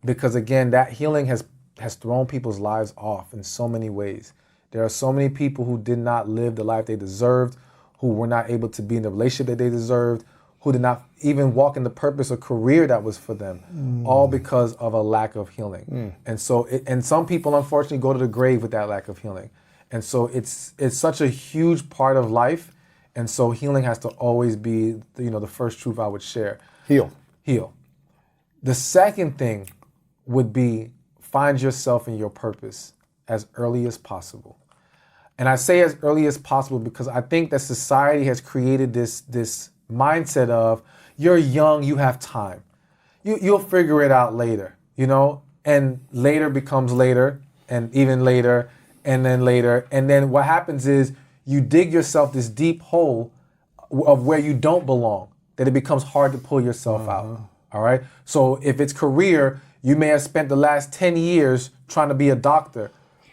Because again, that healing has thrown people's lives off in so many ways. There are so many people who did not live the life they deserved, who were not able to be in the relationship that they deserved, who did not even walk in the purpose or career that was for them, all because of a lack of healing. And so, and some people unfortunately go to the grave with that lack of healing. And so it's such a huge part of life. And so healing has to always be, the first truth I would share. Heal. The second thing would be find yourself in your purpose as early as possible. And I say as early as possible because I think that society has created this mindset of you're young, you have time. You'll figure it out later, and later becomes later and even later and then later. And then what happens is you dig yourself this deep hole of where you don't belong, that it becomes hard to pull yourself out. All right. So if it's career, you may have spent the last 10 years trying to be a doctor,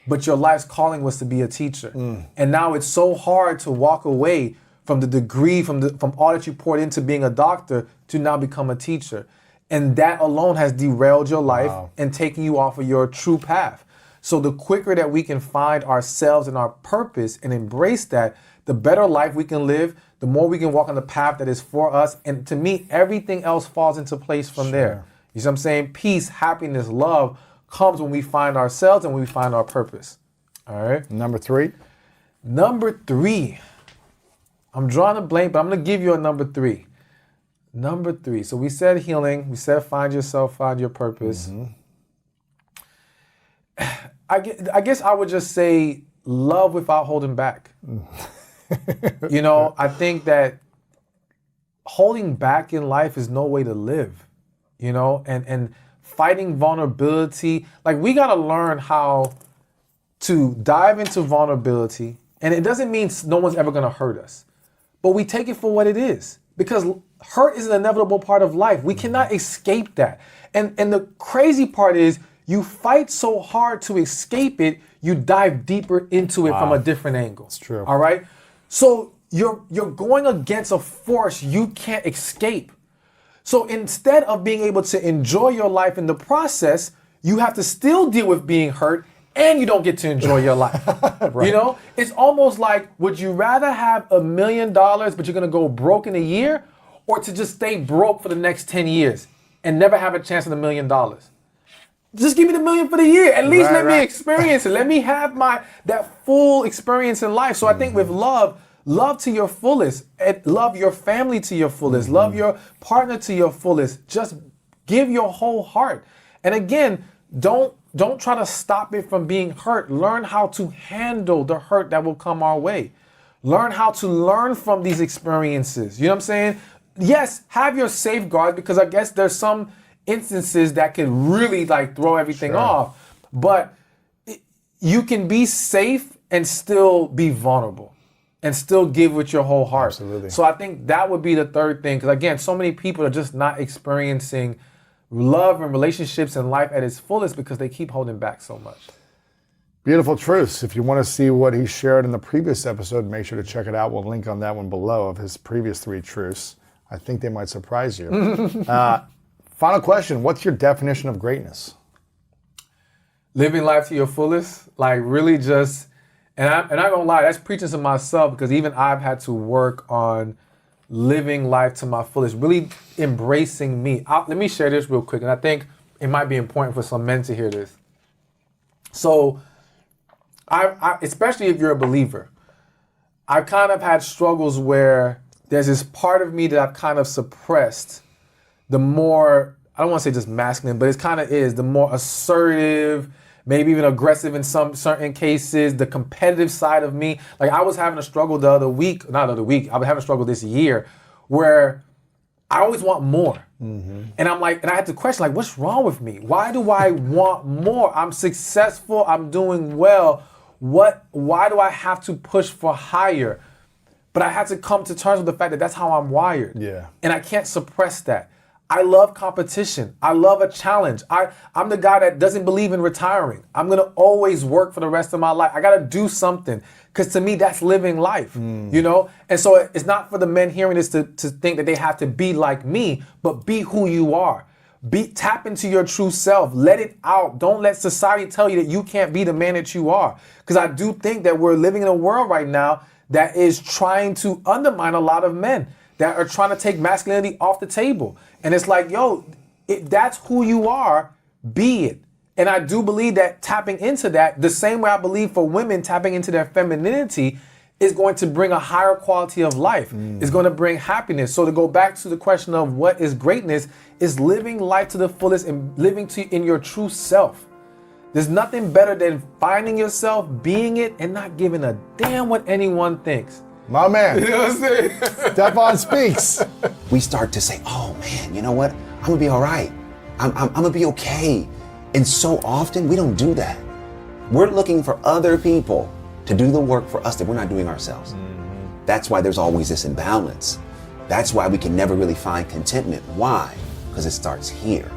but your life's calling was to be a teacher. And now it's so hard to walk away from the degree, from all that you poured into being a doctor to now become a teacher. And that alone has derailed your life and taken you off of your true path. So the quicker that we can find ourselves and our purpose and embrace that, the better life we can live, the more we can walk on the path that is for us. And to me, everything else falls into place from there. You see what I'm saying? Peace, happiness, love comes when we find ourselves and when we find our purpose. All right? Number 3. Number 3. I'm drawing a blank, but I'm going to give you a number 3. Number 3. So we said healing. We said find yourself, find your purpose. I guess I would just say love without holding back. You know, I think that holding back in life is no way to live, you know, and fighting vulnerability. Like, we got to learn how to dive into vulnerability. And it doesn't mean no one's ever going to hurt us, but we take it for what it is, because hurt is an inevitable part of life. We cannot escape that. And the crazy part is, you fight so hard to escape it, you dive deeper into it from a different angle. It's true. All right? So you're going against a force you can't escape. So instead of being able to enjoy your life in the process, you have to still deal with being hurt, and you don't get to enjoy your life. Right. You know? It's almost like, would you rather have $1 million, but you're gonna go broke in a year, or to just stay broke for the next 10 years and never have a chance at $1 million? Just give me the $1 million for the year. At least let me experience it. Let me have that full experience in life. So I think with love to your fullest, and love your family to your fullest, love your partner to your fullest. Just give your whole heart. And again, don't try to stop it from being hurt. Learn how to handle the hurt that will come our way. Learn how to learn from these experiences. You know what I'm saying? Yes, have your safeguards, because I guess there's some instances that can really like throw everything off, but you can be safe and still be vulnerable and still give with your whole heart. Absolutely. So I think that would be the third thing, because again, so many people are just not experiencing love and relationships and life at its fullest because they keep holding back so much. Beautiful truths. If you want to see what he shared in the previous episode, make sure to check it out. We'll link on that one below of his previous 3 truths. I think they might surprise you. Final question, what's your definition of greatness? Living life to your fullest, like really just, and I'm not gonna lie, that's preaching to myself, because even I've had to work on living life to my fullest, really embracing me. Let me share this real quick, and I think it might be important for some men to hear this. So, I especially if you're a believer, I've kind of had struggles where there's this part of me that I've kind of suppressed. The more, I don't want to say just masculine, but it kind of is, the more assertive, maybe even aggressive in some certain cases, the competitive side of me. Like, I was having a struggle I was having a struggle this year where I always want more. And I'm like, and I had to question, like, what's wrong with me? Why do I want more? I'm successful, I'm doing well. Why do I have to push for higher? But I had to come to terms with the fact that that's how I'm wired. Yeah. And I can't suppress that. I love competition. I love a challenge. I'm the guy that doesn't believe in retiring. I'm going to always work for the rest of my life. I got to do something, because to me, that's living life, you know? And so it's not for the men hearing this to think that they have to be like me, but be who you are. Tap into your true self. Let it out. Don't let society tell you that you can't be the man that you are. Because I do think that we're living in a world right now that is trying to undermine a lot of men, that are trying to take masculinity off the table. And it's like, yo, that's who you are, be it. And I do believe that tapping into that, the same way I believe for women tapping into their femininity is going to bring a higher quality of life. It's going to bring happiness. So to go back to the question of what is greatness, is living life to the fullest and living in your true self. There's nothing better than finding yourself, being it, and not giving a damn what anyone thinks. My man. You know what I'm saying? Stephan speaks. We start to say, oh man, you know what? I'm gonna be all right. I'm gonna be okay. And so often we don't do that. We're looking for other people to do the work for us that we're not doing ourselves. That's why there's always this imbalance. That's why we can never really find contentment. Why? Because it starts here.